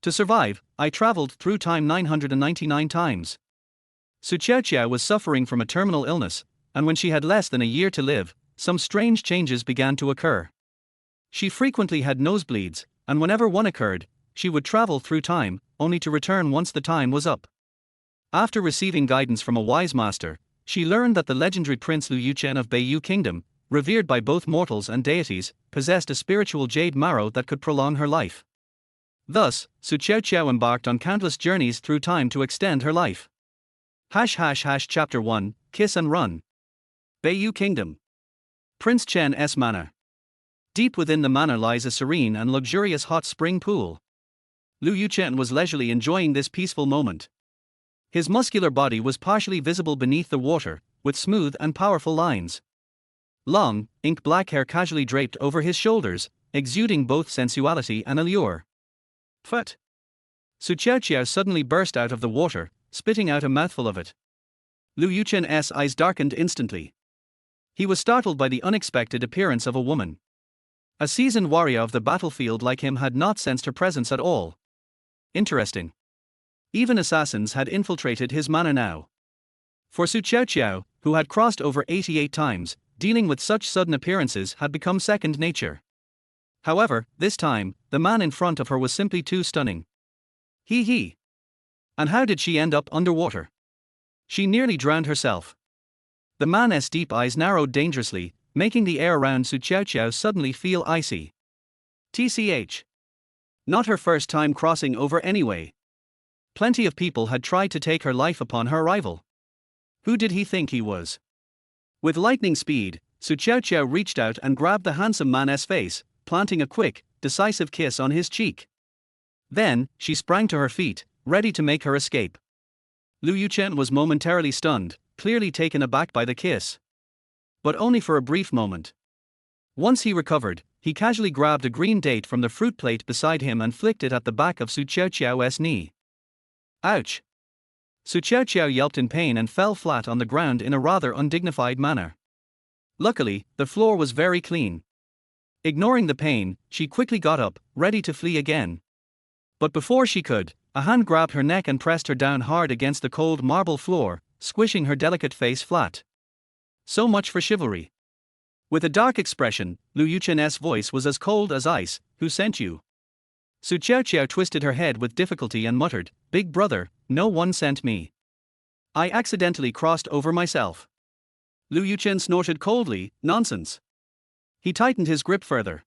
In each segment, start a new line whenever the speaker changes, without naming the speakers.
To survive, I traveled through time 999 times. Su Qiaoqiao was suffering from a terminal illness, and when she had less than a year to live, some strange changes began to occur. She frequently had nosebleeds, and whenever one occurred, she would travel through time, only to return once the time was up. After receiving guidance from a wise master, she learned that the legendary Prince Yuchen of Beiyue Kingdom, revered by both mortals and deities, possessed a spiritual jade marrow that could prolong her life. Thus, Su Qiaoqiao embarked on countless journeys through time to extend her life. Chapter 1, Kiss and Run. Beiyue Kingdom. Prince Chen's Manor. Deep within the manor lies a serene and luxurious hot spring pool. Lu Yuchen was leisurely enjoying this peaceful moment. His muscular body was partially visible beneath the water, with smooth and powerful lines. Long, ink-black hair casually draped over his shoulders, exuding both sensuality and allure. Phut! Su Qiaoqiao suddenly burst out of the water, spitting out a mouthful of it. Lu Yuchen's eyes darkened instantly. He was startled by the unexpected appearance of a woman. A seasoned warrior of the battlefield like him had not sensed her presence at all. Interesting. Even assassins had infiltrated his manor now. For Su Qiaoqiao, who had crossed over 88 times, dealing with such sudden appearances had become second nature. However, this time, the man in front of her was simply too stunning. He. And how did she end up underwater? She nearly drowned herself. The man's deep eyes narrowed dangerously, making the air around Su Qiaoqiao suddenly feel icy. TCH. Not her first time crossing over anyway. Plenty of people had tried to take her life upon her arrival. Who did he think he was? With lightning speed, Su Qiaoqiao reached out and grabbed the handsome man's face, planting a quick, decisive kiss on his cheek. Then, she sprang to her feet, ready to make her escape. Lu Yuchen was momentarily stunned, clearly taken aback by the kiss. But only for a brief moment. Once he recovered, he casually grabbed a green date from the fruit plate beside him and flicked it at the back of Su Qiaoqiao's knee. Ouch! Su Qiaoqiao yelped in pain and fell flat on the ground in a rather undignified manner. Luckily, the floor was very clean. Ignoring the pain, she quickly got up, ready to flee again. But before she could, a hand grabbed her neck and pressed her down hard against the cold marble floor, squishing her delicate face flat. So much for chivalry. With a dark expression, Lu Yuchen's voice was as cold as ice. Who sent you? Su Qiaoqiao twisted her head with difficulty and muttered, "Big brother, no one sent me. I accidentally crossed over myself." Lu Yuchen snorted coldly, "Nonsense." He tightened his grip further.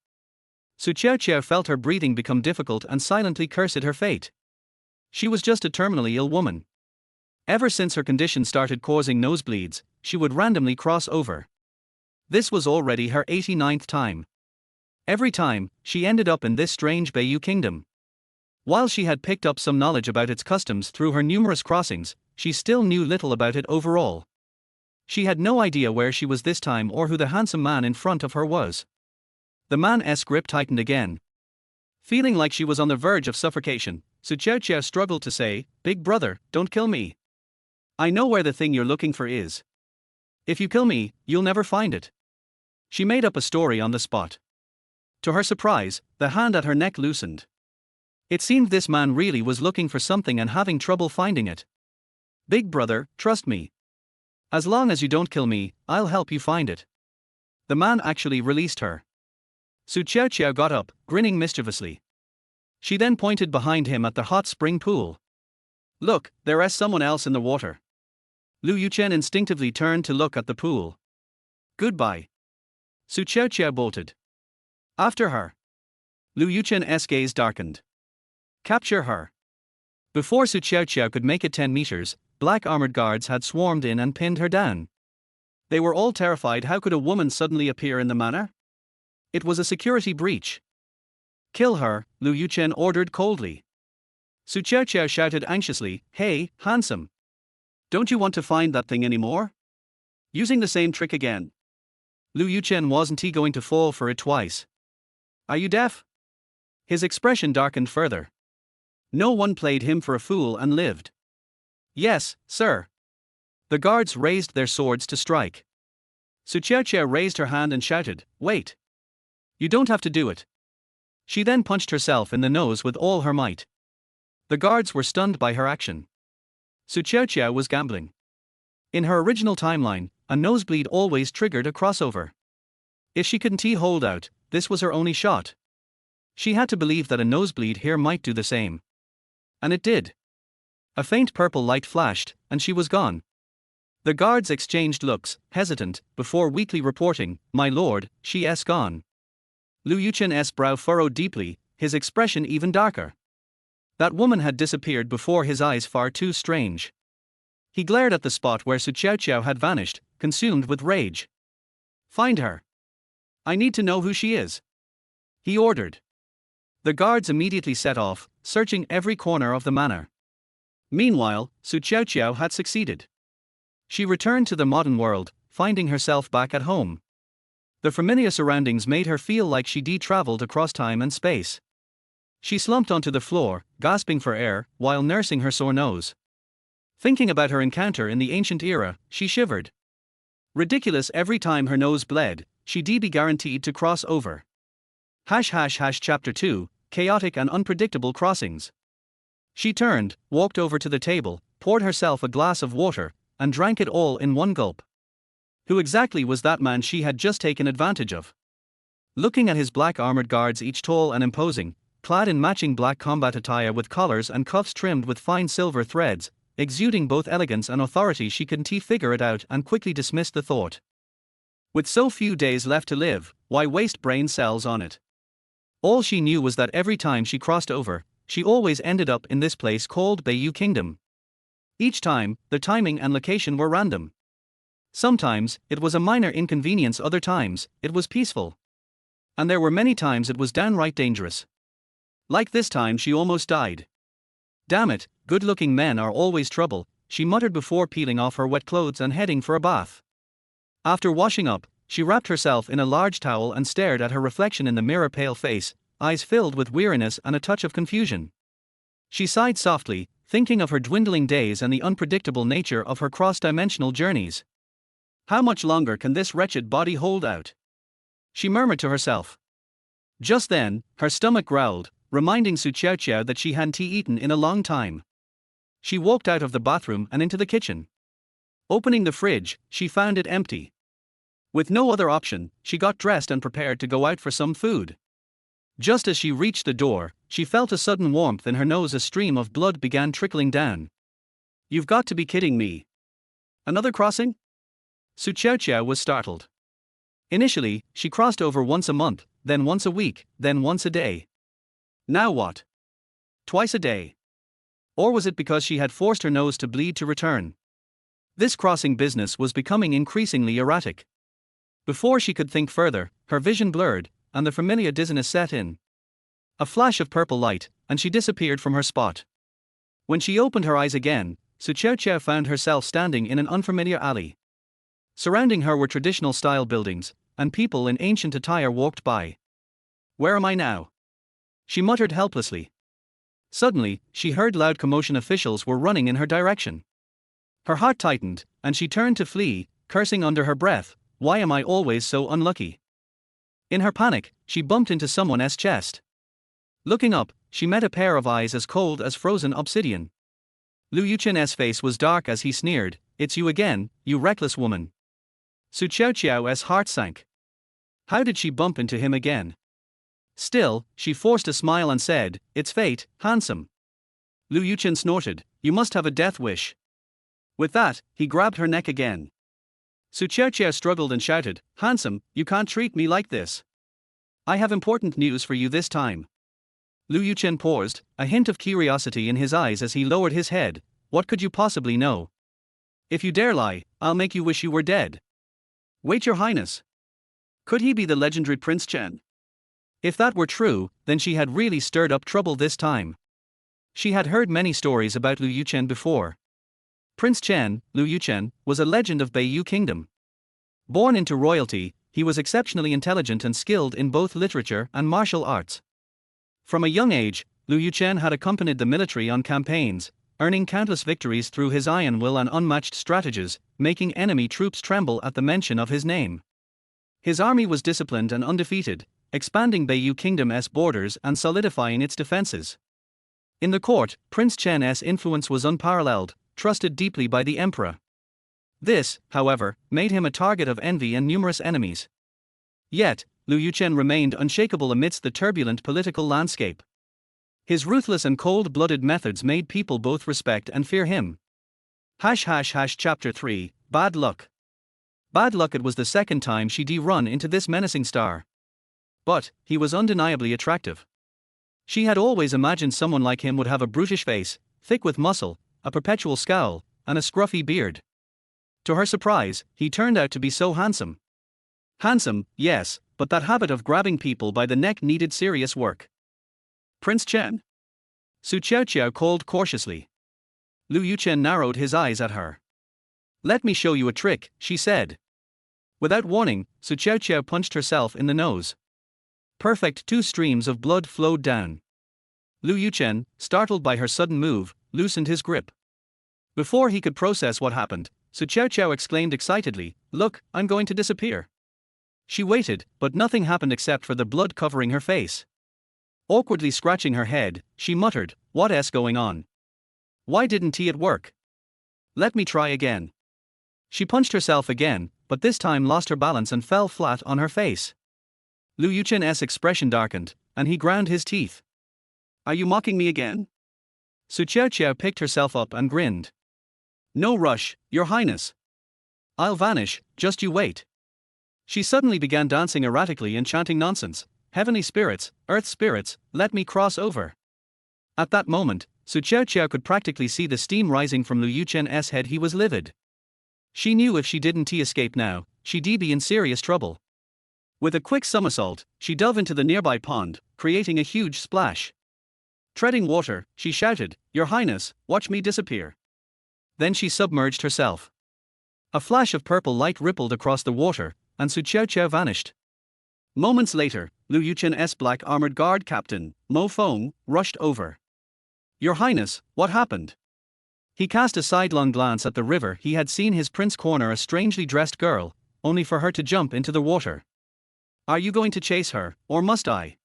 Su Qiaoqiao felt her breathing become difficult and silently cursed her fate. She was just a terminally ill woman. Ever since her condition started causing nosebleeds, she would randomly cross over. This was already her 89th time. Every time, she ended up in this strange Beiyue kingdom. While she had picked up some knowledge about its customs through her numerous crossings, she still knew little about it overall. She had no idea where she was this time or who the handsome man in front of her was. The man's grip tightened again. Feeling like she was on the verge of suffocation, Su Qiaoqiao struggled to say, "Big brother, don't kill me. I know where the thing you're looking for is. If you kill me, you'll never find it." She made up a story on the spot. To her surprise, the hand at her neck loosened. It seemed this man really was looking for something and having trouble finding it. "Big brother, trust me. As long as you don't kill me, I'll help you find it." The man actually released her. Su Qiaoqiao got up, grinning mischievously. She then pointed behind him at the hot spring pool. "Look, there is someone else in the water." Lu Yuchen instinctively turned to look at the pool. "Goodbye." Su Qiaoqiao bolted. After her. Lu Yuchen's gaze darkened. "Capture her." Before Su Qiaoqiao could make it 10 meters, black armored guards had swarmed in and pinned her down. They were all terrified. How could a woman suddenly appear in the manor? It was a security breach. "Kill her," Lu Yuchen ordered coldly. Su Qiaoqiao shouted anxiously, "Hey, handsome. Don't you want to find that thing anymore? Using the same trick again." Lu Yuchen wasn't he going to fall for it twice? "Are you deaf?" His expression darkened further. No one played him for a fool and lived. "Yes, sir." The guards raised their swords to strike. Su Qiaoqiao raised her hand and shouted, "Wait. You don't have to do it." She then punched herself in the nose with all her might. The guards were stunned by her action. Qiaoqiao was gambling. In her original timeline, a nosebleed always triggered a crossover. If she couldn't hold out, this was her only shot. She had to believe that a nosebleed here might do the same. And it did. A faint purple light flashed, and she was gone. The guards exchanged looks, hesitant, before weakly reporting, "My lord, she's gone." Lu Yuchen's brow furrowed deeply, his expression even darker. That woman had disappeared before his eyes, far too strange. He glared at the spot where Qiaoqiao had vanished, consumed with rage. "Find her. I need to know who she is," he ordered. The guards immediately set off, searching every corner of the manor. Meanwhile, Qiaoqiao had succeeded. She returned to the modern world, finding herself back at home. The familiar surroundings made her feel like she'd traveled across time and space. She slumped onto the floor, gasping for air, while nursing her sore nose. Thinking about her encounter in the ancient era, she shivered. Ridiculous, every time her nose bled, she'd be guaranteed to cross over. Chapter 2, Chaotic and Unpredictable Crossings. She turned, walked over to the table, poured herself a glass of water, and drank it all in one gulp. Who exactly was that man she had just taken advantage of? Looking at his black armored guards, each tall and imposing, clad in matching black combat attire with collars and cuffs trimmed with fine silver threads, exuding both elegance and authority, she couldn't figure it out and quickly dismissed the thought. With so few days left to live, why waste brain cells on it? All she knew was that every time she crossed over, she always ended up in this place called Beiyue Kingdom. Each time, the timing and location were random. Sometimes, it was a minor inconvenience, other times, it was peaceful. And there were many times it was downright dangerous. Like this time, she almost died. "Damn it, good-looking men are always trouble," she muttered before peeling off her wet clothes and heading for a bath. After washing up, she wrapped herself in a large towel and stared at her reflection in the mirror, pale face, eyes filled with weariness and a touch of confusion. She sighed softly, thinking of her dwindling days and the unpredictable nature of her cross-dimensional journeys. How much longer can this wretched body hold out? She murmured to herself. Just then, her stomach growled, reminding Qiaoqiao that she hadn't eaten in a long time. She walked out of the bathroom and into the kitchen. Opening the fridge, she found it empty. With no other option, she got dressed and prepared to go out for some food. Just as she reached the door, she felt a sudden warmth in her nose. A stream of blood began trickling down. "You've got to be kidding me. Another crossing?" Qiaoqiao was startled. Initially, she crossed over once a month, then once a week, then once a day. Now what? Twice a day? Or was it because she had forced her nose to bleed to return? This crossing business was becoming increasingly erratic. Before she could think further, her vision blurred, and the familiar dizziness set in. A flash of purple light, and she disappeared from her spot. When she opened her eyes again, Qiaoqiao found herself standing in an unfamiliar alley. Surrounding her were traditional-style buildings, and people in ancient attire walked by. "Where am I now?" she muttered helplessly. Suddenly, she heard loud commotion. Officials were running in her direction. Her heart tightened, and she turned to flee, cursing under her breath, "Why am I always so unlucky?" In her panic, she bumped into someone's chest. Looking up, she met a pair of eyes as cold as frozen obsidian. Lu Yuchen's face was dark as he sneered, "It's you again, you reckless woman." Qiaoqiao's heart sank. How did she bump into him again? Still, she forced a smile and said, "It's fate, handsome." Lu Yuchen snorted, "You must have a death wish." With that, he grabbed her neck again. Qiaoqiao struggled and shouted, "Handsome, you can't treat me like this. I have important news for you this time." Lu Yuchen paused, a hint of curiosity in his eyes as he lowered his head. "What could you possibly know? If you dare lie, I'll make you wish you were dead." "Wait, your highness. Could he be the legendary Prince Chen?" If that were true, then she had really stirred up trouble this time. She had heard many stories about Lu Yuchen before. Prince Chen, Lu Yuchen, was a legend of Beiyue Kingdom. Born into royalty, he was exceptionally intelligent and skilled in both literature and martial arts. From a young age, Lu Yuchen had accompanied the military on campaigns, earning countless victories through his iron will and unmatched strategies, making enemy troops tremble at the mention of his name. His army was disciplined and undefeated, expanding Beiyue Kingdom's borders and solidifying its defenses. In the court, Prince Chen's influence was unparalleled, trusted deeply by the emperor. This, however, made him a target of envy and numerous enemies. Yet, Liu Yuchen remained unshakable amidst the turbulent political landscape. His ruthless and cold-blooded methods made people both respect and fear him. Chapter 3, Bad Luck. Bad luck. It was the second time she'd run into this menacing star. But, he was undeniably attractive. She had always imagined someone like him would have a brutish face, thick with muscle, a perpetual scowl, and a scruffy beard. To her surprise, he turned out to be so handsome. Handsome, yes, but that habit of grabbing people by the neck needed serious work. Prince Chen? Su Qiaoqiao called cautiously. Liu Yuchen narrowed his eyes at her. Let me show you a trick, she said. Without warning, Su Qiaoqiao punched herself in the nose. Perfect. 2 streams of blood flowed down. Liu Yuchen, startled by her sudden move, loosened his grip. Before he could process what happened, Su Qiaoqiao exclaimed excitedly, "Look, I'm going to disappear." She waited, but nothing happened except for the blood covering her face. Awkwardly scratching her head, she muttered, "What's going on? Why didn't it work? Let me try again." She punched herself again, but this time lost her balance and fell flat on her face. Liu Yuchen's expression darkened, and he ground his teeth. "Are you mocking me again?" Su Qiaoqiao picked herself up and grinned. "No rush, Your Highness. I'll vanish, just you wait." She suddenly began dancing erratically and chanting nonsense. "Heavenly spirits, earth spirits, let me cross over." At that moment, Su Qiaoqiao could practically see the steam rising from Liu Yuchen's head. He was livid. She knew if she didn't escape now, she'd be in serious trouble. With a quick somersault, she dove into the nearby pond, creating a huge splash. Treading water, she shouted, "Your Highness, watch me disappear." Then she submerged herself. A flash of purple light rippled across the water, and Su Qiaoqiao vanished. Moments later, Liu Yuchen's black armored guard captain, Mo Feng, rushed over. "Your Highness, what happened?" He cast a sidelong glance at the river. He had seen his prince corner a strangely dressed girl, only for her to jump into the water. "Are you going to chase her, or must I?"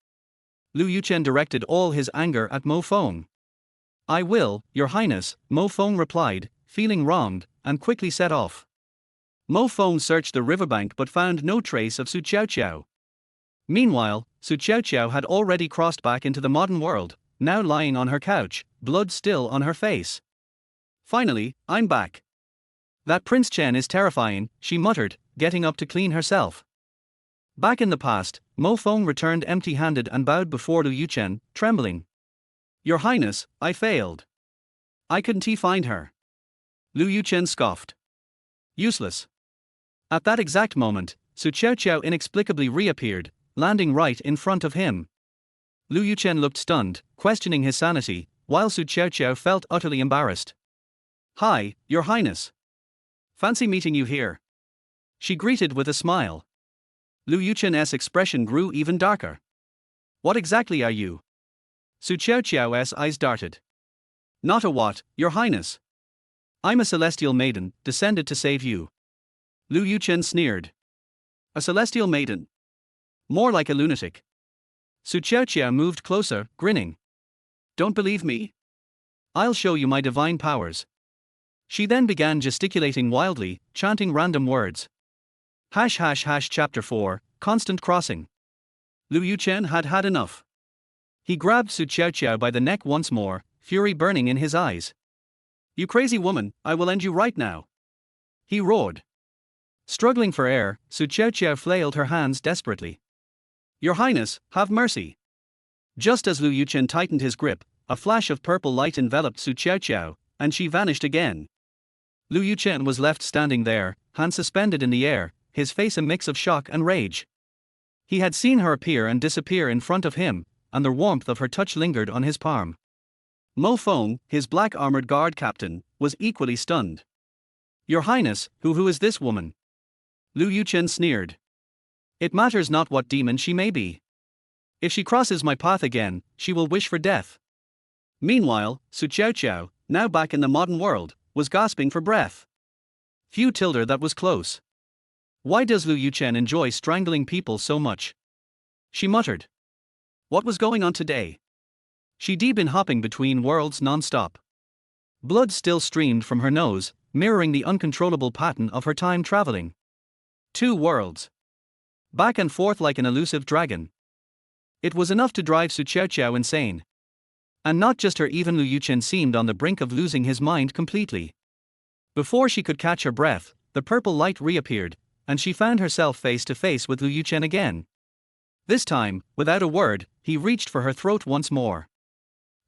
Liu Yuchen directed all his anger at Mo Feng. "I will, Your Highness," Mo Feng replied, feeling wronged, and quickly set off. Mo Feng searched the riverbank but found no trace of Su Qiaoqiao. Meanwhile, Su Qiaoqiao had already crossed back into the modern world, now lying on her couch, blood still on her face. "Finally, I'm back. That Prince Chen is terrifying," she muttered, getting up to clean herself. Back in the past, Mo Feng returned empty-handed and bowed before Liu Yuchen, trembling. "Your Highness, I failed. I couldn't find her." Liu Yuchen scoffed. "Useless." At that exact moment, Su Qiaoqiao inexplicably reappeared, landing right in front of him. Liu Yuchen looked stunned, questioning his sanity, while Su Qiaoqiao felt utterly embarrassed. "Hi, Your Highness. Fancy meeting you here," she greeted with a smile. Liu Yuchen's expression grew even darker. "What exactly are you?" Su Qiaoqiao's eyes darted. "Not a what, Your Highness. I'm a celestial maiden, descended to save you." Liu Yuchen sneered. "A celestial maiden? More like a lunatic." Su Qiaoqiao moved closer, grinning. "Don't believe me? I'll show you my divine powers." She then began gesticulating wildly, chanting random words. Chapter 4, Constant Crossing. Liu Yuchen had had enough. He grabbed Su Qiaoqiao by the neck once more, fury burning in his eyes. "You crazy woman, I will end you right now," he roared. Struggling for air, Su Qiaoqiao flailed her hands desperately. "Your Highness, have mercy." Just as Liu Yuchen tightened his grip, a flash of purple light enveloped Su Qiaoqiao, and she vanished again. Liu Yuchen was left standing there, hands suspended in the air, his face a mix of shock and rage. He had seen her appear and disappear in front of him, and the warmth of her touch lingered on his palm. Mo Feng, his black armored guard captain, was equally stunned. "Your Highness, who is this woman?" Liu Yuchen sneered. "It matters not what demon she may be. If she crosses my path again, she will wish for death." Meanwhile, Su Qiaoqiao, now back in the modern world, was gasping for breath. Few tilder that was close. Why does Liu Yuchen enjoy strangling people so much? She muttered. What was going on today? She'd been hopping between worlds non-stop. Blood still streamed from her nose, mirroring the uncontrollable pattern of her time traveling. 2 worlds. Back and forth like an elusive dragon. It was enough to drive Su Qiaoqiao insane. And not just her, even Lu Yuchen seemed on the brink of losing his mind completely. Before she could catch her breath, the purple light reappeared, and she found herself face to face with Lu Yuchen again. This time, without a word, he reached for her throat once more.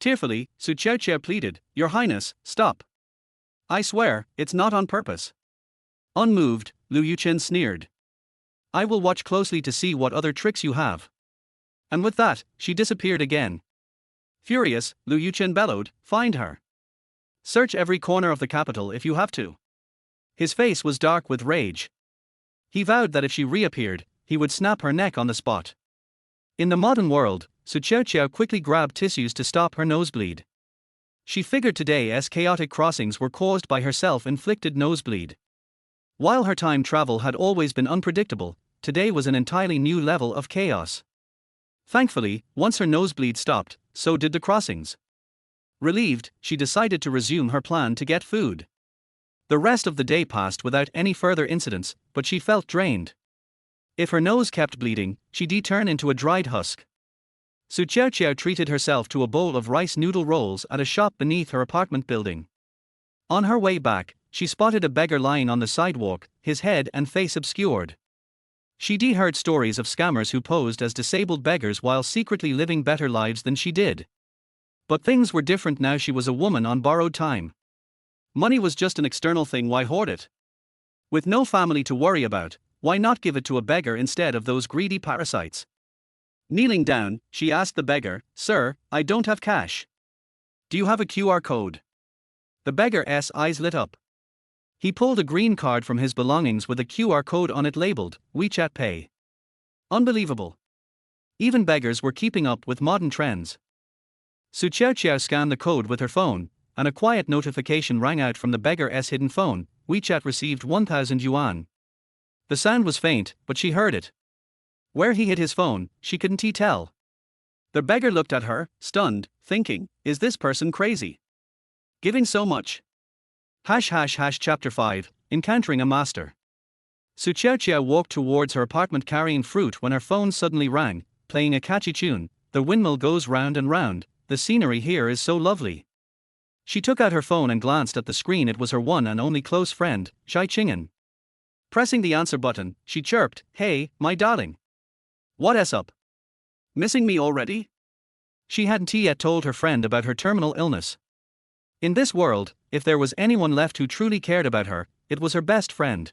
Tearfully, Su Qiaoqiao pleaded, "Your Highness, stop. I swear, it's not on purpose." Unmoved, Lu Yuchen sneered. "I will watch closely to see what other tricks you have." And with that, she disappeared again. Furious, Lu Yuchen bellowed, "Find her. Search every corner of the capital if you have to." His face was dark with rage. He vowed that if she reappeared, he would snap her neck on the spot. In the modern world, Su Qiaoqiao quickly grabbed tissues to stop her nosebleed. She figured today's chaotic crossings were caused by her self-inflicted nosebleed. While her time travel had always been unpredictable, today was an entirely new level of chaos. Thankfully, once her nosebleed stopped, so did the crossings. Relieved, she decided to resume her plan to get food. The rest of the day passed without any further incidents, but she felt drained. If her nose kept bleeding, she'd turn into a dried husk. Su Qiaoqiao treated herself to a bowl of rice noodle rolls at a shop beneath her apartment building. On her way back, she spotted a beggar lying on the sidewalk, his head and face obscured. She'd heard stories of scammers who posed as disabled beggars while secretly living better lives than she did. But things were different now. She was a woman on borrowed time. Money was just an external thing, why hoard it? With no family to worry about, why not give it to a beggar instead of those greedy parasites? Kneeling down, she asked the beggar, "Sir, I don't have cash. Do you have a QR code?" The beggar's eyes lit up. He pulled a green card from his belongings with a QR code on it labeled, WeChat Pay. Unbelievable. Even beggars were keeping up with modern trends. Su Qiaoqiao scanned the code with her phone, and a quiet notification rang out from the beggar's hidden phone. WeChat received 1,000 yuan. The sound was faint, but she heard it. Where he hid his phone, she couldn't tell. The beggar looked at her, stunned, thinking, is this person crazy? Giving so much? Chapter 5, Encountering a Master. Su Qiaoqiao walked towards her apartment carrying fruit when her phone suddenly rang, playing a catchy tune. The windmill goes round and round, the scenery here is so lovely. She took out her phone and glanced at the screen. It was her one and only close friend, Qiaoqiao. Pressing the answer button, she chirped, "Hey, my darling. What's up? Missing me already?" She hadn't yet told her friend about her terminal illness. In this world, if there was anyone left who truly cared about her, it was her best friend.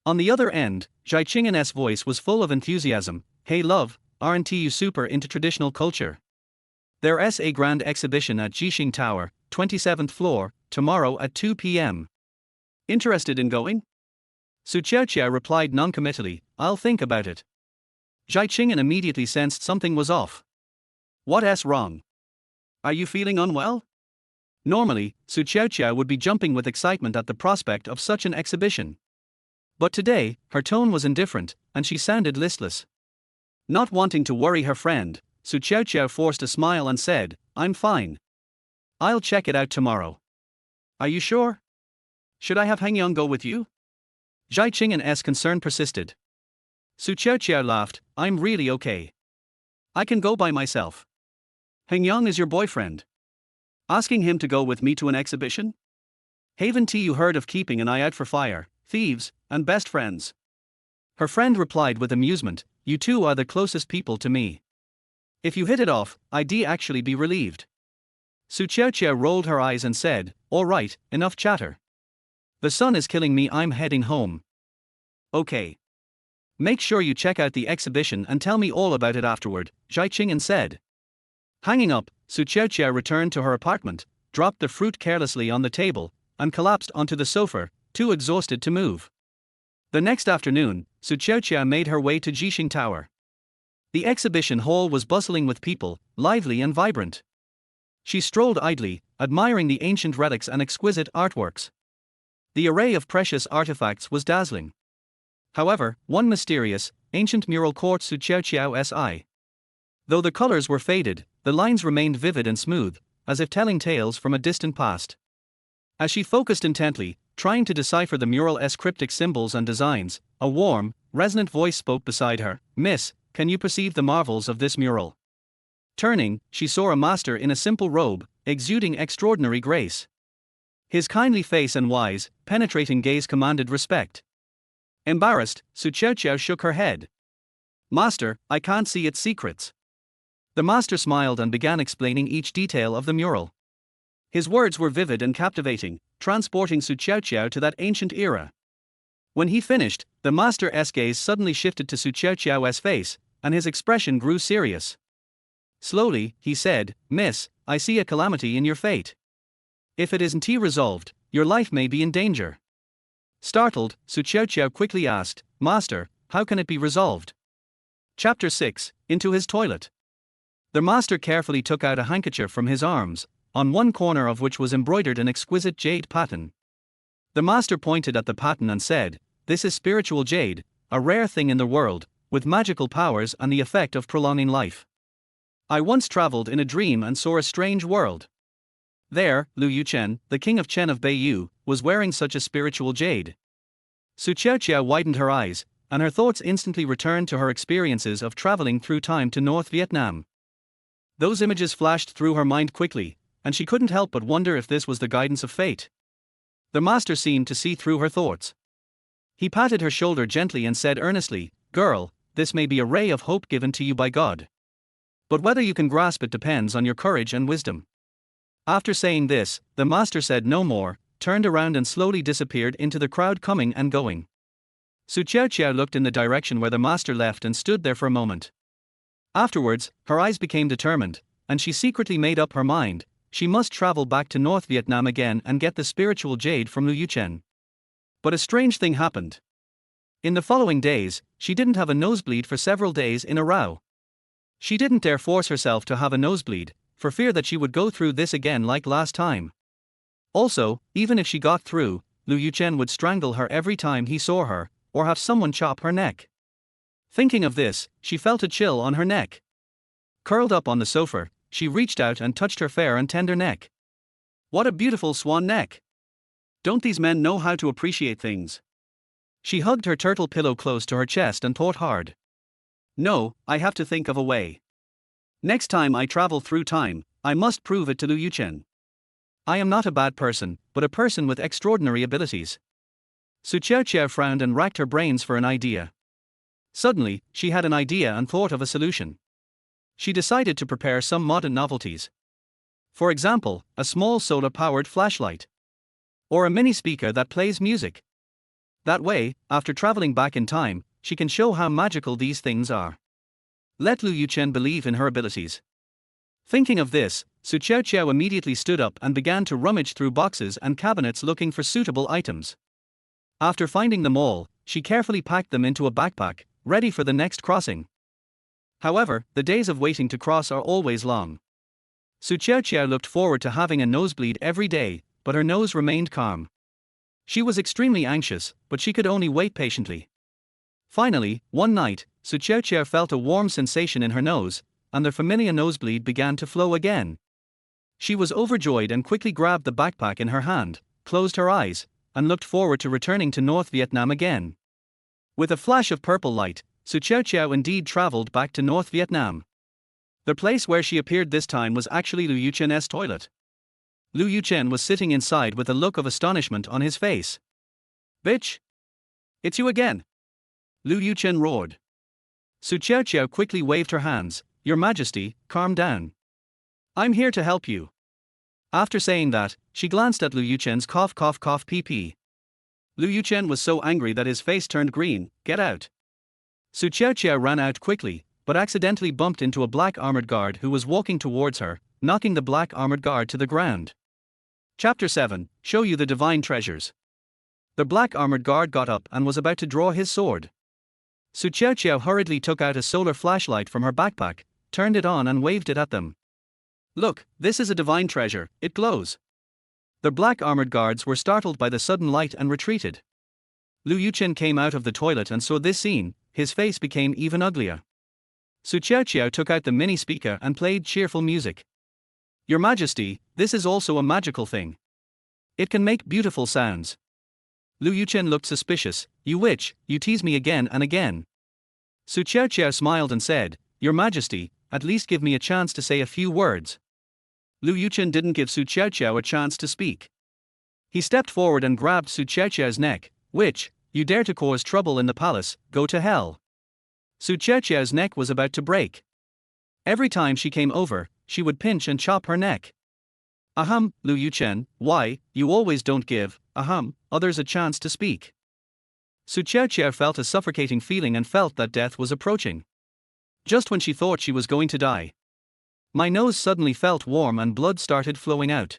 On the other end, Qiaoqiao's voice was full of enthusiasm. "Hey love, aren't you super into traditional culture? There's a grand exhibition at Jishing Tower, 27th floor, tomorrow at 2 p.m. Interested in going?" Su Qiaoqiao replied noncommittally, "I'll think about it." Qiaoqiao immediately sensed something was off. What's wrong? Are you feeling unwell? Normally, Su Qiaoqiao would be jumping with excitement at the prospect of such an exhibition. But today, her tone was indifferent, and she sounded listless. Not wanting to worry her friend, Su Qiaoqiao forced a smile and said, "I'm fine. I'll check it out tomorrow." "Are you sure? Should I have Hengyang go with you?" Qiaoqiao's concern persisted. Su Qiaoqiao laughed, "I'm really okay. I can go by myself. Hengyang is your boyfriend. Asking him to go with me to an exhibition? Haven't you heard of keeping an eye out for fire, thieves, and best friends?" Her friend replied with amusement, "You two are the closest people to me. If you hit it off, I'd actually be relieved." Su Qiaoqiao rolled her eyes and said, "All right, enough chatter. The sun is killing me, I'm heading home." "Okay. Make sure you check out the exhibition and tell me all about it afterward," Qiaoqiao said. Hanging up, Su Qiaoqiao returned to her apartment, dropped the fruit carelessly on the table, and collapsed onto the sofa, too exhausted to move. The next afternoon, Su Qiaoqiao made her way to Jishing Tower. The exhibition hall was bustling with people, lively and vibrant. She strolled idly, admiring the ancient relics and exquisite artworks. The array of precious artifacts was dazzling. However, one mysterious, ancient mural caught Su Qiaoqiao's eye. Though the colors were faded, the lines remained vivid and smooth, as if telling tales from a distant past. As she focused intently, trying to decipher the mural's cryptic symbols and designs, a warm, resonant voice spoke beside her. "Miss, can you perceive the marvels of this mural?" Turning, she saw a master in a simple robe, exuding extraordinary grace. His kindly face and wise, penetrating gaze commanded respect. Embarrassed, Qiaoqiao shook her head. "Master, I can't see its secrets." The master smiled and began explaining each detail of the mural. His words were vivid and captivating, transporting Qiaoqiao to that ancient era. When he finished, the master's gaze suddenly shifted to Qiaoqiao's face, and his expression grew serious. Slowly, he said, "Miss, I see a calamity in your fate. If it isn't resolved, your life may be in danger." Startled, Qiaoqiao quickly asked, "Master, how can it be resolved?" Chapter 6, Into his toilet. The master carefully took out a handkerchief from his arms, on one corner of which was embroidered an exquisite jade pattern. The master pointed at the pattern and said, "This is spiritual jade, a rare thing in the world, with magical powers and the effect of prolonging life. I once traveled in a dream and saw a strange world. There, Yuchen, the king of Chen of Beiyue, was wearing such a spiritual jade." Qiaoqiao widened her eyes, and her thoughts instantly returned to her experiences of traveling through time to North Vietnam. Those images flashed through her mind quickly, and she couldn't help but wonder if this was the guidance of fate. The master seemed to see through her thoughts. He patted her shoulder gently and said earnestly, "Girl, this may be a ray of hope given to you by God. But whether you can grasp it depends on your courage and wisdom." After saying this, the master said no more, turned around and slowly disappeared into the crowd coming and going. Qiaoqiao looked in the direction where the master left and stood there for a moment. Afterwards, her eyes became determined, and she secretly made up her mind. She must travel back to North Vietnam again and get the spiritual jade from Yuchen. But a strange thing happened. In the following days, she didn't have a nosebleed for several days in a row. She didn't dare force herself to have a nosebleed, for fear that she would go through this again like last time. Also, even if she got through, Yuchen would strangle her every time he saw her, or have someone chop her neck. Thinking of this, she felt a chill on her neck. Curled up on the sofa, she reached out and touched her fair and tender neck. What a beautiful swan neck! Don't these men know how to appreciate things? She hugged her turtle pillow close to her chest and thought hard. No, I have to think of a way. Next time I travel through time, I must prove it to Yuchen. I am not a bad person, but a person with extraordinary abilities. Qiaoqiao frowned and racked her brains for an idea. Suddenly, she had an idea and thought of a solution. She decided to prepare some modern novelties. For example, a small solar-powered flashlight. Or a mini speaker that plays music. That way, after traveling back in time, she can show how magical these things are. Let Yuchen believe in her abilities. Thinking of this, Qiaoqiao immediately stood up and began to rummage through boxes and cabinets looking for suitable items. After finding them all, she carefully packed them into a backpack, ready for the next crossing. However, the days of waiting to cross are always long. Qiaoqiao looked forward to having a nosebleed every day, but her nose remained calm. She was extremely anxious, but she could only wait patiently. Finally, one night, Qiaoqiao felt a warm sensation in her nose, and the familiar nosebleed began to flow again. She was overjoyed and quickly grabbed the backpack in her hand, closed her eyes, and looked forward to returning to North Vietnam again. With a flash of purple light, Qiaoqiao indeed traveled back to North Vietnam. The place where she appeared this time was actually Yuchen's toilet. Yuchen was sitting inside with a look of astonishment on his face. "Bitch! It's you again!" Yuchen roared. Qiaoqiao quickly waved her hands. "Your Majesty, calm down. I'm here to help you." After saying that, she glanced at Yuchen's cough pee. Yuchen was so angry that his face turned green. "Get out." Qiaoqiao ran out quickly, but accidentally bumped into a black armored guard who was walking towards her, knocking the black armored guard to the ground. Chapter 7, Show you the divine treasures. The black armored guard got up and was about to draw his sword. Qiaoqiao hurriedly took out a solar flashlight from her backpack, turned it on and waved it at them. "Look, this is a divine treasure, it glows." The black armored guards were startled by the sudden light and retreated. Yuchen came out of the toilet and saw this scene. His face became even uglier. Su Qiaoqiao took out the mini speaker and played cheerful music. Your Majesty, this is also a magical thing. It can make beautiful sounds. Lu Yuchen looked suspicious. You witch, you tease me again and again. Su Qiaoqiao smiled and said, Your Majesty, at least give me a chance to say a few words. Lu Yuchen didn't give Su Qiaoqiao a chance to speak. He stepped forward and grabbed Su Qiaoqiao's neck. Witch, you dare to cause trouble in the palace, go to hell. Su Qiaoqiao's neck was about to break. Every time she came over, she would pinch and chop her neck. Lu Yuchen, why, you always don't give, others a chance to speak. Su Qiaoqiao felt a suffocating feeling and felt that death was approaching. Just when she thought she was going to die. My nose suddenly felt warm and blood started flowing out.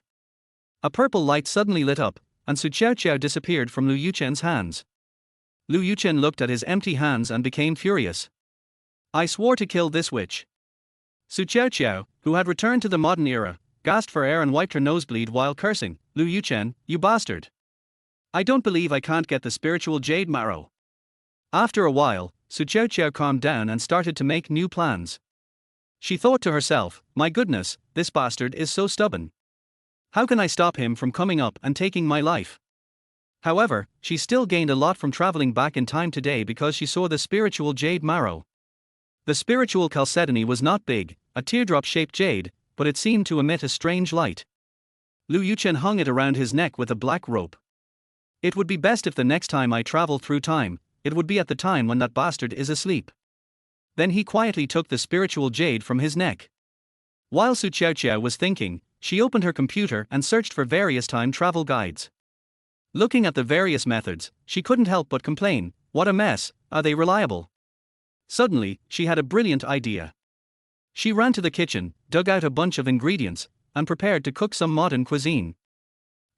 A purple light suddenly lit up, and Su Qiaoqiao disappeared from Lu Yuchen's hands. Lu Yuchen looked at his empty hands and became furious. I swore to kill this witch. Su Qiaoqiao, who had returned to the modern era, gasped for air and wiped her nosebleed while cursing, Lu Yuchen, you bastard. I don't believe I can't get the spiritual jade marrow. After a while, Su Qiaoqiao calmed down and started to make new plans. She thought to herself, my goodness, this bastard is so stubborn. How can I stop him from coming up and taking my life? However, she still gained a lot from traveling back in time today because she saw the spiritual jade marrow. The spiritual chalcedony was not big, a teardrop-shaped jade, but it seemed to emit a strange light. Lu Yuchen hung it around his neck with a black rope. It would be best if the next time I travel through time, it would be at the time when that bastard is asleep. Then he quietly took the spiritual jade from his neck. While Su Qiaoqiao was thinking, she opened her computer and searched for various time travel guides. Looking at the various methods, she couldn't help but complain, what a mess, are they reliable? Suddenly, she had a brilliant idea. She ran to the kitchen, dug out a bunch of ingredients, and prepared to cook some modern cuisine.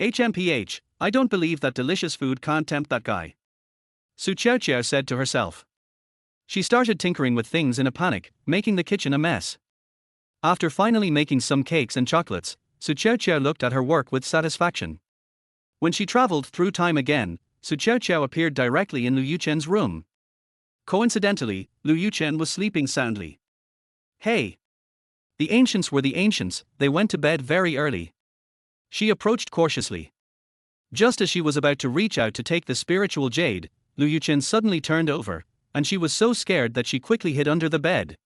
HMPH, I don't believe that delicious food can't tempt that guy. Su Qiaoqiao said to herself. She started tinkering with things in a panic, making the kitchen a mess. After finally making some cakes and chocolates, Su Qiaoqiao looked at her work with satisfaction. When she traveled through time again, Su Qiaoqiao appeared directly in Lu Yuchen's room. Coincidentally, Lu Yuchen was sleeping soundly. Hey! The ancients were the ancients, they went to bed very early. She approached cautiously. Just as she was about to reach out to take the spiritual jade, Lu Yuchen suddenly turned over, and she was so scared that she quickly hid under the bed.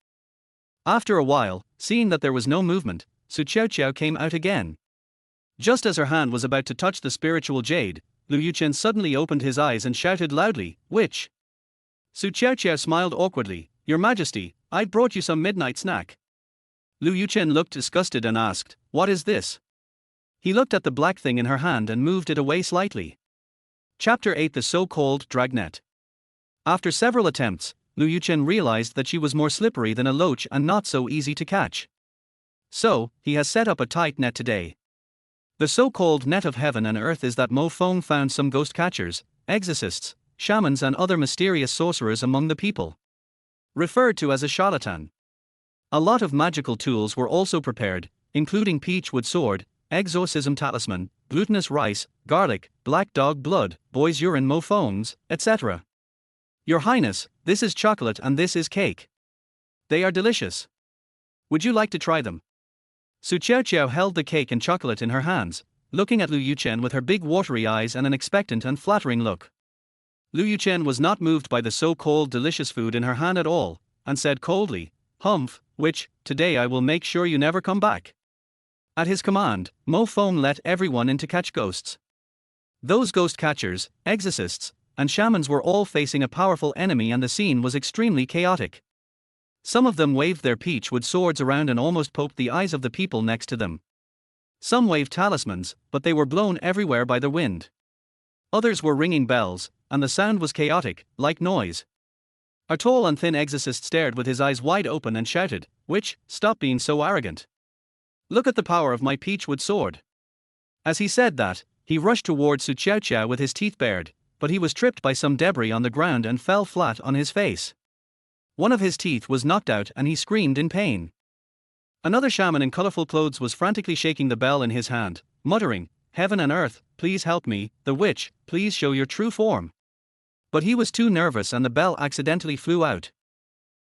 After a while, seeing that there was no movement, Su Qiaoqiao came out again. Just as her hand was about to touch the spiritual jade, Lu Yuchen suddenly opened his eyes and shouted loudly, Witch! Su Qiaoqiao smiled awkwardly, Your Majesty, I brought you some midnight snack. Lu Yuchen looked disgusted and asked, What is this? He looked at the black thing in her hand and moved it away slightly. Chapter 8 The so-called dragnet. After several attempts, Lu Yuchen realized that she was more slippery than a loach and not so easy to catch. So, he has set up a tight net today. The so-called net of heaven and earth is that Mo Feng found some ghost catchers, exorcists, shamans and other mysterious sorcerers among the people. Referred to as a charlatan. A lot of magical tools were also prepared, including peach wood sword, exorcism talisman, glutinous rice, garlic, black dog blood, boy's urine Mo Feng's, etc. Your Highness, this is chocolate and this is cake. They are delicious. Would you like to try them? Su Qiaoqiao held the cake and chocolate in her hands, looking at Lu Yuchen with her big watery eyes and an expectant and flattering look. Lu Yuchen was not moved by the so-called delicious food in her hand at all, and said coldly, Humph, witch, today I will make sure you never come back. At his command, Mo Feng let everyone in to catch ghosts. Those ghost catchers, exorcists, and shamans were all facing a powerful enemy and the scene was extremely chaotic. Some of them waved their peach wood swords around and almost poked the eyes of the people next to them. Some waved talismans, but they were blown everywhere by the wind. Others were ringing bells, and the sound was chaotic, like noise. A tall and thin exorcist stared with his eyes wide open and shouted, Witch, stop being so arrogant. Look at the power of my peach wood sword. As he said that, he rushed towards Su Qiaoqiao with his teeth bared, but he was tripped by some debris on the ground and fell flat on his face. One of his teeth was knocked out and he screamed in pain. Another shaman in colorful clothes was frantically shaking the bell in his hand, muttering, Heaven and earth, please help me, the witch, please show your true form. But he was too nervous and the bell accidentally flew out.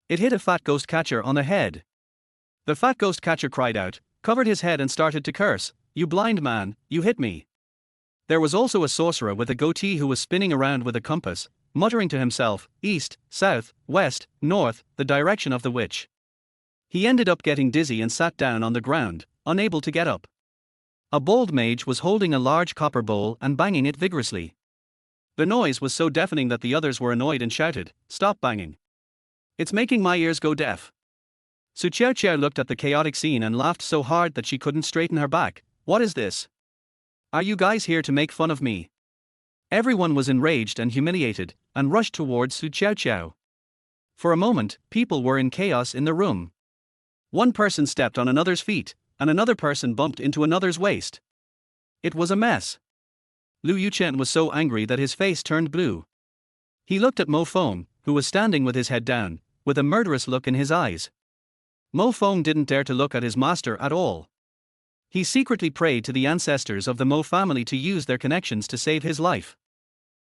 It hit a fat ghost catcher on the head. The fat ghost catcher cried out, covered his head and started to curse, "You blind man, you hit me." There was also a sorcerer with a goatee who was spinning around with a compass, muttering to himself, east, south, west, north, the direction of the witch. He ended up getting dizzy and sat down on the ground, unable to get up. A bald mage was holding a large copper bowl and banging it vigorously. The noise was so deafening that the others were annoyed and shouted, "Stop banging. It's making my ears go deaf." Qiaoqiao looked at the chaotic scene and laughed so hard that she couldn't straighten her back. "What is this? Are you guys here to make fun of me?" Everyone was enraged and humiliated, and rushed towards Qiaoqiao. For a moment, people were in chaos in the room. One person stepped on another's feet, and another person bumped into another's waist. It was a mess. Yuchen was so angry that his face turned blue. He looked at Mo Feng, who was standing with his head down, with a murderous look in his eyes. Mo Feng didn't dare to look at his master at all. He secretly prayed to the ancestors of the Mo family to use their connections to save his life.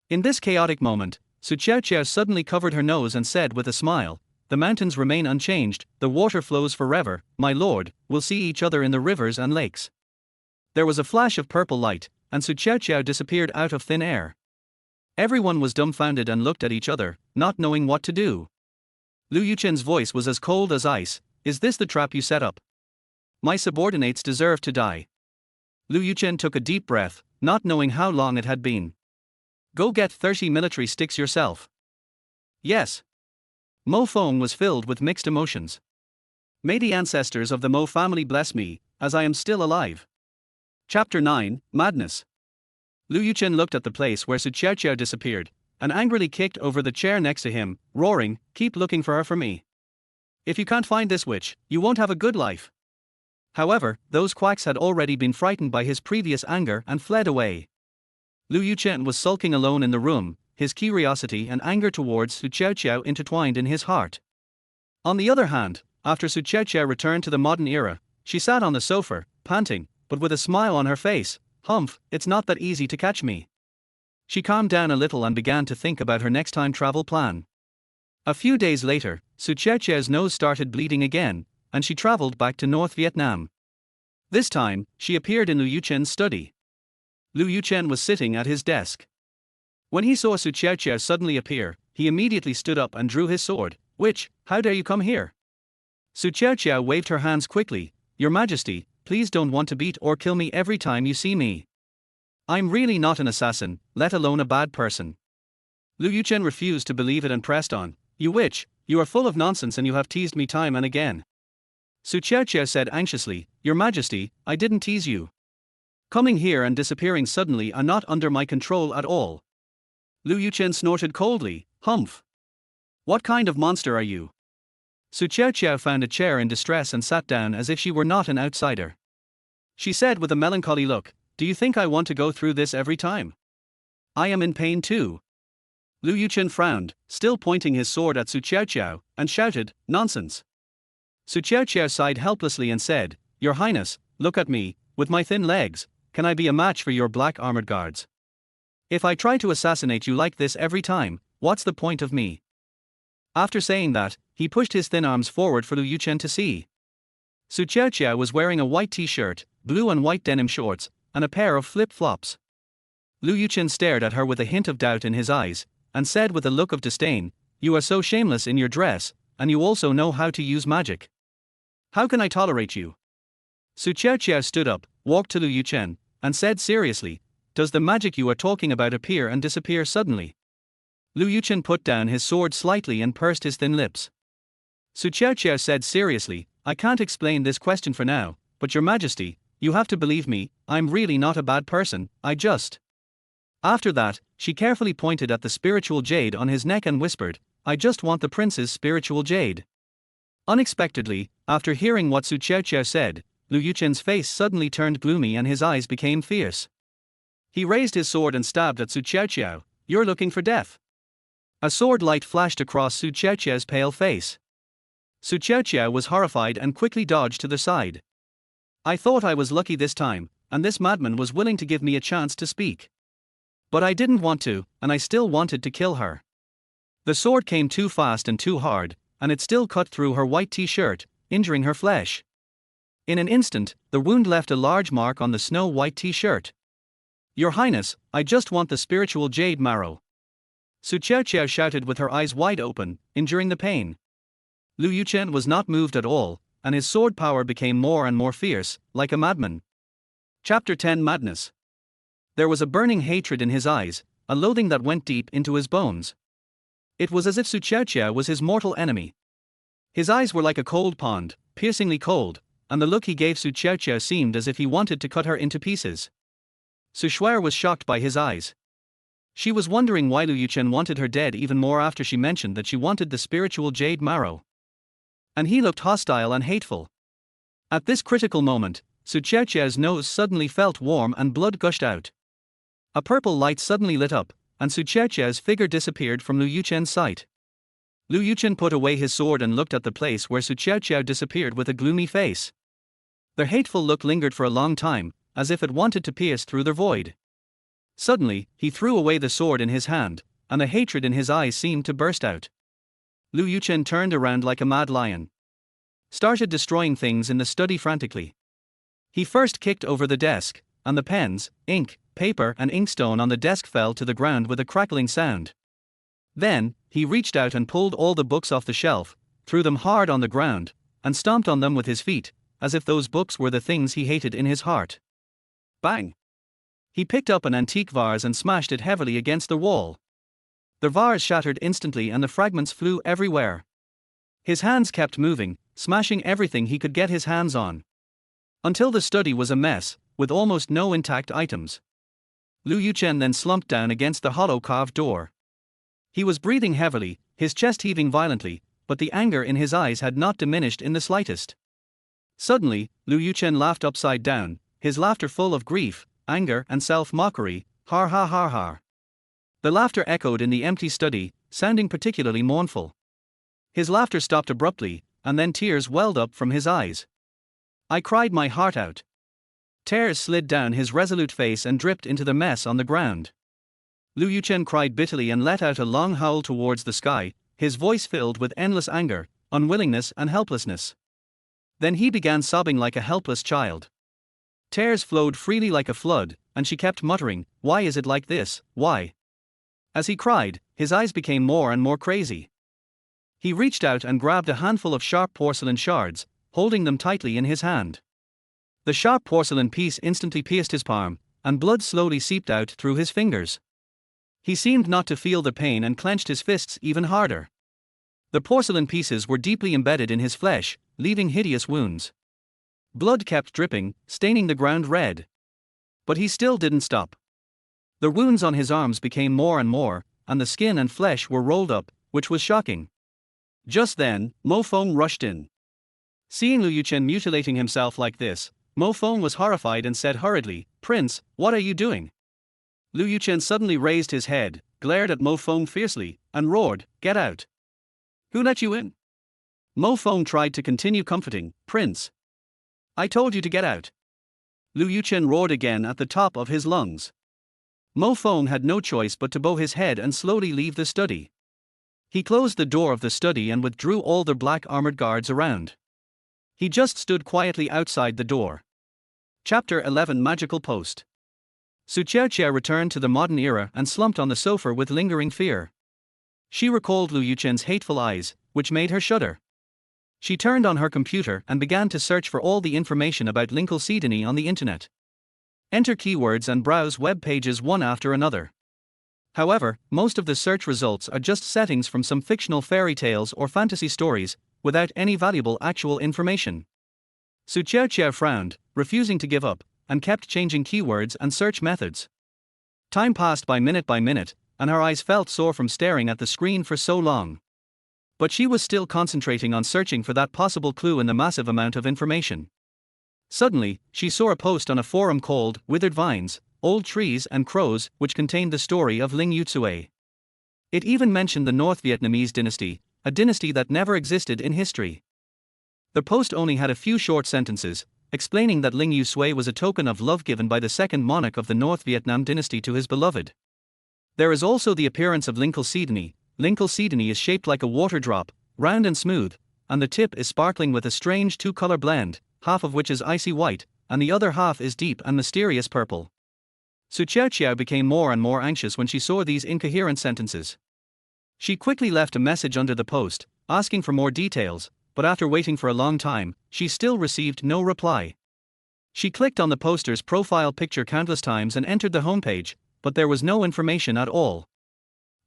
In this chaotic moment, Qiaoqiao suddenly covered her nose and said with a smile, "The mountains remain unchanged, the water flows forever, my lord, we'll see each other in the rivers and lakes." There was a flash of purple light, and Qiaoqiao disappeared out of thin air. Everyone was dumbfounded and looked at each other, not knowing what to do. Yuchen's voice was as cold as ice. "Is this the trap you set up? My subordinates deserve to die." Yuchen took a deep breath, not knowing how long it had been. "Go get 30 military sticks yourself." "Yes." Mo Feng was filled with mixed emotions. "May the ancestors of the Mo family bless me, as I am still alive." Chapter 9, Madness. Yuchen looked at the place where Qiaoqiao disappeared, and angrily kicked over the chair next to him, roaring, "Keep looking for her for me. If you can't find this witch, you won't have a good life." However, those quacks had already been frightened by his previous anger and fled away. Yuchen was sulking alone in the room, his curiosity and anger towards Qiaoqiao intertwined in his heart. On the other hand, after Qiaoqiao returned to the modern era, she sat on the sofa, panting, but with a smile on her face. "Humph, it's not that easy to catch me." She calmed down a little and began to think about her next time travel plan. A few days later, Qiaoqiao's nose started bleeding again, and she traveled back to North Vietnam. This time, she appeared in Yuchen's study. Yuchen was sitting at his desk. When he saw Qiaoqiao suddenly appear, he immediately stood up and drew his sword. "Witch, how dare you come here?" Qiaoqiao waved her hands quickly. "Your Majesty, please don't want to beat or kill me every time you see me. I'm really not an assassin, let alone a bad person." Yuchen refused to believe it and pressed on. "You witch, you are full of nonsense and you have teased me time and again." Qiaoqiao said anxiously, "Your Majesty, I didn't tease you. Coming here and disappearing suddenly are not under my control at all." Yuchen snorted coldly. "Humph. What kind of monster are you?" Qiaoqiao found a chair in distress and sat down as if she were not an outsider. She said with a melancholy look, "Do you think I want to go through this every time? I am in pain too." Yuchen frowned, still pointing his sword at Qiaoqiao, and shouted, "Nonsense." Qiaoqiao sighed helplessly and said, "Your Highness, look at me, with my thin legs, can I be a match for your black armored guards? If I try to assassinate you like this every time, what's the point of me?" After saying that, he pushed his thin arms forward for Yuchen to see. Qiaoqiao was wearing a white t-shirt, blue and white denim shorts, and a pair of flip-flops. Yuchen stared at her with a hint of doubt in his eyes, and said with a look of disdain, "You are so shameless in your dress, and you also know how to use magic. How can I tolerate you?" Qiaoqiao stood up, walked to Yuchen, and said seriously, "Does the magic you are talking about appear and disappear suddenly?" Yuchen put down his sword slightly and pursed his thin lips. Qiaoqiao said seriously, "I can't explain this question for now, but Your Majesty, you have to believe me, I'm really not a bad person, I just..." After that, she carefully pointed at the spiritual jade on his neck and whispered, "I just want the prince's spiritual jade." Unexpectedly, after hearing what Qiaoqiao said, Yuchen's face suddenly turned gloomy and his eyes became fierce. He raised his sword and stabbed at Qiaoqiao. "You're looking for death." A sword light flashed across Qiaoqiao's pale face. Qiaoqiao was horrified and quickly dodged to the side. "I thought I was lucky this time, and this madman was willing to give me a chance to speak. But I didn't want to, and I still wanted to kill her." The sword came too fast and too hard, and it still cut through her white t-shirt, injuring her flesh. In an instant, the wound left a large mark on the snow-white t-shirt. "Your Highness, I just want the spiritual jade marrow," Qiaoqiao shouted with her eyes wide open, enduring the pain. Lu Yuchen was not moved at all, and his sword power became more and more fierce, like a madman. Chapter 10 Madness. There was a burning hatred in his eyes, a loathing that went deep into his bones. It was as if Qiaoqiao was his mortal enemy. His eyes were like a cold pond, piercingly cold, and the look he gave Qiaoqiao seemed as if he wanted to cut her into pieces. Su Shuai was shocked by his eyes. She was wondering why Lu Yuchen wanted her dead even more after she mentioned that she wanted the spiritual jade marrow. And he looked hostile and hateful. At this critical moment, Qiaoqiao's nose suddenly felt warm and blood gushed out. A purple light suddenly lit up, and Qiaoqiao's figure disappeared from Lu Yuchen's sight. Lu Yuchen put away his sword and looked at the place where Qiaoqiao disappeared with a gloomy face. Their hateful look lingered for a long time, as if it wanted to pierce through the void. Suddenly, he threw away the sword in his hand, and the hatred in his eyes seemed to burst out. Lu Yuchen turned around like a mad lion. Started destroying things in the study frantically. He first kicked over the desk, and the pens, ink, paper and inkstone on the desk fell to the ground with a crackling sound. Then, he reached out and pulled all the books off the shelf, threw them hard on the ground, and stomped on them with his feet, as if those books were the things he hated in his heart. Bang! He picked up an antique vase and smashed it heavily against the wall. The vase shattered instantly and the fragments flew everywhere. His hands kept moving, smashing everything he could get his hands on. Until the study was a mess, with almost no intact items. Lu Yuchen then slumped down against the hollow carved door. He was breathing heavily, his chest heaving violently, but the anger in his eyes had not diminished in the slightest. Suddenly, Lu Yuchen laughed upside down, his laughter full of grief, anger and self-mockery, har ha har har. The laughter echoed in the empty study, sounding particularly mournful. His laughter stopped abruptly, and then tears welled up from his eyes. I cried my heart out. Tears slid down his resolute face and dripped into the mess on the ground. Lu Yuchen cried bitterly and let out a long howl towards the sky, his voice filled with endless anger, unwillingness and helplessness. Then he began sobbing like a helpless child. Tears flowed freely like a flood, and she kept muttering, "Why is it like this, why?" As he cried, his eyes became more and more crazy. He reached out and grabbed a handful of sharp porcelain shards, holding them tightly in his hand. The sharp porcelain piece instantly pierced his palm, and blood slowly seeped out through his fingers. He seemed not to feel the pain and clenched his fists even harder. The porcelain pieces were deeply embedded in his flesh, leaving hideous wounds. Blood kept dripping, staining the ground red. But he still didn't stop. The wounds on his arms became more and more, and the skin and flesh were rolled up, which was shocking. Just then, Mo Feng rushed in. Seeing Lu Yuchen mutilating himself like this, Mo Feng was horrified and said hurriedly, "Prince, what are you doing?" Lu Yuchen suddenly raised his head, glared at Mo Feng fiercely, and roared, "Get out! Who let you in?" Mo Feng tried to continue comforting, "Prince, I told you to get out." Lu Yuchen roared again at the top of his lungs. Mo Feng had no choice but to bow his head and slowly leave the study. He closed the door of the study and withdrew all the black armored guards around. He just stood quietly outside the door. Chapter 11 Magical Post. Qiaoqiao returned to the modern era and slumped on the sofa with lingering fear. She recalled Lu Yuchen's hateful eyes, which made her shudder. She turned on her computer and began to search for all the information about Lincoln on the internet. Enter keywords and browse web pages one after another. However, most of the search results are just settings from some fictional fairy tales or fantasy stories, without any valuable actual information. Qiaoqiao frowned, refusing to give up, and kept changing keywords and search methods. Time passed by minute, and her eyes felt sore from staring at the screen for so long. But she was still concentrating on searching for that possible clue in the massive amount of information. Suddenly, she saw a post on a forum called Withered Vines, Old Trees and Crows, which contained the story of Ling Yutsue. It even mentioned the North Vietnamese dynasty, a dynasty that never existed in history. The post only had a few short sentences, explaining that Ling Yutsue was a token of love given by the second monarch of the North Vietnam dynasty to his beloved. There is also the appearance of Lincoln. Lincoln is shaped like a water drop, round and smooth, and the tip is sparkling with a strange two-color blend, half of which is icy white, and the other half is deep and mysterious purple. Qiaoqiao became more and more anxious when she saw these incoherent sentences. She quickly left a message under the post, asking for more details, but after waiting for a long time, she still received no reply. She clicked on the poster's profile picture countless times and entered the homepage, but there was no information at all.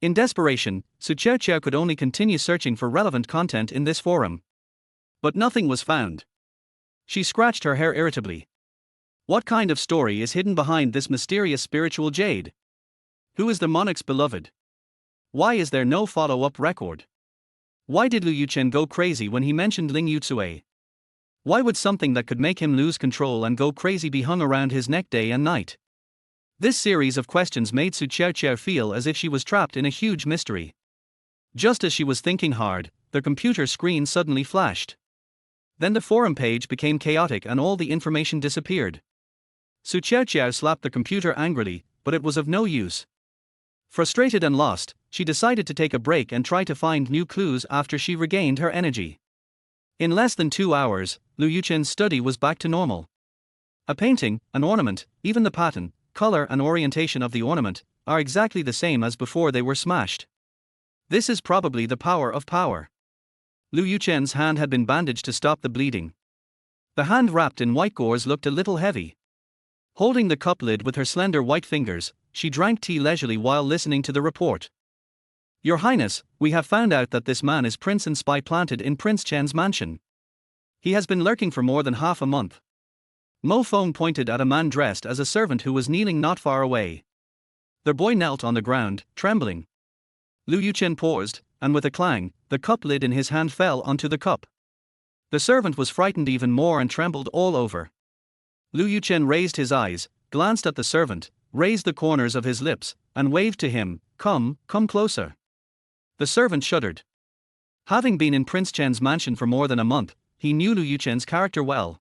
In desperation, Qiaoqiao could only continue searching for relevant content in this forum. But nothing was found. She scratched her hair irritably. What kind of story is hidden behind this mysterious spiritual jade? Who is the monarch's beloved? Why is there no follow-up record? Why did Lu Yuchen go crazy when he mentioned Ling Yucue? Why would something that could make him lose control and go crazy be hung around his neck day and night? This series of questions made Qiaoqiao feel as if she was trapped in a huge mystery. Just as she was thinking hard, the computer screen suddenly flashed. Then the forum page became chaotic and all the information disappeared. Qiaoqiao slapped the computer angrily, but it was of no use. Frustrated and lost, she decided to take a break and try to find new clues after she regained her energy. In less than 2 hours, Lu Yuchen's study was back to normal. A painting, an ornament, even the pattern, color and orientation of the ornament, are exactly the same as before they were smashed. This is probably the power of power. Lu Yuchen's hand had been bandaged to stop the bleeding. The hand wrapped in white gauze looked a little heavy. Holding the cup lid with her slender white fingers, she drank tea leisurely while listening to the report. Your Highness, we have found out that this man is Prince and spy planted in Prince Chen's mansion. He has been lurking for more than half a month. Mo Feng pointed at a man dressed as a servant who was kneeling not far away. The boy knelt on the ground, trembling. Lu Yuchen paused, and with a clang, the cup lid in his hand fell onto the cup. The servant was frightened even more and trembled all over. Lu Yuchen raised his eyes, glanced at the servant, raised the corners of his lips, and waved to him, come closer. The servant shuddered. Having been in Prince Chen's mansion for more than a month, he knew Lu Yuchen's character well.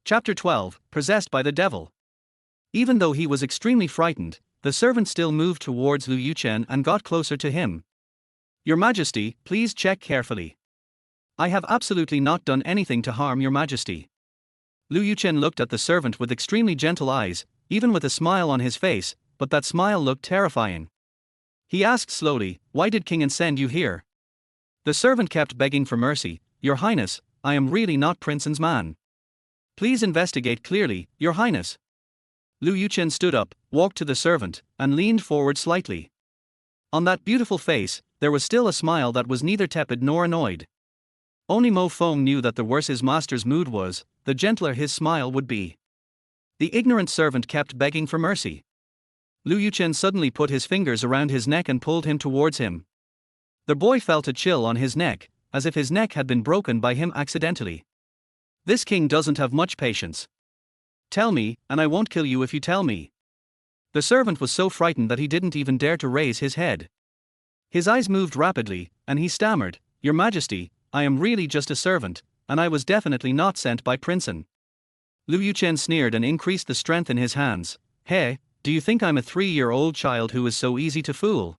Chapter 12, Possessed by the Devil. Even though he was extremely frightened, the servant still moved towards Lu Yuchen and got closer to him. Your Majesty, please check carefully. I have absolutely not done anything to harm your Majesty. Lu Yuchen looked at the servant with extremely gentle eyes, even with a smile on his face, but that smile looked terrifying. He asked slowly, why did King send you here? The servant kept begging for mercy, Your Highness, I am really not Prince's man. Please investigate clearly, Your Highness. Lu Yuchen stood up, walked to the servant, and leaned forward slightly. On that beautiful face, there was still a smile that was neither tepid nor annoyed. Only Mo Feng knew that the worse his master's mood was, the gentler his smile would be. The ignorant servant kept begging for mercy. Lu Yuchen suddenly put his fingers around his neck and pulled him towards him. The boy felt a chill on his neck, as if his neck had been broken by him accidentally. This king doesn't have much patience. Tell me, and I won't kill you if you tell me. The servant was so frightened that he didn't even dare to raise his head. His eyes moved rapidly, and he stammered, Your Majesty, I am really just a servant, and I was definitely not sent by Princeton. Lu Yuchen sneered and increased the strength in his hands. Hey, do you think I'm a 3-year-old child who is so easy to fool?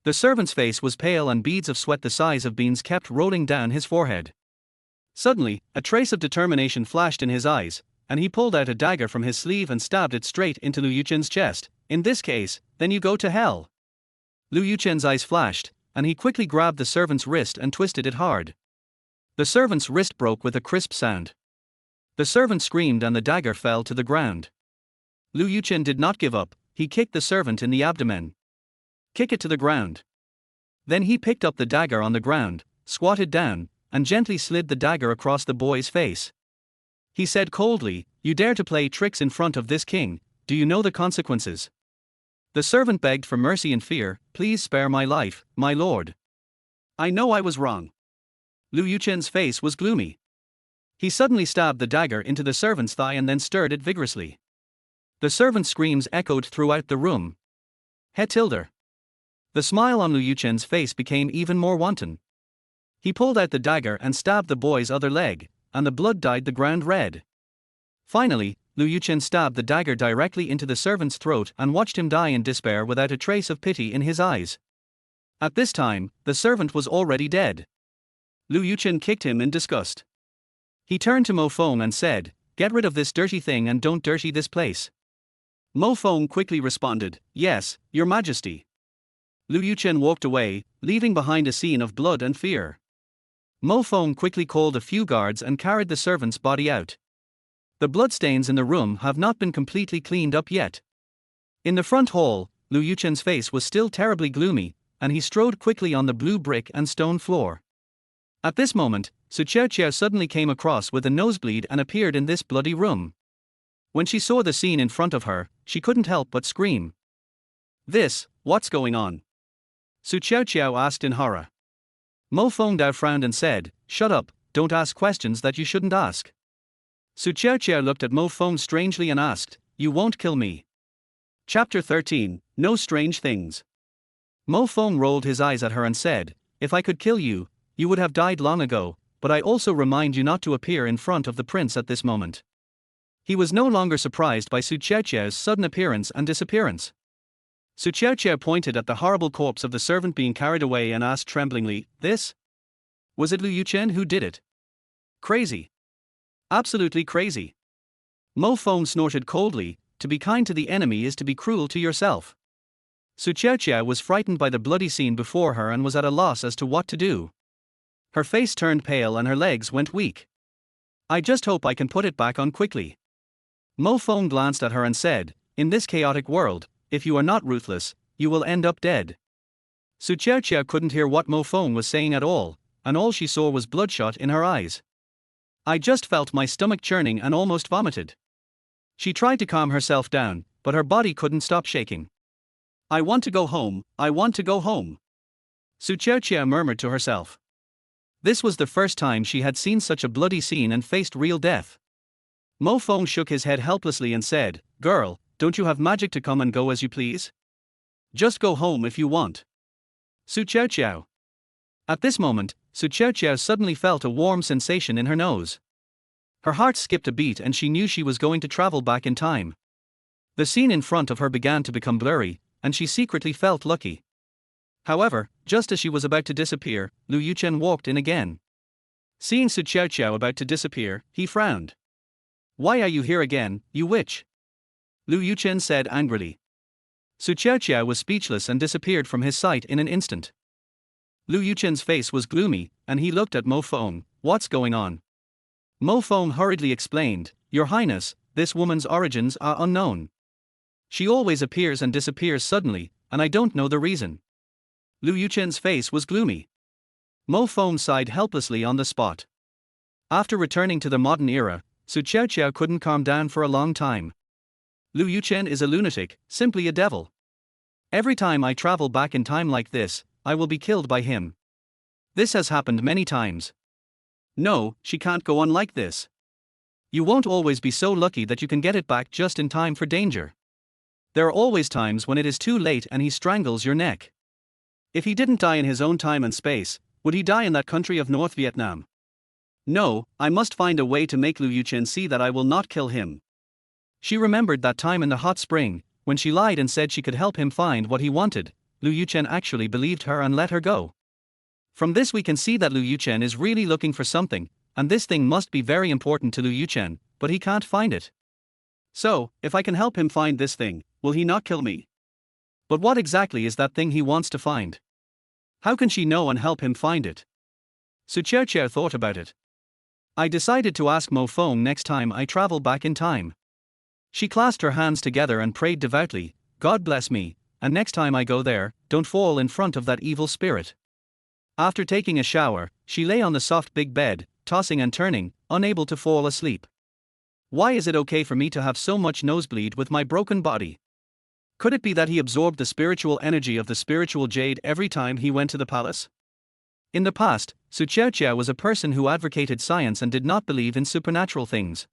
The servant's face was pale and beads of sweat the size of beans kept rolling down his forehead. Suddenly, a trace of determination flashed in his eyes, and he pulled out a dagger from his sleeve and stabbed it straight into Lu Yuchen's chest. In this case, then you go to hell. Lu Yuchen's eyes flashed, and he quickly grabbed the servant's wrist and twisted it hard. The servant's wrist broke with a crisp sound. The servant screamed and the dagger fell to the ground. Lu Yuchen did not give up, he kicked the servant in the abdomen. Kick it to the ground. Then he picked up the dagger on the ground, squatted down, and gently slid the dagger across the boy's face. He said coldly, You dare to play tricks in front of this king, do you know the consequences? The servant begged for mercy and fear, Please spare my life, my lord. I know I was wrong. Lu Yuchen's face was gloomy. He suddenly stabbed the dagger into the servant's thigh and then stirred it vigorously. The servant's screams echoed throughout the room. He tilde. The smile on Lu Yuchen's face became even more wanton. He pulled out the dagger and stabbed the boy's other leg, and the blood dyed the ground red. Finally, Lu Yuchen stabbed the dagger directly into the servant's throat and watched him die in despair without a trace of pity in his eyes. At this time, the servant was already dead. Lu Yuchen kicked him in disgust. He turned to Mo Feng and said, "Get rid of this dirty thing and don't dirty this place." Mo Feng quickly responded, "Yes, Your Majesty." Lu Yuchen walked away, leaving behind a scene of blood and fear. Mo Feng quickly called a few guards and carried the servant's body out. The bloodstains in the room have not been completely cleaned up yet. In the front hall, Lu Yuchen's face was still terribly gloomy, and he strode quickly on the blue brick and stone floor. At this moment, Qiaoqiao suddenly came across with a nosebleed and appeared in this bloody room. When she saw the scene in front of her, she couldn't help but scream. What's going on?" Qiaoqiao asked in horror. Mo Fengdao frowned and said, "Shut up, don't ask questions that you shouldn't ask." Qiaoqiao looked at Mo Feng strangely and asked, "You won't kill me?" Chapter 13, No Strange Things. Mo Feng rolled his eyes at her and said, "If I could kill you, you would have died long ago, but I also remind you not to appear in front of the prince at this moment." He was no longer surprised by Qiaoqiao's sudden appearance and disappearance. Qiaoqiao pointed at the horrible corpse of the servant being carried away and asked tremblingly, Was it Lu Yuchen who did it?" "Crazy. Absolutely crazy." Mo Feng snorted coldly, "To be kind to the enemy is to be cruel to yourself." Qiaoqiao was frightened by the bloody scene before her and was at a loss as to what to do. Her face turned pale and her legs went weak. "I just hope I can put it back on quickly." Mo Feng glanced at her and said, "In this chaotic world, if you are not ruthless, you will end up dead." Qiaoqiao couldn't hear what Mo Feng was saying at all, and all she saw was bloodshot in her eyes. "I just felt my stomach churning and almost vomited." She tried to calm herself down, but her body couldn't stop shaking. "I want to go home, I want to go home," Qiaoqiao murmured to herself. This was the first time she had seen such a bloody scene and faced real death. Mo Feng shook his head helplessly and said, "Girl, don't you have magic to come and go as you please? Just go home if you want." Qiaoqiao. At this moment, Qiaoqiao suddenly felt a warm sensation in her nose. Her heart skipped a beat and she knew she was going to travel back in time. The scene in front of her began to become blurry, and she secretly felt lucky. However, just as she was about to disappear, Lu Yuchen walked in again. Seeing Qiaoqiao about to disappear, he frowned. "Why are you here again, you witch?" Lu Yuchen said angrily. Qiaoqiao was speechless and disappeared from his sight in an instant. Lu Yuchen's face was gloomy, and he looked at Mo Feng. "What's going on?" Mo Feng hurriedly explained, "Your Highness, this woman's origins are unknown. She always appears and disappears suddenly, and I don't know the reason." Lu Yuchen's face was gloomy. Mo Feng sighed helplessly on the spot. After returning to the modern era, Qiaoqiao couldn't calm down for a long time. Lu Yuchen is a lunatic, simply a devil. Every time I travel back in time like this, I will be killed by him. This has happened many times. No, she can't go on like this. You won't always be so lucky that you can get it back just in time for danger. There are always times when it is too late and he strangles your neck. If he didn't die in his own time and space, would he die in that country of North Vietnam? No, I must find a way to make Lu Yuchen see that I will not kill him. She remembered that time in the hot spring, when she lied and said she could help him find what he wanted. Lu Yuchen actually believed her and let her go. From this we can see that Lu Yuchen is really looking for something, and this thing must be very important to Lu Yuchen, but he can't find it. So, if I can help him find this thing, will he not kill me? But what exactly is that thing he wants to find? How can she know and help him find it? Qiaoqiao thought about it. "I decided to ask Mo Feng next time I travel back in time." She clasped her hands together and prayed devoutly, "God bless me, and next time I go there, don't fall in front of that evil spirit." After taking a shower, she lay on the soft big bed, tossing and turning, unable to fall asleep. Why is it okay for me to have so much nosebleed with my broken body? Could it be that he absorbed the spiritual energy of the spiritual jade every time he went to the palace? In the past, Qiaoqiao was a person who advocated science and did not believe in supernatural things.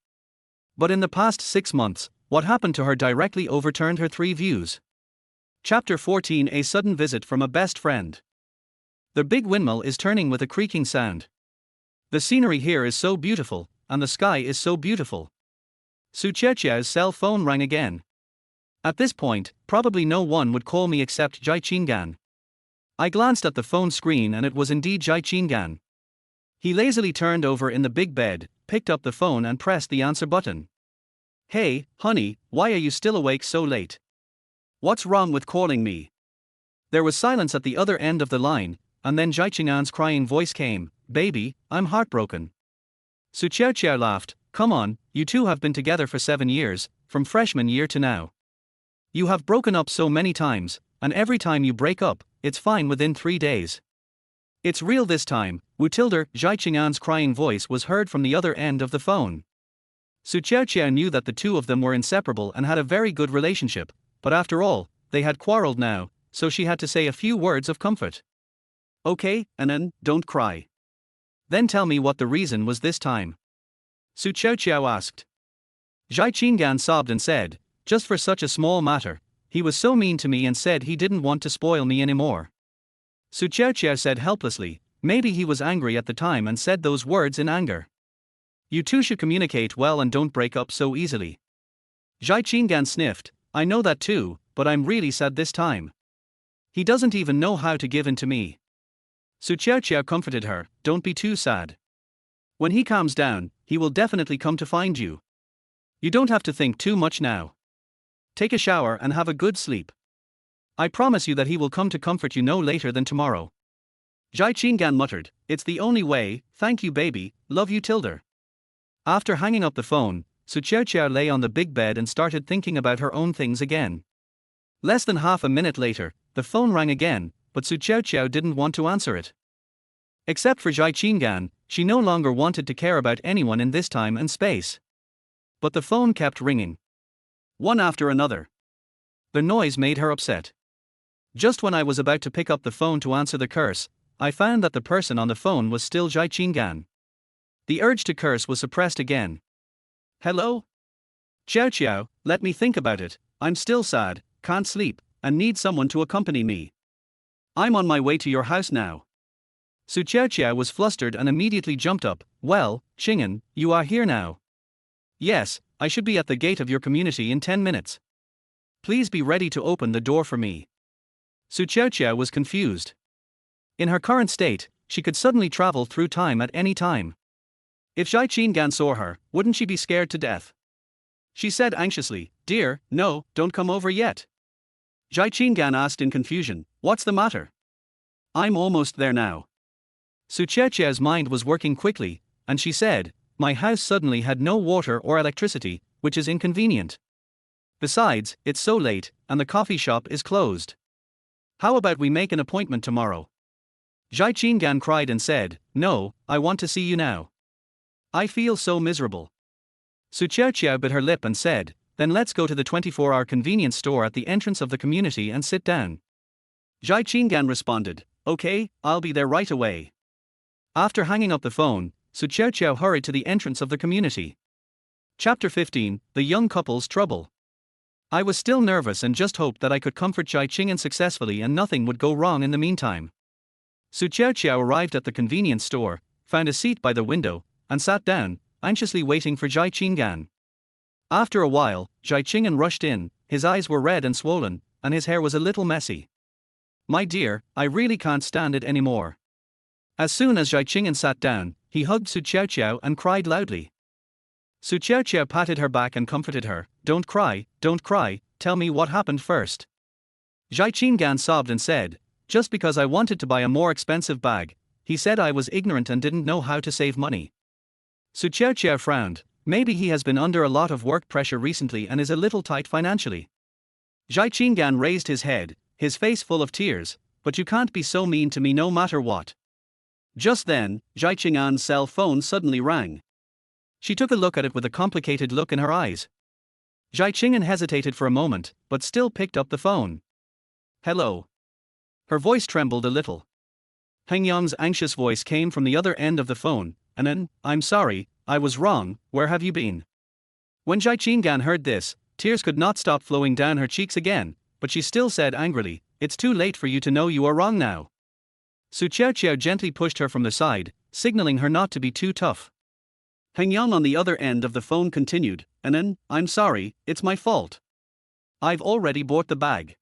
But in the past 6 months, what happened to her directly overturned her 3 views. Chapter 14, A sudden visit from a best friend. The big windmill is turning with a creaking sound. The scenery here is so beautiful, and the sky is so beautiful. Qiaoqiao's cell phone rang again. At this point, probably no one would call me except Jai Qingan. I glanced at the phone screen and it was indeed Jai Qingan. He lazily turned over in the big bed, picked up the phone and pressed the answer button. Hey, honey, why are you still awake so late? What's wrong with calling me? There was silence at the other end of the line, and then Zhai Qing'an's crying voice came, Baby, I'm heartbroken. Su Qiaoqiao laughed, come on, you two have been together for 7 years, from freshman year to now. You have broken up so many times, and every time you break up, it's fine within 3 days. It's real this time, Wu Tilder. Zhai Qing'an's crying voice was heard from the other end of the phone. Su Qiaoqiao knew that the two of them were inseparable and had a very good relationship, but after all, they had quarreled now, so she had to say a few words of comfort. Okay, Anan, don't cry. Then tell me what the reason was this time. Su Qiaoqiao asked. Zhai Qing'an sobbed and said, just for such a small matter, he was so mean to me and said he didn't want to spoil me anymore. Su Qiaoqiao said helplessly, maybe he was angry at the time and said those words in anger. You two should communicate well and don't break up so easily. Zhai Qing'an sniffed, I know that too, but I'm really sad this time. He doesn't even know how to give in to me. Su Qiaoqiao comforted her, don't be too sad. When he calms down, he will definitely come to find you. You don't have to think too much now. Take a shower and have a good sleep. I promise you that he will come to comfort you no later than tomorrow. Zhai Qing'an muttered, it's the only way, thank you baby, love you Tilder. After hanging up the phone, Su Qiaoqiao lay on the big bed and started thinking about her own things again. Less than half a minute later, the phone rang again, but Su Qiaoqiao didn't want to answer it. Except for Zhai Qing'an, she no longer wanted to care about anyone in this time and space. But the phone kept ringing. One after another. The noise made her upset. Just when I was about to pick up the phone to answer the curse, I found that the person on the phone was still Zhai Qing'an. The urge to curse was suppressed again. Hello? Qiaoqiao, let me think about it, I'm still sad, can't sleep, and need someone to accompany me. I'm on my way to your house now. Su Qiaoqiao was flustered and immediately jumped up, well, Qing'an, you are here now. Yes, I should be at the gate of your community in 10 minutes. Please be ready to open the door for me. Su Qiaoqiao was confused. In her current state, she could suddenly travel through time at any time. If Zhai Qing'an saw her, wouldn't she be scared to death? She said anxiously, Dear, no, don't come over yet. Zhai Qing'an asked in confusion, what's the matter? I'm almost there now. Su Qiaoqiao's mind was working quickly, and she said, my house suddenly had no water or electricity, which is inconvenient. Besides, it's so late, and the coffee shop is closed. How about we make an appointment tomorrow? Zhai Qing'an cried and said, no, I want to see you now. I feel so miserable. Su Qiaoqiao bit her lip and said, then let's go to the 24-hour convenience store at the entrance of the community and sit down. Zhai Qing'an responded, okay, I'll be there right away. After hanging up the phone, Su Qiaoqiao hurried to the entrance of the community. Chapter 15, The Young Couple's Trouble. I was still nervous and just hoped that I could comfort Zhai Qing'an successfully and nothing would go wrong in the meantime. Su Qiaoqiao arrived at the convenience store, found a seat by the window, and sat down, anxiously waiting for Zhai Qing'an. After a while, Zhai Qing'an rushed in, his eyes were red and swollen, and his hair was a little messy. My dear, I really can't stand it anymore. As soon as Zhai Qing'an sat down, he hugged Su Qiaoqiao and cried loudly. Su Qiaoqiao patted her back and comforted her, don't cry, tell me what happened first. Zhai Qing'an sobbed and said, just because I wanted to buy a more expensive bag, he said I was ignorant and didn't know how to save money. Su Qiaoqiao frowned, maybe he has been under a lot of work pressure recently and is a little tight financially. Zhai Qing'an raised his head, his face full of tears, but you can't be so mean to me no matter what. Just then, Zhai Qing'an's cell phone suddenly rang. She took a look at it with a complicated look in her eyes. Zhai Qing'an hesitated for a moment, but still picked up the phone. Hello. Her voice trembled a little. Heng Yang's anxious voice came from the other end of the phone, I'm sorry, I was wrong, where have you been? When Zhai Qing'an heard this, tears could not stop flowing down her cheeks again, but she still said angrily, it's too late for you to know you are wrong now. Su Qiaoqiao gently pushed her from the side, signaling her not to be too tough. Heng Yang on the other end of the phone continued, I'm sorry, it's my fault. I've already bought the bag.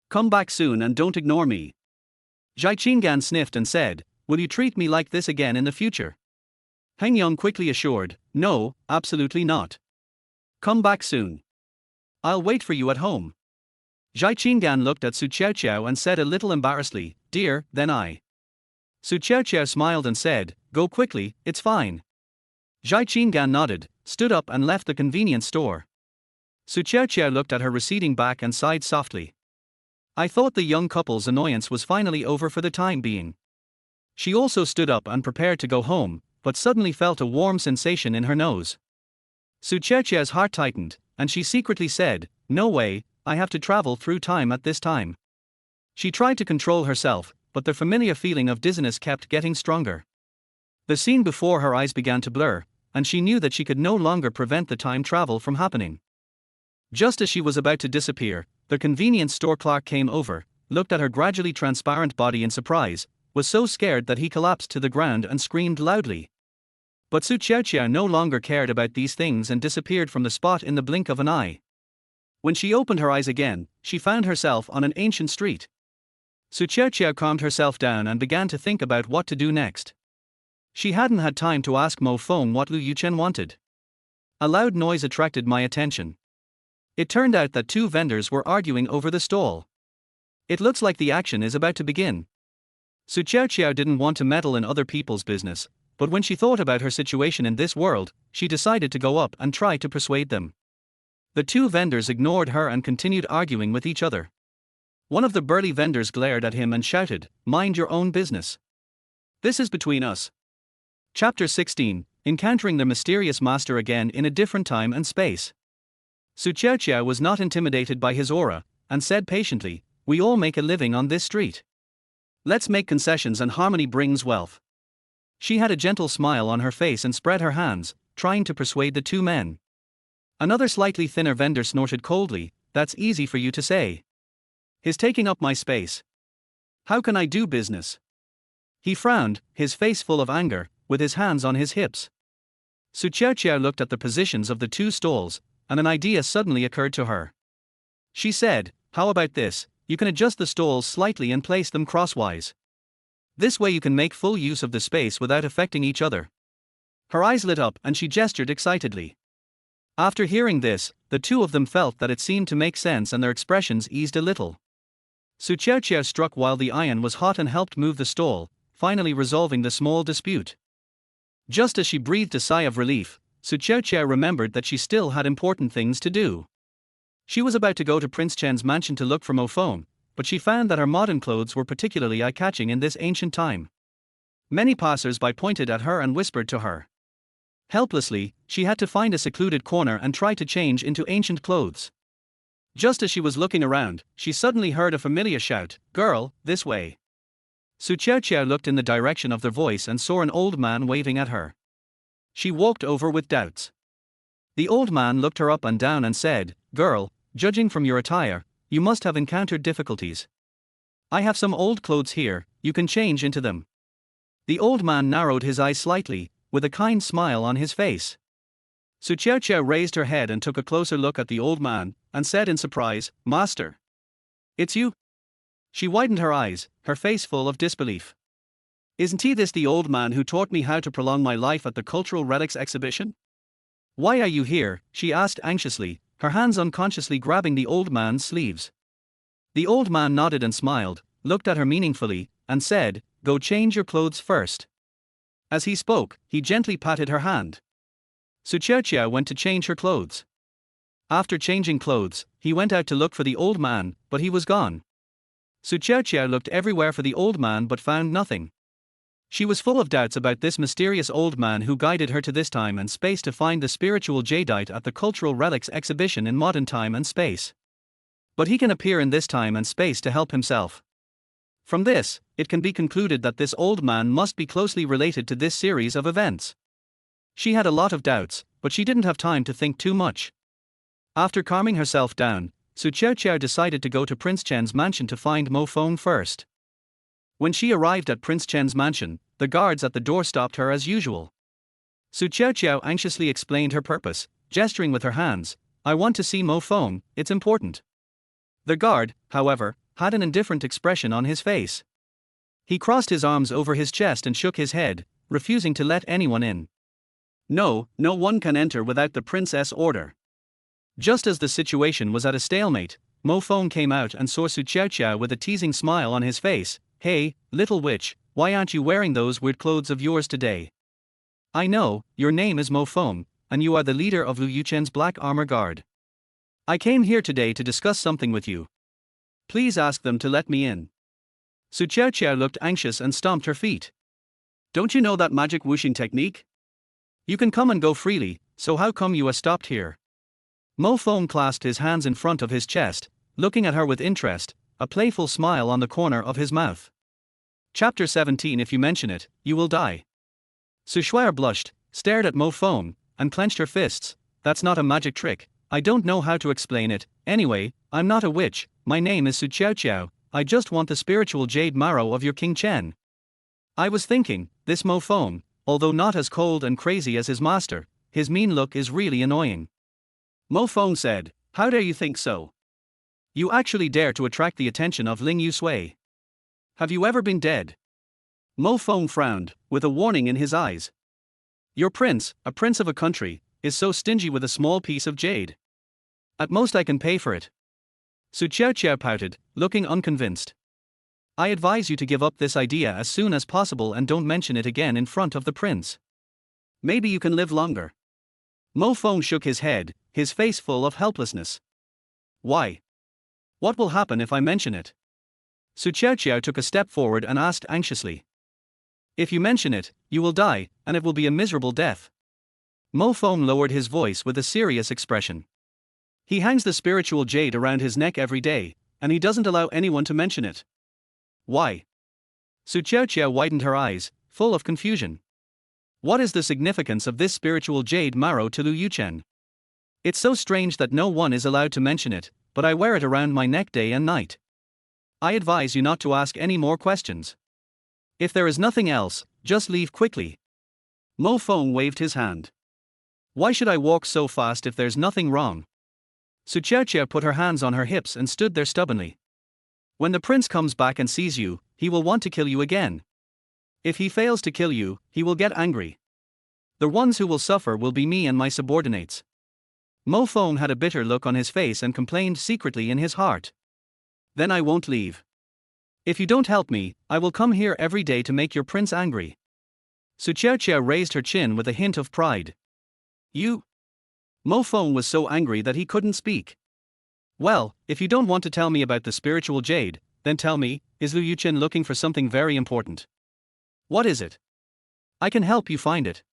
Come back soon and don't ignore me. Zhai Qing'an sniffed and said, Will you treat me like this again in the future? Heng Yong quickly assured, no, absolutely not. Come back soon. I'll wait for you at home. Zhai Qingan looked at Su Qiaoqiao and said a little embarrassedly, dear, then I. Su Qiaoqiao smiled and said, go quickly, it's fine. Zhai Qingan nodded, stood up and left the convenience store. Su Qiaoqiao looked at her receding back and sighed softly. I thought the young couple's annoyance was finally over for the time being. She also stood up and prepared to go home, but suddenly felt a warm sensation in her nose. Su Qiaoqiao's heart tightened, and she secretly said, no way, I have to travel through time at this time. She tried to control herself, but the familiar feeling of dizziness kept getting stronger. The scene before her eyes began to blur, and she knew that she could no longer prevent the time travel from happening. Just as she was about to disappear, the convenience store clerk came over, looked at her gradually transparent body in surprise, was so scared that he collapsed to the ground and screamed loudly. But Su Qiaoqiao no longer cared about these things and disappeared from the spot in the blink of an eye. When she opened her eyes again, she found herself on an ancient street. Su Qiaoqiao calmed herself down and began to think about what to do next. She hadn't had time to ask Mo Feng what Lu Yuchen wanted. A loud noise attracted my attention. It turned out that two vendors were arguing over the stall. It looks like the action is about to begin. Su Qiaoqiao didn't want to meddle in other people's business, but when she thought about her situation in this world, she decided to go up and try to persuade them. The two vendors ignored her and continued arguing with each other. One of the burly vendors glared at him and shouted, mind your own business. This is between us. Chapter 16, Encountering the Mysterious Master again in a different time and space. Su Qiaoqiao was not intimidated by his aura, and said patiently, we all make a living on this street. Let's make concessions and harmony brings wealth. She had a gentle smile on her face and spread her hands, trying to persuade the two men. Another slightly thinner vendor snorted coldly, that's easy for you to say. He's taking up my space. How can I do business? He frowned, his face full of anger, with his hands on his hips. Su Qiaoqiao looked at the positions of the two stalls, and an idea suddenly occurred to her. She said, how about this, you can adjust the stalls slightly and place them crosswise. This way you can make full use of the space without affecting each other. Her eyes lit up and she gestured excitedly. After hearing this, the two of them felt that it seemed to make sense and their expressions eased a little. Su Qiaoqiao struck while the iron was hot and helped move the stall, finally resolving the small dispute. Just as she breathed a sigh of relief, Su Qiaoqiao remembered that she still had important things to do. She was about to go to Prince Chen's mansion to look for Mo Feng, but she found that her modern clothes were particularly eye-catching in this ancient time. Many passers-by pointed at her and whispered to her. Helplessly, she had to find a secluded corner and try to change into ancient clothes. Just as she was looking around, she suddenly heard a familiar shout, girl, this way. Su Qiaoqiao looked in the direction of their voice and saw an old man waving at her. She walked over with doubts. The old man looked her up and down and said, girl, judging from your attire, you must have encountered difficulties. I have some old clothes here, you can change into them. The old man narrowed his eyes slightly, with a kind smile on his face. Su Qiaoqiao raised her head and took a closer look at the old man, and said in surprise, Master. It's you? She widened her eyes, her face full of disbelief. Isn't he this the old man who taught me how to prolong my life at the Cultural Relics exhibition? Why are you here? She asked anxiously, her hands unconsciously grabbing the old man's sleeves. The old man nodded and smiled, looked at her meaningfully, and said, go change your clothes first. As he spoke, he gently patted her hand. Su Qiaoqiao went to change her clothes. After changing clothes, he went out to look for the old man, but he was gone. Su Qiaoqiao looked everywhere for the old man but found nothing. She was full of doubts about this mysterious old man who guided her to this time and space to find the spiritual jadeite at the Cultural Relics exhibition in modern time and space. But he can appear in this time and space to help himself. From this, it can be concluded that this old man must be closely related to this series of events. She had a lot of doubts, but she didn't have time to think too much. After calming herself down, Su Qiaoqiao decided to go to Prince Chen's mansion to find Mo Feng first. When she arrived at Prince Chen's mansion, the guards at the door stopped her as usual. Su Qiaoqiao anxiously explained her purpose, gesturing with her hands, I want to see Mo Feng, it's important. The guard, however, had an indifferent expression on his face. He crossed his arms over his chest and shook his head, refusing to let anyone in. No, no one can enter without the princess' order. Just as the situation was at a stalemate, Mo Feng came out and saw Qiaoqiao with a teasing smile on his face. Hey, little witch, why aren't you wearing those weird clothes of yours today? I know, your name is Mo Feng, and you are the leader of Lu Yuchen's Black Armor Guard. I came here today to discuss something with you. Please ask them to let me in. Qiaoqiao looked anxious and stomped her feet. Don't you know that magic whooshing technique? You can come and go freely, so how come you are stopped here? Mo Feng clasped his hands in front of his chest, looking at her with interest, a playful smile on the corner of his mouth. Chapter 17. If you mention it, you will die. Shuier blushed, stared at Mo Feng, and clenched her fists. That's not a magic trick, I don't know how to explain it. Anyway, I'm not a witch, my name is Qiaoqiao, I just want the spiritual jade marrow of your King Chen. I was thinking, this Mo Feng, although not as cold and crazy as his master, his mean look is really annoying. Mo Feng said, how dare you think so? You actually dare to attract the attention of Ling Yusui. Have you ever been dead? Mo Feng frowned, with a warning in his eyes. Your prince, a prince of a country, is so stingy with a small piece of jade. At most I can pay for it. Qiaoqiao pouted, looking unconvinced. I advise you to give up this idea as soon as possible and don't mention it again in front of the prince. Maybe you can live longer. Mo Feng shook his head, his face full of helplessness. Why? What will happen if I mention it? Qiaoqiao took a step forward and asked anxiously. If you mention it, you will die, and it will be a miserable death. Mo Feng lowered his voice with a serious expression. He hangs the spiritual jade around his neck every day, and he doesn't allow anyone to mention it. Why? Qiaoqiao widened her eyes, full of confusion. What is the significance of this spiritual jade marrow to Lu Yuchen? It's so strange that no one is allowed to mention it, but I wear it around my neck day and night. I advise you not to ask any more questions. If there is nothing else, just leave quickly. Mo Feng waved his hand. Why should I walk so fast if there's nothing wrong? Qiaoqiao put her hands on her hips and stood there stubbornly. When the prince comes back and sees you, he will want to kill you again. If he fails to kill you, he will get angry. The ones who will suffer will be me and my subordinates. Mo Feng had a bitter look on his face and complained secretly in his heart. Then I won't leave. If you don't help me, I will come here every day to make your prince angry. Qiaoqiao raised her chin with a hint of pride. You? Mo Feng was so angry that he couldn't speak. Well, if you don't want to tell me about the spiritual jade, then tell me, is Lu Yuchen looking for something very important? What is it? I can help you find it.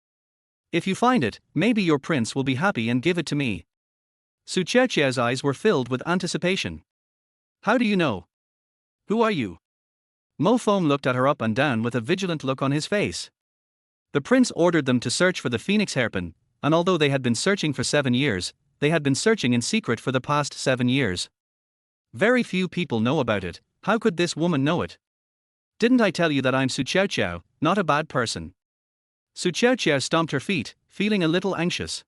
If you find it, maybe your prince will be happy and give it to me. Qiaoqiao's eyes were filled with anticipation. How do you know? Who are you? Mo Feng looked at her up and down with a vigilant look on his face. The prince ordered them to search for the phoenix hairpin, and although they had been searching for 7 years, they had been searching in secret for the past 7 years. Very few people know about it. How could this woman know it? Didn't I tell you that I'm Qiaoqiao, not a bad person? Qiaoqiao stomped her feet, feeling a little anxious.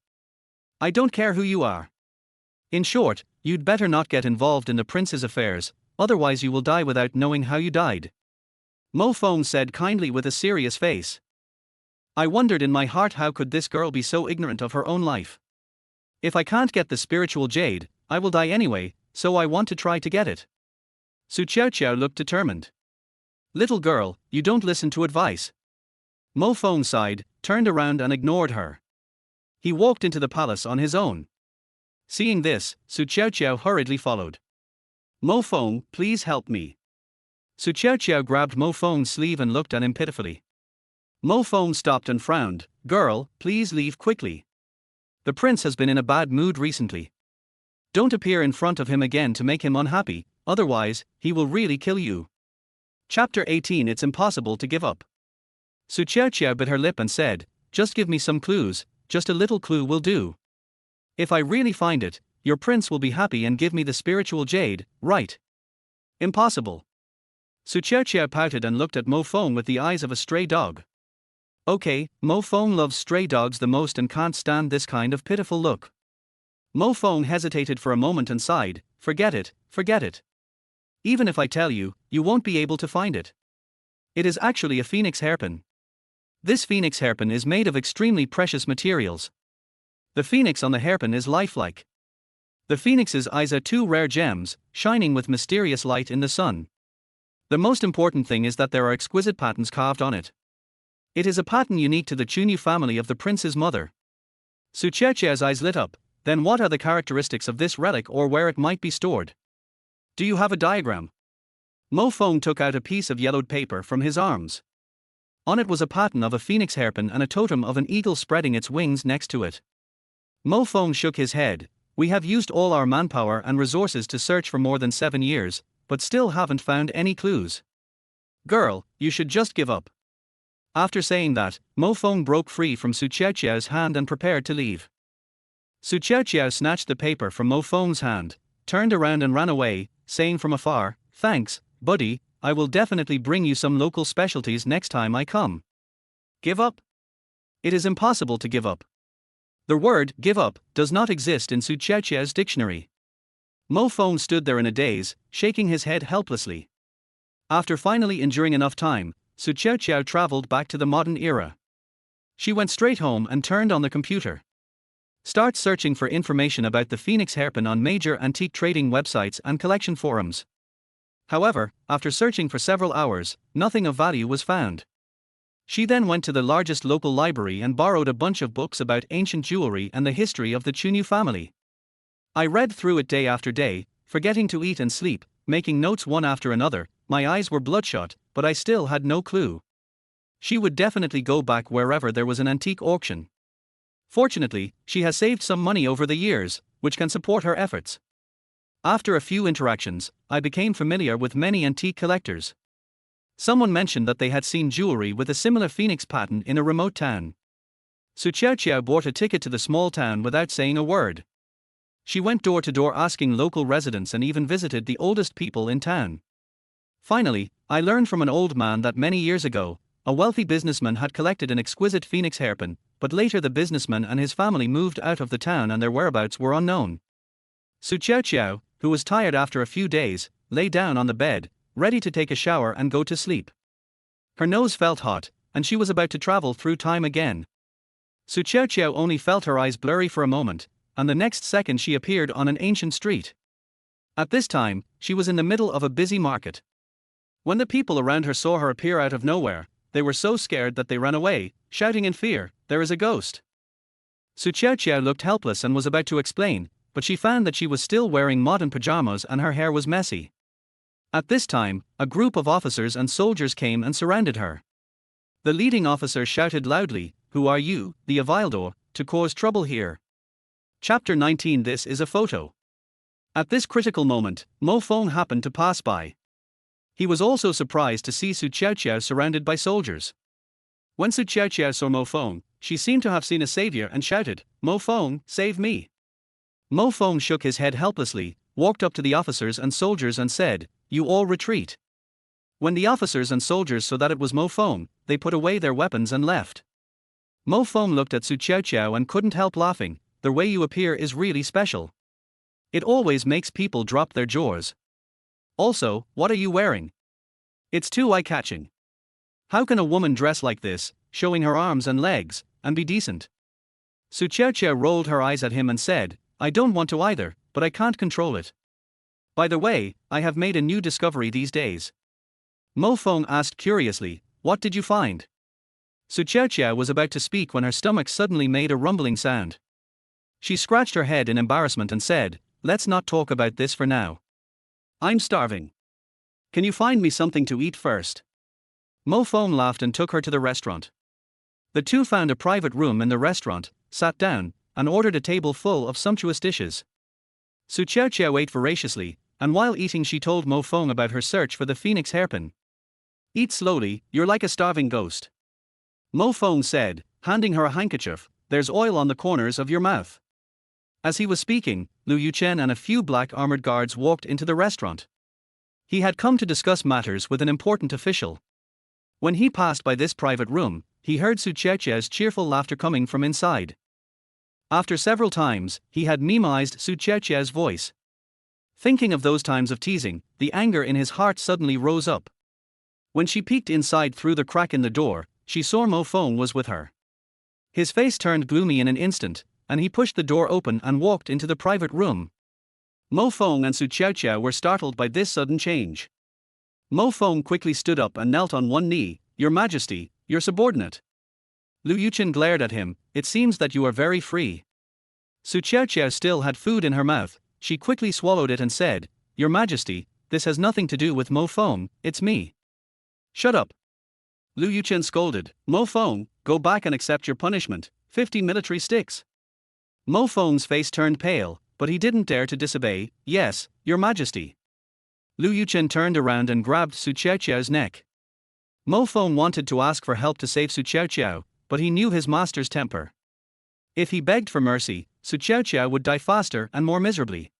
I don't care who you are. In short, you'd better not get involved in the prince's affairs, otherwise you will die without knowing how you died. Mo Feng said kindly with a serious face. I wondered in my heart how could this girl be so ignorant of her own life. If I can't get the spiritual jade, I will die anyway, so I want to try to get it. Qiaoqiao looked determined. Little girl, you don't listen to advice. Mo Feng sighed, turned around and ignored her. He walked into the palace on his own. Seeing this, Qiaoqiao hurriedly followed. Mo Feng, please help me. Qiaoqiao grabbed Mo Feng's sleeve and looked at him pitifully. Mo Feng stopped and frowned. Girl, please leave quickly. The prince has been in a bad mood recently. Don't appear in front of him again to make him unhappy, otherwise, he will really kill you. Chapter 18. It's impossible to give up. Qiaoqiao bit her lip and said, just give me some clues, just a little clue will do. If I really find it, your prince will be happy and give me the spiritual jade, right? Impossible. Qiaoqiao pouted and looked at Mo Feng with the eyes of a stray dog. Okay, Mo Feng loves stray dogs the most and can't stand this kind of pitiful look. Mo Feng hesitated for a moment and sighed, forget it, forget it. Even if I tell you, you won't be able to find it. It is actually a phoenix hairpin. This phoenix hairpin is made of extremely precious materials. The phoenix on the hairpin is lifelike. The phoenix's eyes are two rare gems, shining with mysterious light in the sun. The most important thing is that there are exquisite patterns carved on it. It is a pattern unique to the Qiaoqiao family of the prince's mother. Su Qiaoqiao's eyes lit up. Then what are the characteristics of this relic or where it might be stored? Do you have a diagram? Mo Feng took out a piece of yellowed paper from his arms. On it was a pattern of a phoenix hairpin and a totem of an eagle spreading its wings next to it. Mo Feng shook his head. We have used all our manpower and resources to search for more than 7 years, but still haven't found any clues. Girl, you should just give up. After saying that, Mo Feng broke free from Su Qiaoqiao's hand and prepared to leave. Su Qiaoqiao snatched the paper from Mo Feng's hand, turned around and ran away, saying from afar, "Thanks, buddy, I will definitely bring you some local specialties next time I come." Give up? It is impossible to give up. The word give up does not exist in Su Qiaoqiao's dictionary. Mo Feng stood there in a daze, shaking his head helplessly. After finally enduring enough time, Su Qiaoqiao traveled back to the modern era. She went straight home and turned on the computer. Start searching for information about the phoenix hairpin on major antique trading websites and collection forums. However, after searching for several hours, nothing of value was found. She then went to the largest local library and borrowed a bunch of books about ancient jewelry and the history of the Qiaoqiao family. I read through it day after day, forgetting to eat and sleep, making notes one after another. My eyes were bloodshot, but I still had no clue. She would definitely go back wherever there was an antique auction. Fortunately, she has saved some money over the years, which can support her efforts. After a few interactions, I became familiar with many antique collectors. Someone mentioned that they had seen jewelry with a similar phoenix pattern in a remote town. Su Qiaoqiao bought a ticket to the small town without saying a word. She went door to door asking local residents and even visited the oldest people in town. Finally, I learned from an old man that many years ago, a wealthy businessman had collected an exquisite phoenix hairpin, but later the businessman and his family moved out of the town and their whereabouts were unknown. Su Qiaoqiao, who was tired after a few days, lay down on the bed, ready to take a shower and go to sleep. Her nose felt hot, and she was about to travel through time again. Su Qiaoqiao only felt her eyes blurry for a moment, and the next second she appeared on an ancient street. At this time, she was in the middle of a busy market. When the people around her saw her appear out of nowhere, they were so scared that they ran away, shouting in fear, "There is a ghost." Su Qiaoqiao looked helpless and was about to explain, but she found that she was still wearing modern pajamas and her hair was messy. At this time, a group of officers and soldiers came and surrounded her. The leading officer shouted loudly, "Who are you, the Avildor, to cause trouble here?" Chapter 19. This is a photo. At this critical moment, Mo Feng happened to pass by. He was also surprised to see Su Qiaoqiao surrounded by soldiers. When Su Qiaoqiao saw Mo Feng, she seemed to have seen a savior and shouted, "Mo Feng, save me." Mo Feng shook his head helplessly, walked up to the officers and soldiers and said, "You all retreat." When the officers and soldiers saw that it was Mo Feng, they put away their weapons and left. Mo Feng looked at Su Qiaoqiao and couldn't help laughing. "The way you appear is really special. It always makes people drop their jaws. Also, what are you wearing? It's too eye-catching. How can a woman dress like this, showing her arms and legs, and be decent?" Su Qiaoqiao rolled her eyes at him and said, "I don't want to either, but I can't control it. By the way, I have made a new discovery these days." Mo Feng asked curiously, "What did you find?" Su Qiaoqiao was about to speak when her stomach suddenly made a rumbling sound. She scratched her head in embarrassment and said, "Let's not talk about this for now. I'm starving. Can you find me something to eat first?" Mo Feng laughed and took her to the restaurant. The two found a private room in the restaurant, sat down, and ordered a table full of sumptuous dishes. Su Qiaoqiao ate voraciously, and while eating she told Mo Feng about her search for the phoenix hairpin. "Eat slowly, you're like a starving ghost," Mo Feng said, handing her a handkerchief. "There's oil on the corners of your mouth." As he was speaking, Yuchen and a few black armored guards walked into the restaurant. He had come to discuss matters with an important official. When he passed by this private room, he heard Su Qiaoqiao's cheerful laughter coming from inside. After several times, he had memoized Su Qiaoqiao's voice. Thinking of those times of teasing, the anger in his heart suddenly rose up. When she peeked inside through the crack in the door, she saw Mo Feng was with her. His face turned gloomy in an instant, and he pushed the door open and walked into the private room. Mo Feng and Su Qiaoqiao were startled by this sudden change. Mo Feng quickly stood up and knelt on one knee. "Your Majesty, your subordinate." Lu Yuchen glared at him. "It seems that you are very free." Su Qiaoqiao still had food in her mouth. She quickly swallowed it and said, "Your Majesty, this has nothing to do with Mo Feng, it's me." "Shut up." Lu Yuchen scolded. "Mo Feng, go back and accept your punishment, 50 military sticks." Mo Feng's face turned pale, but he didn't dare to disobey. "Yes, Your Majesty." Lu Yuchen turned around and grabbed Su Qiaoqiao's neck. Mo Feng wanted to ask for help to save Su Qiaoqiao, but he knew his master's temper. If he begged for mercy, Su Qiaoqiao would die faster and more miserably.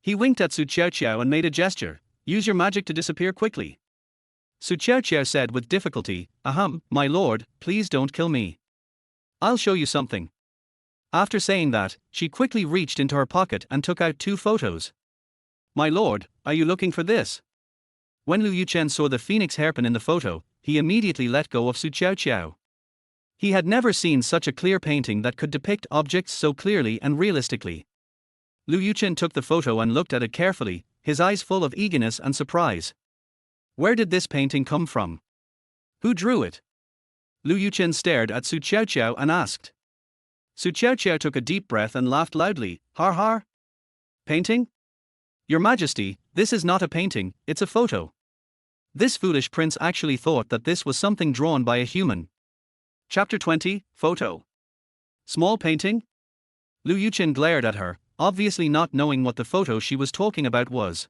He winked at Su Qiaoqiao and made a gesture. "Use your magic to disappear quickly." Su Qiaoqiao said with difficulty, "Ahem, my lord, please don't kill me. I'll show you something." After saying that, she quickly reached into her pocket and took out 2 photos. "My lord, are you looking for this?" When Lu Yuchen saw the phoenix hairpin in the photo, he immediately let go of Su Qiaoqiao. He had never seen such a clear painting that could depict objects so clearly and realistically. Lu Yuchen took the photo and looked at it carefully, his eyes full of eagerness and surprise. Where did this painting come from? Who drew it? Lu Yuchen stared at Su Qiaoqiao and asked. Su Qiaoqiao took a deep breath and laughed loudly. "Har har? Painting? Your Majesty, this is not a painting, it's a photo." This foolish prince actually thought that this was something drawn by a human. Chapter 20, Photo. Small painting? Lu Yuchen glared at her, obviously not knowing what the photo she was talking about was.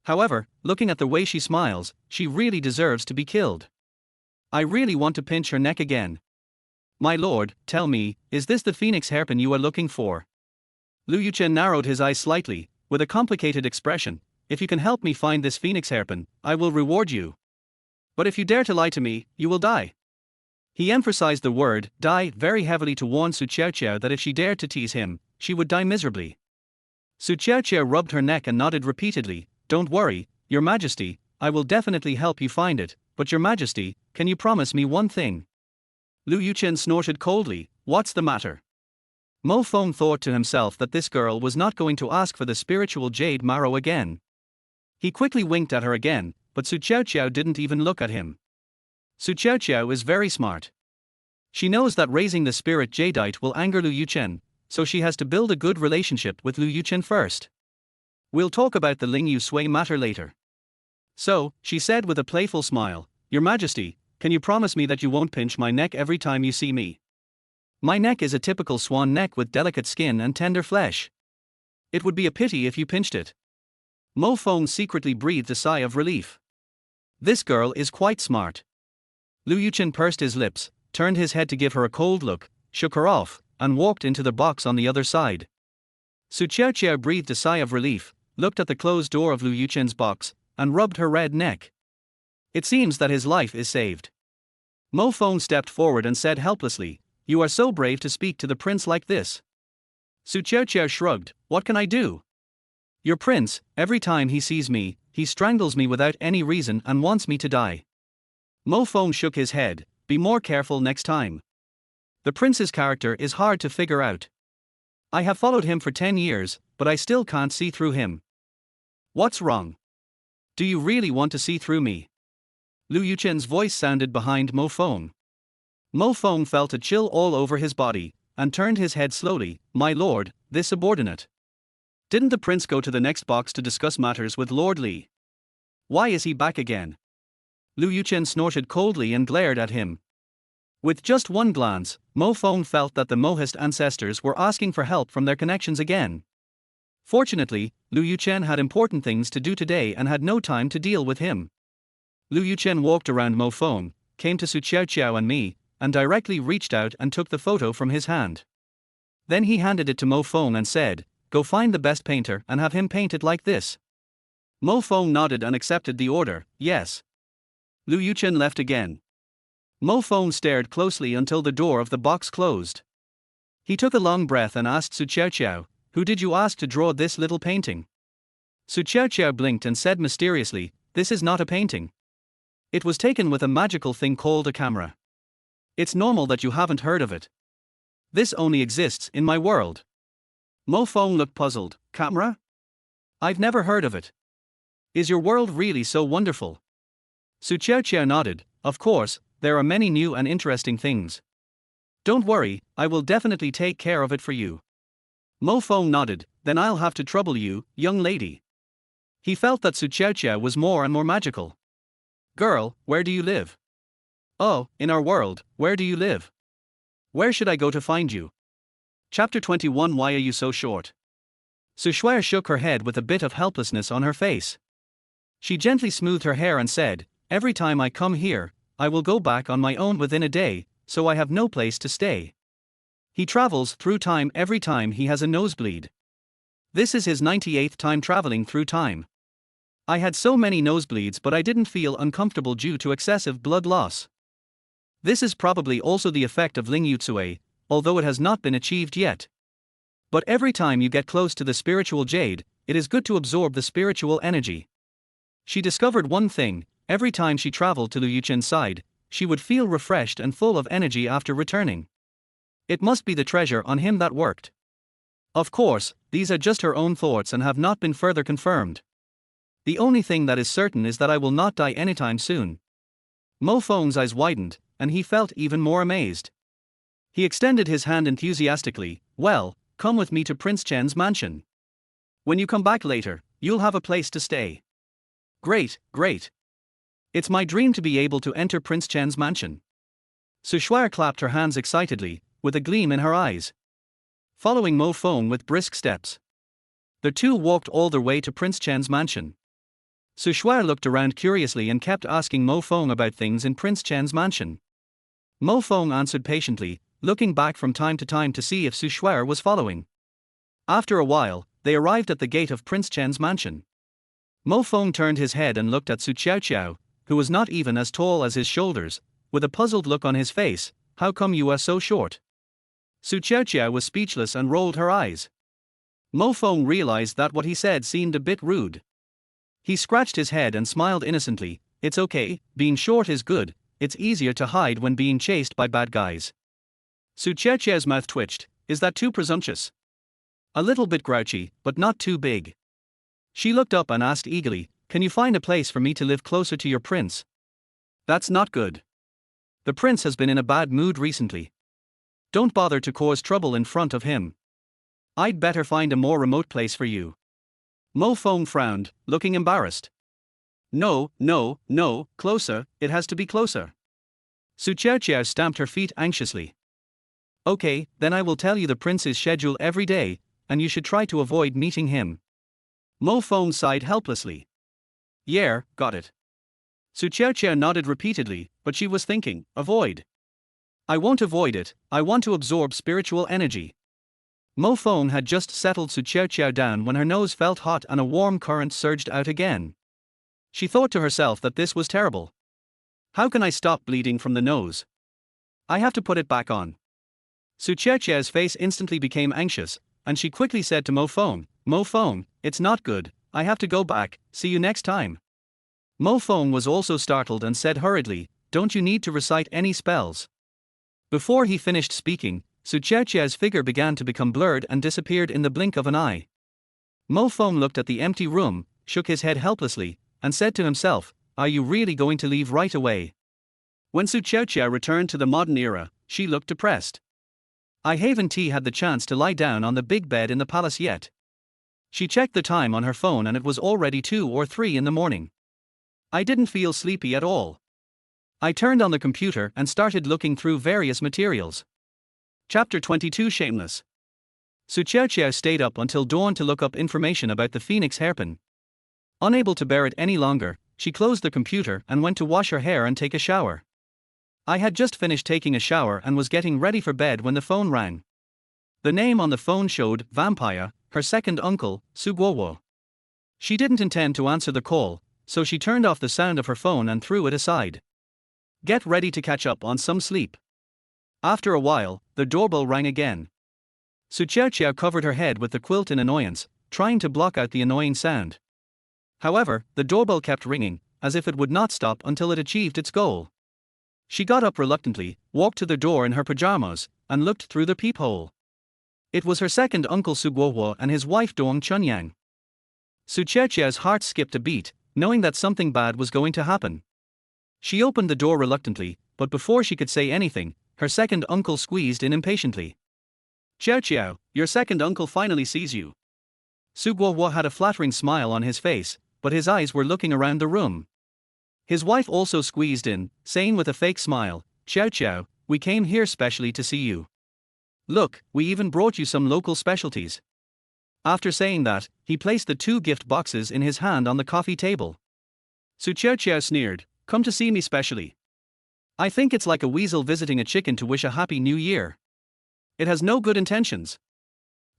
However, looking at the way she smiles, she really deserves to be killed. I really want to pinch her neck again. "My lord, tell me, is this the phoenix hairpin you are looking for?" Lu Yuchen narrowed his eyes slightly, with a complicated expression. "If you can help me find this phoenix hairpin, I will reward you. But if you dare to lie to me, you will die." He emphasized the word "die" very heavily to warn Su Qiaoqiao that if she dared to tease him, she would die miserably. Su Qiaoqiao rubbed her neck and nodded repeatedly. "Don't worry, Your Majesty, I will definitely help you find it, but Your Majesty, can you promise me one thing?" Lu Yuchen snorted coldly. "What's the matter?" Mo Feng thought to himself that this girl was not going to ask for the spiritual jade marrow again. He quickly winked at her again, but Su Qiaoqiao didn't even look at him. Su Qiaoqiao is very smart. She knows that raising the spirit jadeite will anger Lu Yuchen, so she has to build a good relationship with Lu Yuchen first. "We'll talk about the Ling Yu Sui matter later." "So," she said with a playful smile, "Your Majesty, can you promise me that you won't pinch my neck every time you see me? My neck is a typical swan neck with delicate skin and tender flesh. It would be a pity if you pinched it." Mo Feng secretly breathed a sigh of relief. This girl is quite smart. Lu Yuchen pursed his lips, turned his head to give her a cold look, shook her off, and walked into the box on the other side. Su Qiaoqiao breathed a sigh of relief, looked at the closed door of Lu Yuchen's box, and rubbed her red neck. It seems that his life is saved. Mo Feng stepped forward and said helplessly, "You are so brave to speak to the prince like this." Su Qiaoqiao shrugged. "What can I do? Your prince, every time he sees me, he strangles me without any reason and wants me to die." Mo Feng shook his head. "Be more careful next time. The prince's character is hard to figure out. I have followed him for 10 years, but I still can't see through him." "What's wrong? Do you really want to see through me?" Lu Yuchen's voice sounded behind Mo Feng. Mo Feng felt a chill all over his body, and turned his head slowly. "My lord, this subordinate. Didn't the prince go to the next box to discuss matters with Lord Li? Why is he back again?" Lu Yuchen snorted coldly and glared at him. With just one glance, Mo Feng felt that the Mohist ancestors were asking for help from their connections again. Fortunately, Lu Yuchen had important things to do today and had no time to deal with him. Lu Yuchen walked around Mo Feng, came to Su Qiaoqiao and me, and directly reached out and took the photo from his hand. Then he handed it to Mo Feng and said, "Go find the best painter and have him paint it like this." Mo Feng nodded and accepted the order. "Yes." Lu Yuchen left again. Mo Feng stared closely until the door of the box closed. He took a long breath and asked Su Qiaoqiao, "Who did you ask to draw this little painting?" Su Qiaoqiao blinked and said mysteriously, "This is not a painting. It was taken with a magical thing called a camera. It's normal that you haven't heard of it. This only exists in my world. Mo Fong looked puzzled. Camera? I've never heard of it. Is your world really so wonderful? Su Qiaoqiao nodded. Of course, there are many new and interesting things. Don't worry, I will definitely take care of it for you. Mo Fong nodded. Then I'll have to trouble you, young lady. He felt that Su Qiaoqiao was more and more magical. Girl, where do you live? Oh, in our world, where do you live? Where should I go to find you? Chapter 21. Why are you so short? Su Shuai shook her head with a bit of helplessness on her face. She gently smoothed her hair and said, every time I come here, I will go back on my own within a day, so I have no place to stay. He travels through time every time he has a nosebleed. This is his 98th time traveling through time. I had so many nosebleeds, but I didn't feel uncomfortable due to excessive blood loss. This is probably also the effect of Ling Yutsue, although it has not been achieved yet. But every time you get close to the spiritual jade, it is good to absorb the spiritual energy. She discovered one thing: every time she traveled to the Yuchen side, she would feel refreshed and full of energy after returning. It must be the treasure on him that worked. Of course, these are just her own thoughts and have not been further confirmed. The only thing that is certain is that I will not die anytime soon. Mo Fong's eyes widened, and he felt even more amazed. He extended his hand enthusiastically. Well, come with me to Prince Chen's mansion. When you come back later, you'll have a place to stay. Great, great. It's my dream to be able to enter Prince Chen's mansion. Su Shuai clapped her hands excitedly, with a gleam in her eyes. Following Mo Fong with brisk steps, the two walked all the way to Prince Chen's mansion. Su Shuai looked around curiously and kept asking Mo Fong about things in Prince Chen's mansion. Mo Fong answered patiently, looking back from time to time to see if Su Shuai was following. After a while, they arrived at the gate of Prince Chen's mansion. Mo Fong turned his head and looked at Su Qiaoqiao, who was not even as tall as his shoulders, with a puzzled look on his face. How come you are so short? Su Qiaoqiao was speechless and rolled her eyes. Mo Fong realized that what he said seemed a bit rude. He scratched his head and smiled innocently. It's okay, being short is good, it's easier to hide when being chased by bad guys. Su Qiaoqiao's mouth twitched. Is that too presumptuous? A little bit grouchy, but not too big. She looked up and asked eagerly, can you find a place for me to live closer to your prince? That's not good. The prince has been in a bad mood recently. Don't bother to cause trouble in front of him. I'd better find a more remote place for you. Mo Fong frowned, looking embarrassed. No, closer, it has to be closer. Su Qiaoqiao stamped her feet anxiously. Okay, then I will tell you the prince's schedule every day, and you should try to avoid meeting him. Mo Fong sighed helplessly. Yeah, got it. Su Qiaoqiao nodded repeatedly, but she was thinking, avoid. I won't avoid it, I want to absorb spiritual energy. Mo Fong had just settled Su Qiaoqiao down when her nose felt hot and a warm current surged out again. She thought to herself that this was terrible. How can I stop bleeding from the nose? I have to put it back on. Su Qiaoqiao's face instantly became anxious, and she quickly said to Mo Fong, it's not good, I have to go back, see you next time. Mo Fong was also startled and said hurriedly, don't you need to recite any spells? Before he finished speaking, Su Qiaoqiao's figure began to become blurred and disappeared in the blink of an eye. Mo Fong looked at the empty room, shook his head helplessly, and said to himself, are you really going to leave right away? When Su Qiaoqiao returned to the modern era, she looked depressed. I haven't had the chance to lie down on the big bed in the palace yet. She checked the time on her phone and it was already 2 or 3 in the morning. I didn't feel sleepy at all. I turned on the computer and started looking through various materials. Chapter 22. Shameless. Su Qiaoqiao stayed up until dawn to look up information about the phoenix hairpin. Unable to bear it any longer, she closed the computer and went to wash her hair and take a shower. I had just finished taking a shower and was getting ready for bed when the phone rang. The name on the phone showed Vampire, her second uncle, Su Guowo. She didn't intend to answer the call, so she turned off the sound of her phone and threw it aside. Get ready to catch up on some sleep. After a while, the doorbell rang again. Su Qiaoqiao covered her head with the quilt in annoyance, trying to block out the annoying sound. However, the doorbell kept ringing, as if it would not stop until it achieved its goal. She got up reluctantly, walked to the door in her pajamas, and looked through the peephole. It was her second uncle Su Guohuo and his wife Dong Chunyang. Su Qiaoqiao's heart skipped a beat, knowing that something bad was going to happen. She opened the door reluctantly, but before she could say anything, her second uncle squeezed in impatiently. Qiaoqiao, your second uncle finally sees you. Su Guohuo had a flattering smile on his face, but his eyes were looking around the room. His wife also squeezed in, saying with a fake smile, Qiaoqiao, we came here specially to see you. Look, we even brought you some local specialties. After saying that, he placed the 2 gift boxes in his hand on the coffee table. Su Qiaoqiao sneered, come to see me specially. I think it's like a weasel visiting a chicken to wish a happy new year. It has no good intentions.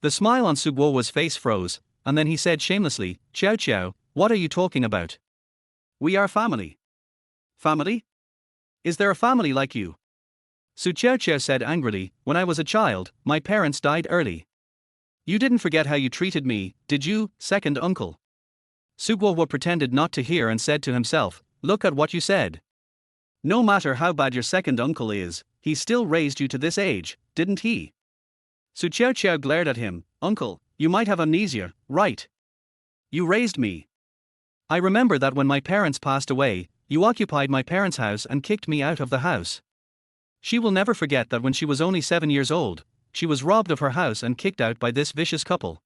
The smile on Su Guohuo's face froze, and then he said shamelessly, Qiaoqiao, what are you talking about? We are family. Family? Is there a family like you? Su Qiaoqiao said angrily, when I was a child, my parents died early. You didn't forget how you treated me, did you, second uncle? Su Guohuo pretended not to hear and said to himself, look at what you said. No matter how bad your second uncle is, he still raised you to this age, didn't he? Su Qiaoqiao glared at him, uncle, you might have amnesia, right? You raised me. I remember that when my parents passed away, you occupied my parents' house and kicked me out of the house. She will never forget that when she was only 7 years old, she was robbed of her house and kicked out by this vicious couple.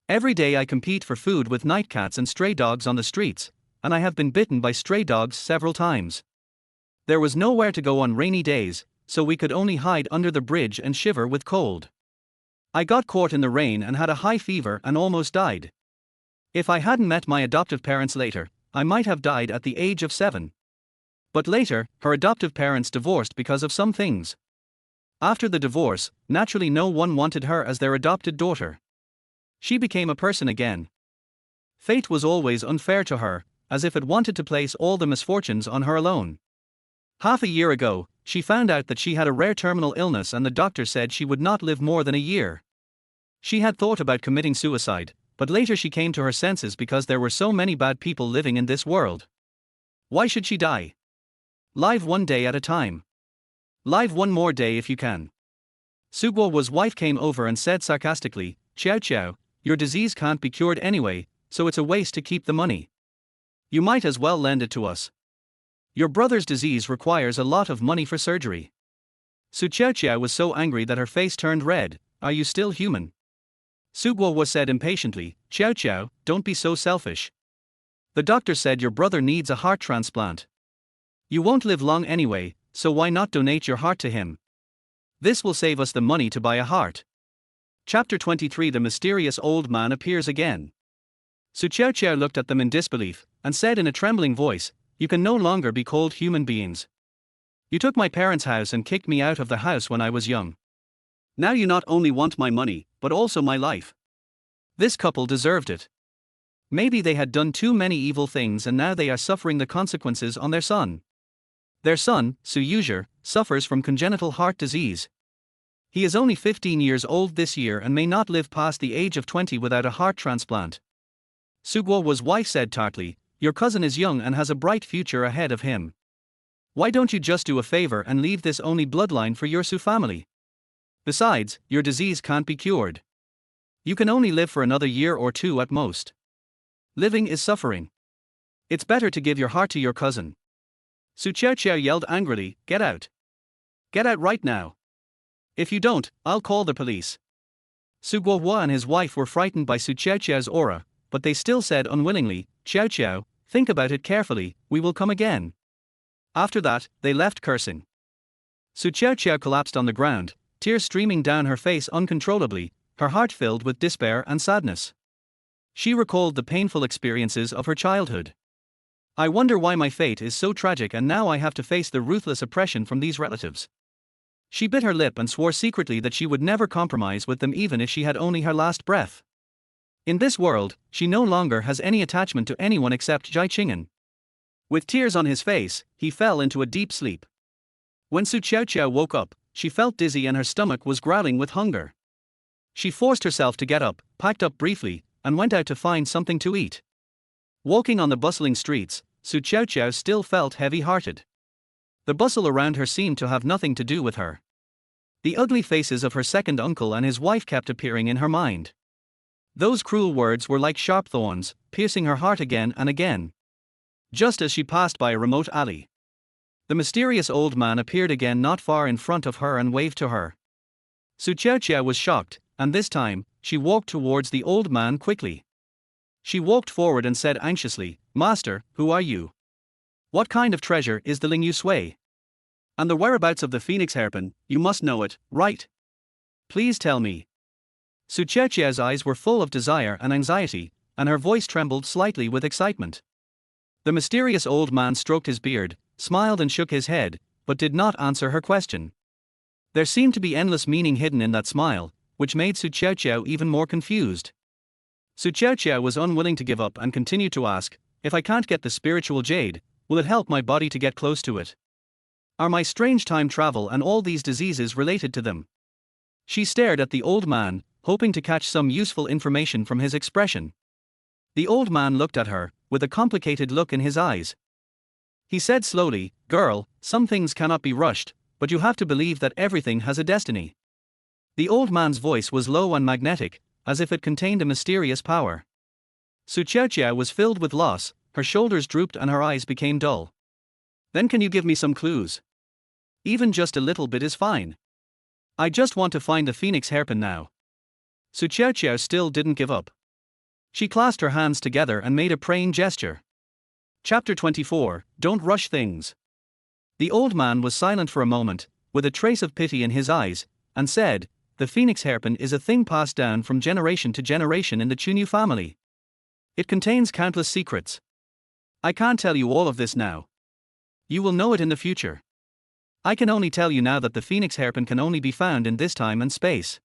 Every day I compete for food with night cats and stray dogs on the streets, and I have been bitten by stray dogs several times. There was nowhere to go on rainy days, so we could only hide under the bridge and shiver with cold. I got caught in the rain and had a high fever and almost died. If I hadn't met my adoptive parents later, I might have died at the age of 7. But later, her adoptive parents divorced because of some things. After the divorce, naturally no one wanted her as their adopted daughter. She became a person again. Fate was always unfair to her, as if it wanted to place all the misfortunes on her alone. Half a year ago, she found out that she had a rare terminal illness and the doctor said she would not live more than a year. She had thought about committing suicide, but later she came to her senses because there were so many bad people living in this world. Why should she die? Live one day at a time. Live one more day if you can. Su Guohuo's wife came over and said sarcastically, Qiaoqiao, your disease can't be cured anyway, so it's a waste to keep the money. You might as well lend it to us. Your brother's disease requires a lot of money for surgery. Su Qiaoqiao was so angry that her face turned red. Are you still human? Su Guohuo said impatiently, Qiaoqiao, don't be so selfish. The doctor said your brother needs a heart transplant. You won't live long anyway, so why not donate your heart to him? This will save us the money to buy a heart. Chapter 23. The mysterious old man appears again. Su Qiaoqiao looked at them in disbelief, and said in a trembling voice, you can no longer be called human beings. You took my parents' house and kicked me out of the house when I was young. Now you not only want my money, but also my life. This couple deserved it. Maybe they had done too many evil things and now they are suffering the consequences on their son. Their son, Su Yuzhe, suffers from congenital heart disease. He is only 15 years old this year and may not live past the age of 20 without a heart transplant. Su Guohuo's wife said tartly, your cousin is young and has a bright future ahead of him. Why don't you just do a favor and leave this only bloodline for your Su family? Besides, your disease can't be cured. You can only live for another year or 2 at most. Living is suffering. It's better to give your heart to your cousin. Su Qiaoqiao yelled angrily, get out. Get out right now. If you don't, I'll call the police. Su Guohuo and his wife were frightened by Su Qiaoqiao's aura, but they still said unwillingly, Qiaoqiao, think about it carefully, we will come again. After that, they left cursing. Su Qiaoqiao collapsed on the ground, tears streaming down her face uncontrollably, her heart filled with despair and sadness. She recalled the painful experiences of her childhood. I wonder why my fate is so tragic and now I have to face the ruthless oppression from these relatives. She bit her lip and swore secretly that she would never compromise with them even if she had only her last breath. In this world, she no longer has any attachment to anyone except Jai Qing'an. With tears on his face, he fell into a deep sleep. When Su Qiaoqiao woke up, she felt dizzy and her stomach was growling with hunger. She forced herself to get up, packed up briefly, and went out to find something to eat. Walking on the bustling streets, Su Qiaoqiao still felt heavy-hearted. The bustle around her seemed to have nothing to do with her. The ugly faces of her second uncle and his wife kept appearing in her mind. Those cruel words were like sharp thorns, piercing her heart again and again. Just as she passed by a remote alley, the mysterious old man appeared again not far in front of her and waved to her. Su Qiaoqiao was shocked, and this time, she walked towards the old man quickly. She walked forward and said anxiously, "Master, who are you? What kind of treasure is the Ling you sway? And the whereabouts of the phoenix hairpin, you must know it, right? Please tell me." Su Qiaoqiao's eyes were full of desire and anxiety, and her voice trembled slightly with excitement. The mysterious old man stroked his beard, smiled and shook his head, but did not answer her question. There seemed to be endless meaning hidden in that smile, which made Su Qiaoqiao even more confused. Su Qiaoqiao was unwilling to give up and continued to ask, "If I can't get the spiritual jade, will it help my body to get close to it? Are my strange time travel and all these diseases related to them?" She stared at the old man, hoping to catch some useful information from his expression. The old man looked at her, with a complicated look in his eyes. He said slowly, "Girl, some things cannot be rushed, but you have to believe that everything has a destiny." The old man's voice was low and magnetic, as if it contained a mysterious power. Su Qiaoqiao was filled with loss, her shoulders drooped and her eyes became dull. "Then can you give me some clues? Even just a little bit is fine. I just want to find the phoenix hairpin now." Su Qiaoqiao still didn't give up. She clasped her hands together and made a praying gesture. Chapter 24, Don't Rush Things. The old man was silent for a moment, with a trace of pity in his eyes, and said, "The phoenix hairpin is a thing passed down from generation to generation in the Chunyu family. It contains countless secrets. I can't tell you all of this now. You will know it in the future. I can only tell you now that the phoenix hairpin can only be found in this time and space."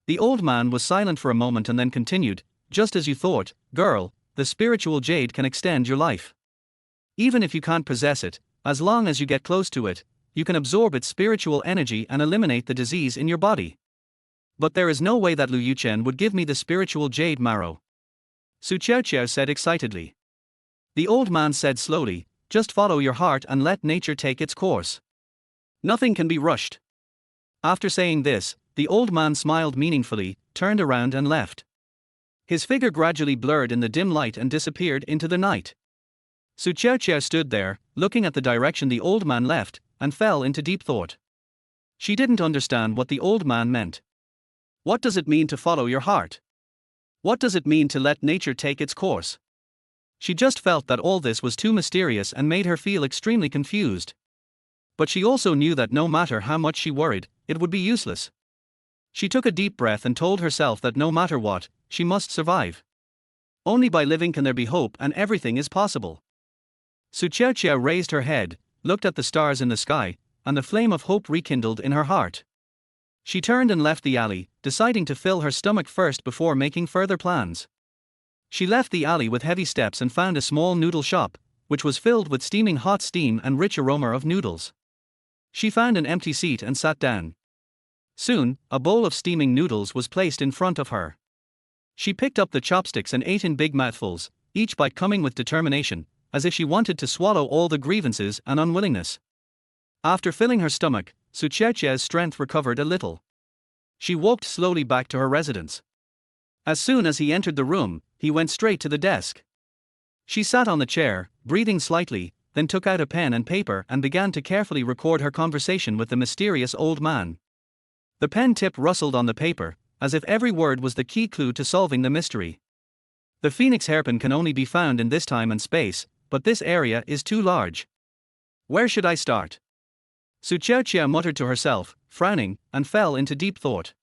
The old man was silent for a moment and then continued, "Just as you thought, girl, the spiritual jade can extend your life. Even if you can't possess it, as long as you get close to it, you can absorb its spiritual energy and eliminate the disease in your body. But there is no way that Lu Yuchen would give me the spiritual jade marrow," Su Qiaoqiao said excitedly. The old man said slowly, "Just follow your heart and let nature take its course. Nothing can be rushed." After saying this, the old man smiled meaningfully, turned around and left. His figure gradually blurred in the dim light and disappeared into the night. Su Qiaoqiao stood there, looking at the direction the old man left, and fell into deep thought. She didn't understand what the old man meant. What does it mean to follow your heart? What does it mean to let nature take its course? She just felt that all this was too mysterious and made her feel extremely confused. But she also knew that no matter how much she worried, it would be useless. She took a deep breath and told herself that no matter what, she must survive. Only by living can there be hope and everything is possible. Su Qiaoqiao raised her head, looked at the stars in the sky, and the flame of hope rekindled in her heart. She turned and left the alley, deciding to fill her stomach first before making further plans. She left the alley with heavy steps and found a small noodle shop, which was filled with steaming hot steam and rich aroma of noodles. She found an empty seat and sat down. Soon, a bowl of steaming noodles was placed in front of her. She picked up the chopsticks and ate in big mouthfuls, each bite coming with determination, as if she wanted to swallow all the grievances and unwillingness. After filling her stomach, Su Qiaoqiao's strength recovered a little. She walked slowly back to her residence. As soon as he entered the room, he went straight to the desk. She sat on the chair, breathing slightly, then took out a pen and paper and began to carefully record her conversation with the mysterious old man. The pen tip rustled on the paper, as if every word was the key clue to solving the mystery. "The phoenix hairpin can only be found in this time and space, but this area is too large. Where should I start?" Su Qiaoqiao muttered to herself, frowning, and fell into deep thought.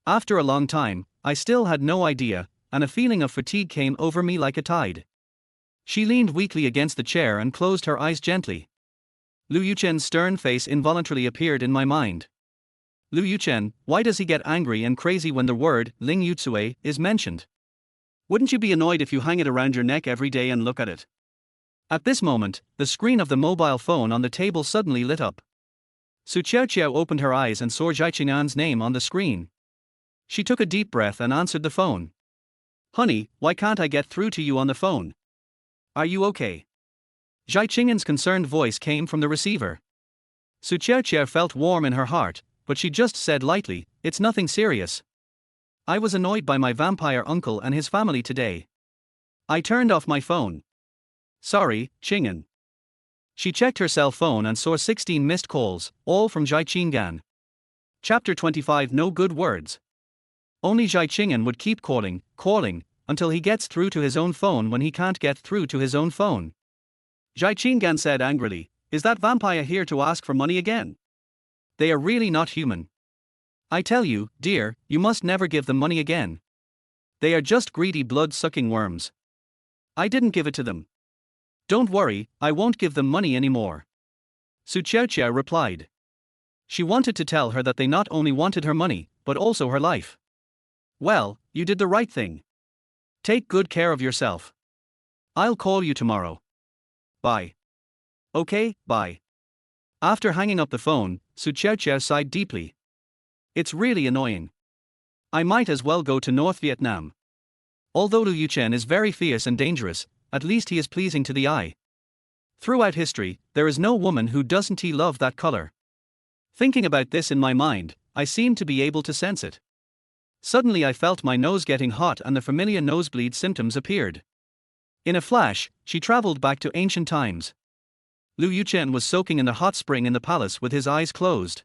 After a long time, I still had no idea, and a feeling of fatigue came over me like a tide. She leaned weakly against the chair and closed her eyes gently. Lu Yuchen's stern face involuntarily appeared in my mind. Lu Yuchen, why does he get angry and crazy when the word Ling Yutsue is mentioned? Wouldn't you be annoyed if you hang it around your neck every day and look at it? At this moment, the screen of the mobile phone on the table suddenly lit up. Su Qiaoqiao opened her eyes and saw Zhai Qing'an's name on the screen. She took a deep breath and answered the phone. "Honey, why can't I get through to you on the phone? Are you okay?" Zhai Qing'an's concerned voice came from the receiver. Su Qiaoqiao felt warm in her heart, but she just said lightly, "It's nothing serious. I was annoyed by my vampire uncle and his family today. I turned off my phone. Sorry, Qing'an." She checked her cell phone and saw 16 missed calls, all from Zhai Qing'an. Chapter 25. No good words. Only Zhai Qing'an would keep calling, until he gets through to his own phone when he can't get through to his own phone. Zhai Qing'an said angrily, "Is that vampire here to ask for money again? They are really not human. I tell you, dear, you must never give them money again. They are just greedy blood-sucking worms. I didn't give it to them. Don't worry, I won't give them money anymore." Su Qiaoqiao replied. She wanted to tell her that they not only wanted her money, but also her life. "Well, you did the right thing. Take good care of yourself. I'll call you tomorrow. Bye." "Okay, bye." After hanging up the phone, Su Qiaoqiao sighed deeply. "It's really annoying. I might as well go to North Vietnam. Although Yuchen is very fierce and dangerous, at least he is pleasing to the eye. Throughout history, there is no woman who doesn't love that color." Thinking about this in my mind, I seemed to be able to sense it. Suddenly I felt my nose getting hot and the familiar nosebleed symptoms appeared. In a flash, she traveled back to ancient times. Yuchen was soaking in the hot spring in the palace with his eyes closed.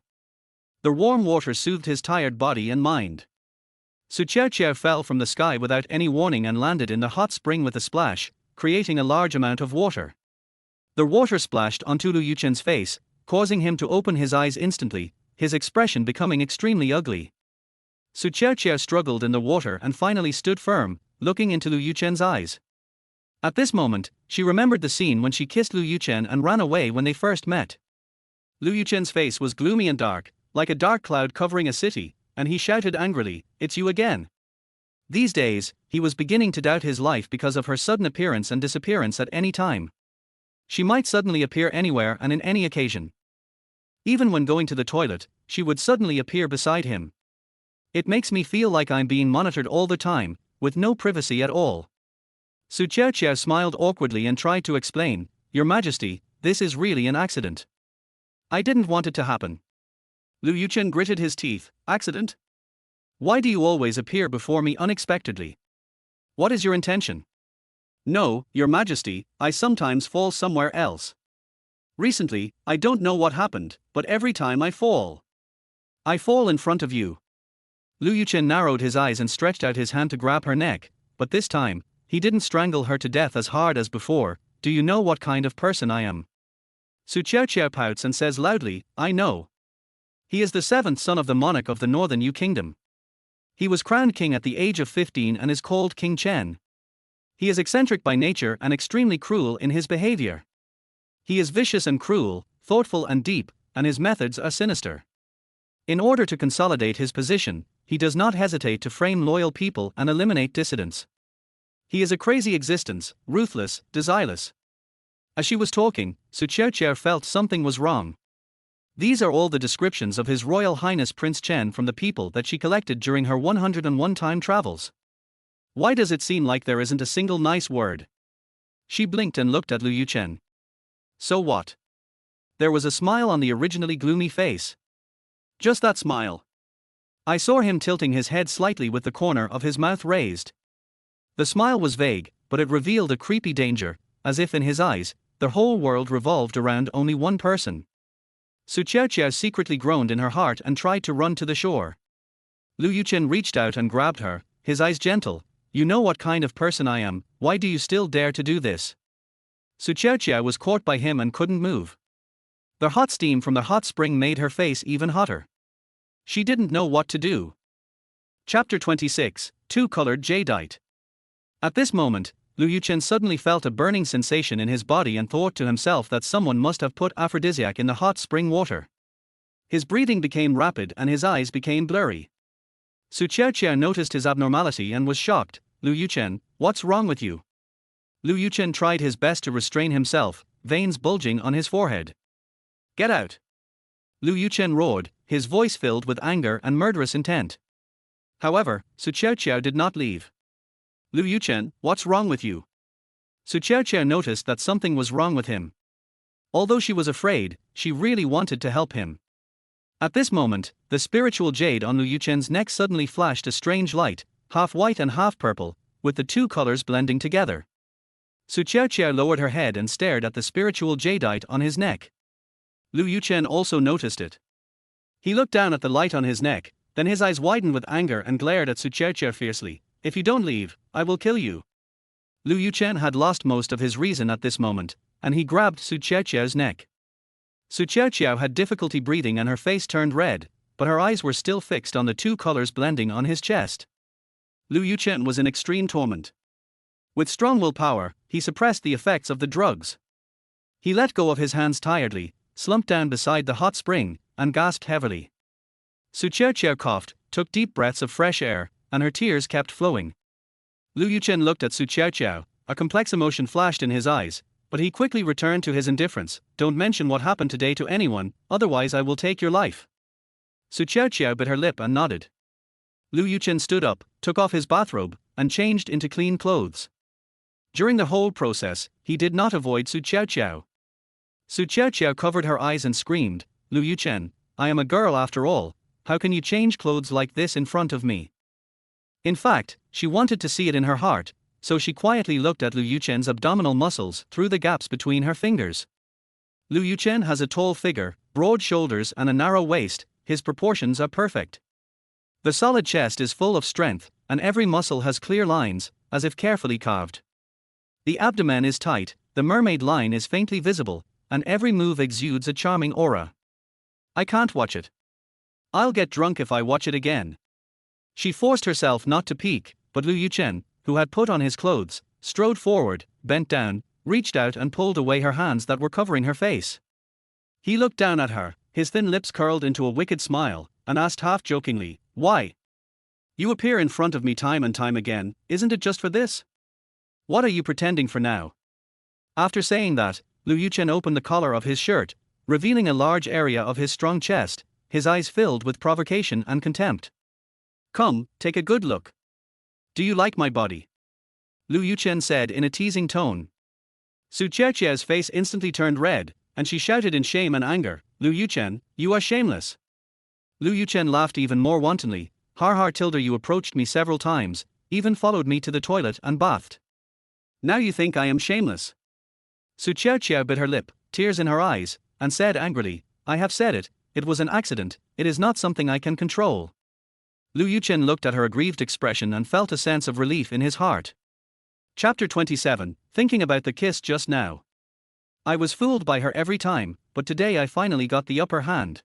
The warm water soothed his tired body and mind. Su Qiaoqiao fell from the sky without any warning and landed in the hot spring with a splash, creating a large amount of water. The water splashed onto Yuchen's face, causing him to open his eyes instantly, his expression becoming extremely ugly. Su Qiaoqiao struggled in the water and finally stood firm, looking into Yuchen's eyes. At this moment, she remembered the scene when she kissed Yuchen and ran away when they first met. Yuchen's face was gloomy and dark, like a dark cloud covering a city, and he shouted angrily, "It's you again." These days, he was beginning to doubt his life because of her sudden appearance and disappearance at any time. She might suddenly appear anywhere and in any occasion. Even when going to the toilet, she would suddenly appear beside him. "It makes me feel like I'm being monitored all the time, with no privacy at all." Su Qiaoqiao smiled awkwardly and tried to explain, "Your Majesty, this is really an accident. I didn't want it to happen." Yuchen gritted his teeth. "Accident? Why do you always appear before me unexpectedly? What is your intention?" "No, Your Majesty, I sometimes fall somewhere else. Recently, I don't know what happened, but every time I fall in front of you." Yuchen narrowed his eyes and stretched out his hand to grab her neck, but this time, he didn't strangle her to death as hard as before. "Do you know what kind of person I am?" Su Qiaoqiao pouts and says loudly, "I know. He is the 7th son of the monarch of the northern Yu kingdom. He was crowned king at the age of 15 and is called King Chen. He is eccentric by nature and extremely cruel in his behavior. He is vicious and cruel, thoughtful and deep, and his methods are sinister. In order to consolidate his position, he does not hesitate to frame loyal people and eliminate dissidents. He is a crazy existence, ruthless, desireless." As she was talking, Su Qiaoqiao felt something was wrong. These are all the descriptions of His Royal Highness Prince Chen from the people that she collected during her 101 time travels. Why does it seem like there isn't a single nice word? She blinked and looked at Yuchen. So what? There was a smile on the originally gloomy face. Just that smile. I saw him tilting his head slightly with the corner of his mouth raised. The smile was vague, but it revealed a creepy danger, as if in his eyes, the whole world revolved around only one person. Su Qiaoqiao secretly groaned in her heart and tried to run to the shore. Yuchen reached out and grabbed her, his eyes gentle. "You know what kind of person I am, why do you still dare to do this?" Su Qiaoqiao was caught by him and couldn't move. The hot steam from the hot spring made her face even hotter. She didn't know what to do. Chapter 26. Two-colored jadeite. At this moment, Yuchen suddenly felt a burning sensation in his body and thought to himself that someone must have put aphrodisiac in the hot spring water. His breathing became rapid and his eyes became blurry. Su Qiaoqiao noticed his abnormality and was shocked. "Yuchen, what's wrong with you?" Yuchen tried his best to restrain himself, veins bulging on his forehead. "Get out!" Yuchen roared, his voice filled with anger and murderous intent. However, Su Qiaoqiao did not leave. "Yuchen, what's wrong with you?" Su Qiaoqiao noticed that something was wrong with him. Although she was afraid, she really wanted to help him. At this moment, the spiritual jade on Lu Yuchen's neck suddenly flashed a strange light, half white and half purple, with the two colors blending together. Su Qiaoqiao lowered her head and stared at the spiritual jadeite on his neck. Lu Yuchen also noticed it. He looked down at the light on his neck, then his eyes widened with anger and glared at Su Qiaoqiao fiercely. "If you don't leave, I will kill you." Lu Yuchen had lost most of his reason at this moment, and he grabbed Su Qiaoqiao's neck. Su Qiaoqiao had difficulty breathing and her face turned red, but her eyes were still fixed on the two colors blending on his chest. Lu Yuchen was in extreme torment. With strong willpower, he suppressed the effects of the drugs. He let go of his hands tiredly, slumped down beside the hot spring, and gasped heavily. Su Qiaoqiao coughed, took deep breaths of fresh air, and her tears kept flowing. Lu Yuchen looked at Su Qiaoqiao, a complex emotion flashed in his eyes, but he quickly returned to his indifference. "Don't mention what happened today to anyone, otherwise I will take your life." Su Qiaoqiao bit her lip and nodded. Lu Yuchen stood up, took off his bathrobe, and changed into clean clothes. During the whole process, he did not avoid Su Qiaoqiao. Su Qiaoqiao covered her eyes and screamed, "Lu Yuchen, I am a girl after all, how can you change clothes like this in front of me?" In fact, she wanted to see it in her heart, so she quietly looked at Lu Yuchen's abdominal muscles through the gaps between her fingers. Lu Yuchen has a tall figure, broad shoulders and a narrow waist, his proportions are perfect. The solid chest is full of strength, and every muscle has clear lines, as if carefully carved. The abdomen is tight, the mermaid line is faintly visible, and every move exudes a charming aura. I can't watch it. I'll get drunk if I watch it again. She forced herself not to peek, but Lu Yuchen, who had put on his clothes, strode forward, bent down, reached out and pulled away her hands that were covering her face. He looked down at her, his thin lips curled into a wicked smile, and asked half-jokingly, "Why? You appear in front of me time and time again, isn't it just for this? What are you pretending for now?" After saying that, Lu Yuchen opened the collar of his shirt, revealing a large area of his strong chest, his eyes filled with provocation and contempt. "Come, take a good look. Do you like my body?" Lu Yuchen said in a teasing tone. Su Qiaoqiao's face instantly turned red, and she shouted in shame and anger, "Lu Yuchen, you are shameless." Lu Yuchen laughed even more wantonly, "Har har tilde, you approached me several times, even followed me to the toilet and bathed. Now you think I am shameless?" Su Qiaoqiao bit her lip, tears in her eyes, and said angrily, "I have said it, it was an accident, it is not something I can control." Lu Yuchen looked at her aggrieved expression and felt a sense of relief in his heart. Chapter 27, Thinking about the kiss just now. I was fooled by her every time, but today I finally got the upper hand.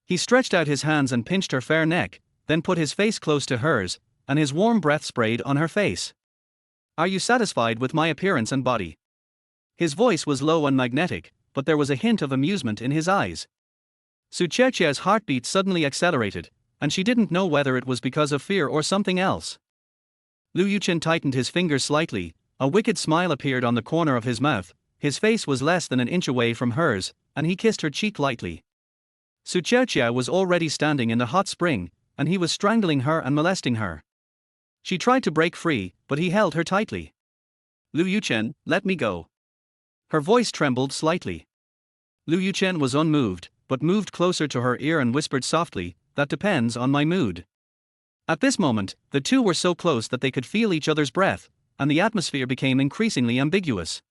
He stretched out his hands and pinched her fair neck, then put his face close to hers, and his warm breath sprayed on her face. "Are you satisfied with my appearance and body?" His voice was low and magnetic, but there was a hint of amusement in his eyes. Su Qiaoqiao's heartbeat suddenly accelerated, and she didn't know whether it was because of fear or something else. Lu Yuchen tightened his fingers slightly, a wicked smile appeared on the corner of his mouth, his face was less than an inch away from hers, and he kissed her cheek lightly. Su Qiaoqiao was already standing in the hot spring, and he was strangling her and molesting her. She tried to break free, but he held her tightly. "Lu Yuchen, let me go." Her voice trembled slightly. Lu Yuchen was unmoved, but moved closer to her ear and whispered softly, "That depends on my mood." At this moment, the two were so close that they could feel each other's breath, and the atmosphere became increasingly ambiguous.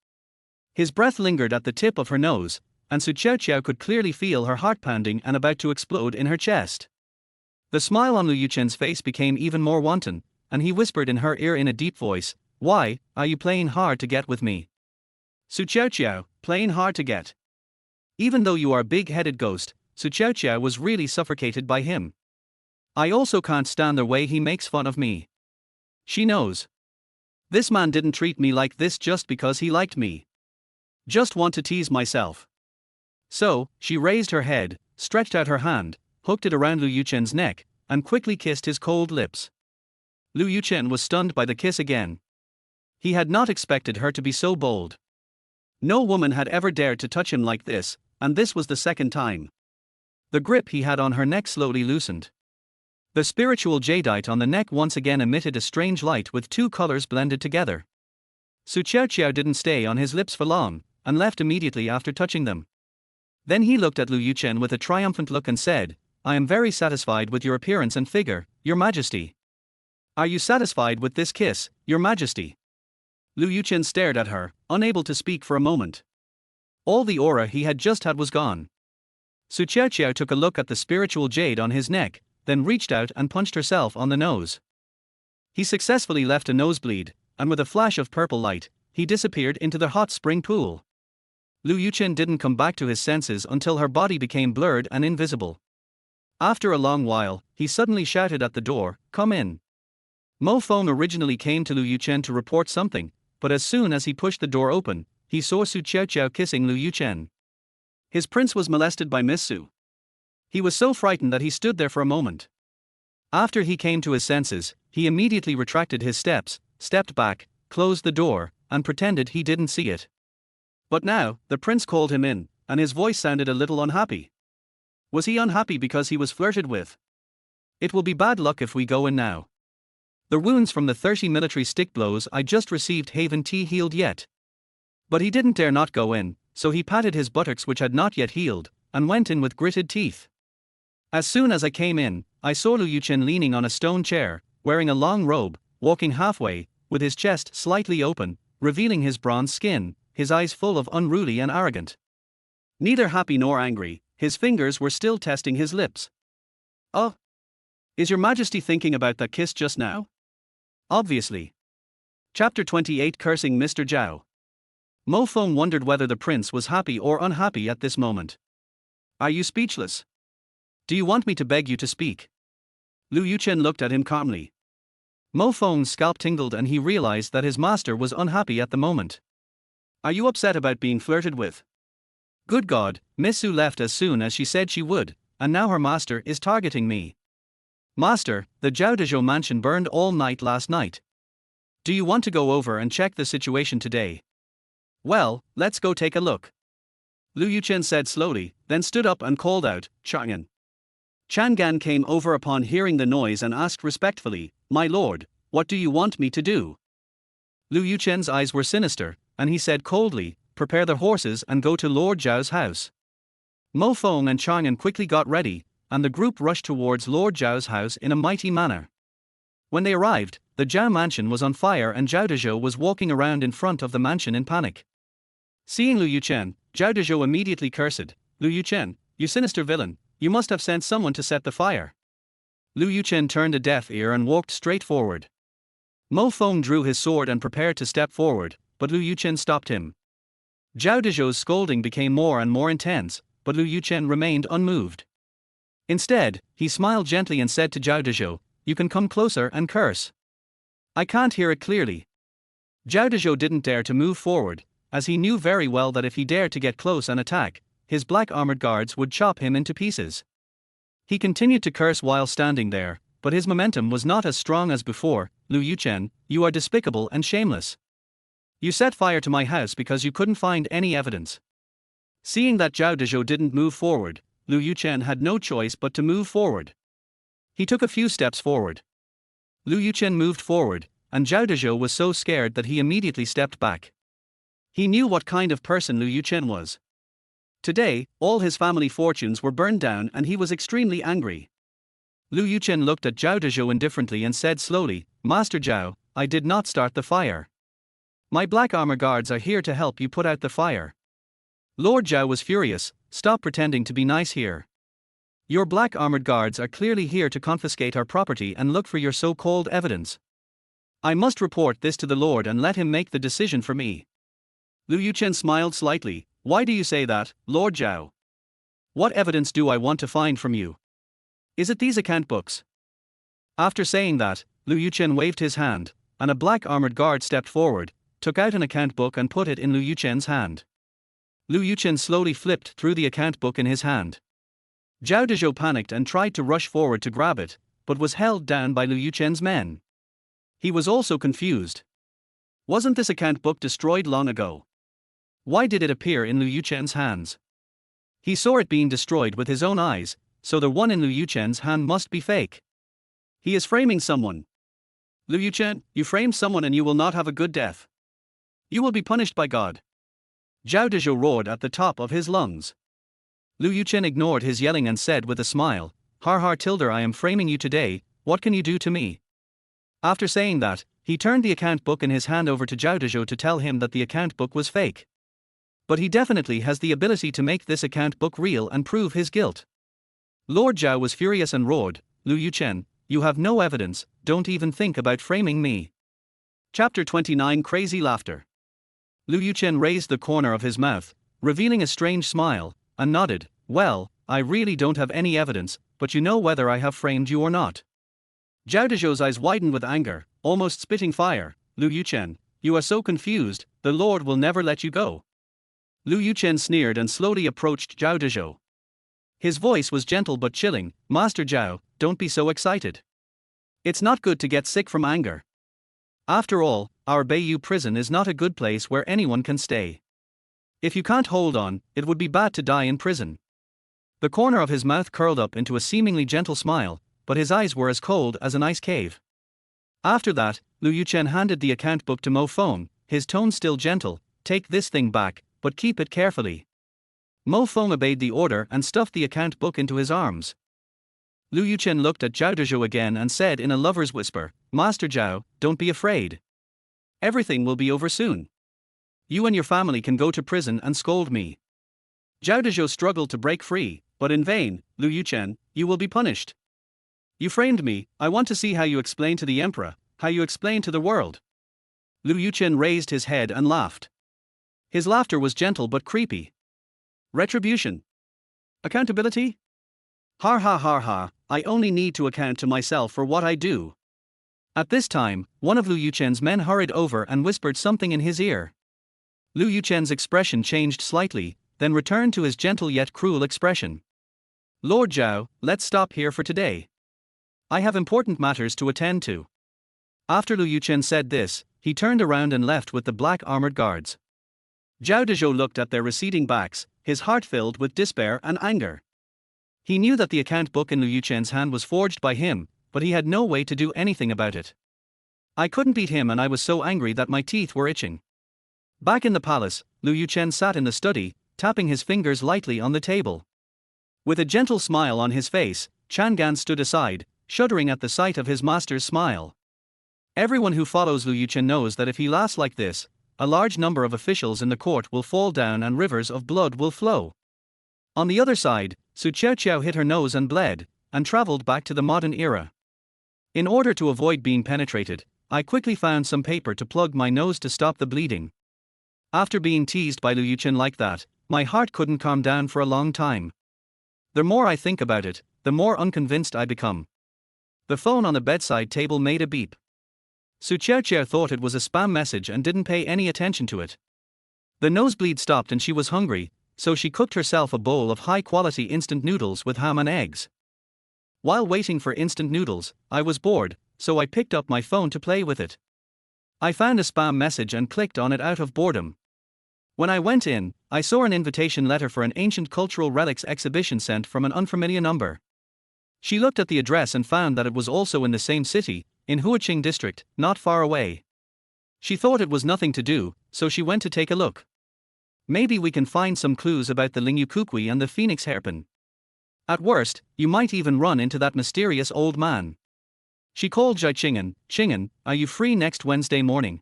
His breath lingered at the tip of her nose, and Su Qiaoqiao could clearly feel her heart pounding and about to explode in her chest. The smile on Lu Yuchen's face became even more wanton, and he whispered in her ear in a deep voice, "Why, are you playing hard to get with me?" Su Qiaoqiao, playing hard to get. Even though you are a big-headed ghost, Su Qiaoqiao was really suffocated by him. I also can't stand the way he makes fun of me. She knows. This man didn't treat me like this just because he liked me. Just want to tease myself. So, she raised her head, stretched out her hand, hooked it around Lu Yuchen's neck, and quickly kissed his cold lips. Lu Yuchen was stunned by the kiss again. He had not expected her to be so bold. No woman had ever dared to touch him like this, and this was the second time. The grip he had on her neck slowly loosened. The spiritual jadeite on the neck once again emitted a strange light with two colors blended together. Su Qiaoqiao didn't stay on his lips for long, and left immediately after touching them. Then he looked at Lu Yuchen with a triumphant look and said, I am very satisfied with your appearance and figure, Your Majesty. Are you satisfied with this kiss, Your Majesty? Lu Yuchen stared at her, unable to speak for a moment. All the aura he had just had was gone. Su Qiaoqiao took a look at the spiritual jade on his neck, then reached out and punched herself on the nose. He successfully left a nosebleed, and with a flash of purple light, he disappeared into the hot spring pool. Lu Yuchen didn't come back to his senses until her body became blurred and invisible. After a long while, he suddenly shouted at the door, Come in. Mo Feng originally came to Lu Yuchen to report something, but as soon as he pushed the door open, he saw Su Qiaoqiao kissing Lu Yuchen. His prince was molested by Miss Su. He was so frightened that he stood there for a moment. After he came to his senses, he immediately retracted his steps, stepped back, closed the door, and pretended he didn't see it. But now, the prince called him in, and his voice sounded a little unhappy. Was he unhappy because he was flirted with? It will be bad luck if we go in now. The wounds from the 30 military stick blows I just received haven't healed yet. But he didn't dare not go in, so he patted his buttocks which had not yet healed, and went in with gritted teeth. As soon as I came in, I saw Lu Yuchen leaning on a stone chair, wearing a long robe, walking halfway, with his chest slightly open, revealing his bronze skin, his eyes full of unruly and arrogant. Neither happy nor angry, his fingers were still testing his lips. Oh! Is your Majesty thinking about that kiss just now? Obviously. Chapter 28 Cursing Mr. Zhao. Mo Feng wondered whether the prince was happy or unhappy at this moment. Are you speechless? Do you want me to beg you to speak? Lu Yuchen looked at him calmly. Mo Feng's scalp tingled and he realized that his master was unhappy at the moment. Are you upset about being flirted with? Good God, Miss Su left as soon as she said she would, and now her master is targeting me. Master, the Qiaoqiao mansion burned all night last night. Do you want to go over and check the situation today? Well, let's go take a look. Lu Yuchen said slowly, then stood up and called out, Chang'an. Chang'an came over upon hearing the noise and asked respectfully, My lord, what do you want me to do? Lu Yuchen's eyes were sinister, and he said coldly, Prepare the horses and go to Lord Zhao's house. Mo Feng and Chang'an quickly got ready, and the group rushed towards Lord Zhao's house in a mighty manner. When they arrived, the Zhao mansion was on fire and Qiaoqiao was walking around in front of the mansion in panic. Seeing Lu Yuchen, Qiaoqiao immediately cursed, Lu Yuchen, you sinister villain, you must have sent someone to set the fire. Lu Yuchen turned a deaf ear and walked straight forward. Mo Feng drew his sword and prepared to step forward, but Lu Yuchen stopped him. Qiaoqiao's scolding became more and more intense, but Lu Yuchen remained unmoved. Instead, he smiled gently and said to Qiaoqiao, You can come closer and curse. I can't hear it clearly. Qiaoqiao didn't dare to move forward, as he knew very well that if he dared to get close and attack, his black armored guards would chop him into pieces. He continued to curse while standing there, but his momentum was not as strong as before. Lu Yuchen, you are despicable and shameless. You set fire to my house because you couldn't find any evidence. Seeing that Qiaoqiao didn't move forward, Lu Yuchen had no choice but to move forward. He took a few steps forward. Lu Yuchen moved forward, and Qiaoqiao was so scared that he immediately stepped back. He knew what kind of person Lu Yuchen was. Today, all his family fortunes were burned down and he was extremely angry. Lu Yuchen looked at Qiaoqiao indifferently and said slowly, Master Zhao, I did not start the fire. My black armor guards are here to help you put out the fire. Lord Zhao was furious, Stop pretending to be nice here. Your black armored guards are clearly here to confiscate our property and look for your so-called evidence. I must report this to the Lord and let him make the decision for me. Lu Yuchen smiled slightly. Why do you say that, Lord Zhao? What evidence do I want to find from you? Is it these account books? After saying that, Lu Yuchen waved his hand, and a black armored guard stepped forward, took out an account book and put it in Lu Yuchen's hand. Lu Yuchen slowly flipped through the account book in his hand. Qiaoqiao panicked and tried to rush forward to grab it, but was held down by Lu Yuchen's men. He was also confused. Wasn't this account book destroyed long ago? Why did it appear in Lu Yuchen's hands? He saw it being destroyed with his own eyes, so the one in Lu Yuchen's hand must be fake. He is framing someone. Lu Yuchen, you frame someone and you will not have a good death. You will be punished by God. Zhao Dezhou roared at the top of his lungs. Lu Yuchen ignored his yelling and said with a smile, Har har tilde, I am framing you today, what can you do to me? After saying that, he turned the account book in his hand over to Zhao Dezhou to tell him that the account book was fake. But he definitely has the ability to make this account book real and prove his guilt. Lord Zhao was furious and roared, Lu Yuchen, you have no evidence, don't even think about framing me. Chapter 29 Crazy Laughter. Lu Yuchen raised the corner of his mouth, revealing a strange smile, and nodded, well, I really don't have any evidence, but you know whether I have framed you or not. Zhao Dezhou's eyes widened with anger, almost spitting fire, Lu Yuchen, you are so confused, the Lord will never let you go. Lu Yuchen sneered and slowly approached Zhao Dezhou. His voice was gentle but chilling, Master Zhao, don't be so excited. It's not good to get sick from anger. After all, our Beiyue prison is not a good place where anyone can stay. If you can't hold on, it would be bad to die in prison. The corner of his mouth curled up into a seemingly gentle smile, but his eyes were as cold as an ice cave. After that, Lu Yuchen handed the account book to Mo Feng, his tone still gentle, take this thing back, but keep it carefully. Mo Feng obeyed the order and stuffed the account book into his arms. Lu Yuchen looked at Zhao Dezhou again and said in a lover's whisper, Master Zhao, don't be afraid. Everything will be over soon. You and your family can go to prison and scold me. Zhao Dezhou struggled to break free, but in vain, Lu Yuchen, you will be punished. You framed me, I want to see how you explain to the emperor, how you explain to the world. Lu Yuchen raised his head and laughed. His laughter was gentle but creepy. Retribution. Accountability? Har ha har ha, I only need to account to myself for what I do. At this time, one of Lu Yuchen's men hurried over and whispered something in his ear. Lu Yuchen's expression changed slightly, then returned to his gentle yet cruel expression. Lord Zhao, let's stop here for today. I have important matters to attend to. After Lu Yuchen said this, he turned around and left with the black armored guards. Zhao Dezhou looked at their receding backs, his heart filled with despair and anger. He knew that the account book in Lu Yuchen's hand was forged by him, but he had no way to do anything about it. I couldn't beat him and I was so angry that my teeth were itching. Back in the palace, Lu Yuchen sat in the study, tapping his fingers lightly on the table. With a gentle smile on his face, Changan stood aside, shuddering at the sight of his master's smile. Everyone who follows Lu Yuchen knows that if he laughs like this, a large number of officials in the court will fall down and rivers of blood will flow. On the other side, Qiaoqiao hit her nose and bled, and traveled back to the modern era. In order to avoid being penetrated, I quickly found some paper to plug my nose to stop the bleeding. After being teased by Lu Yuchen like that, my heart couldn't calm down for a long time. The more I think about it, the more unconvinced I become. The phone on the bedside table made a beep. Qiaoqiao thought it was a spam message and didn't pay any attention to it. The nosebleed stopped and she was hungry, so she cooked herself a bowl of high-quality instant noodles with ham and eggs. While waiting for instant noodles, I was bored, so I picked up my phone to play with it. I found a spam message and clicked on it out of boredom. When I went in, I saw an invitation letter for an ancient cultural relics exhibition sent from an unfamiliar number. She looked at the address and found that it was also in the same city, in Huaqing district, not far away. She thought it was nothing to do, so she went to take a look. Maybe we can find some clues about the Lingyu Kukui and the Phoenix hairpin. At worst, you might even run into that mysterious old man. She called Zhai Qing'an, Qing'an, are you free next Wednesday morning?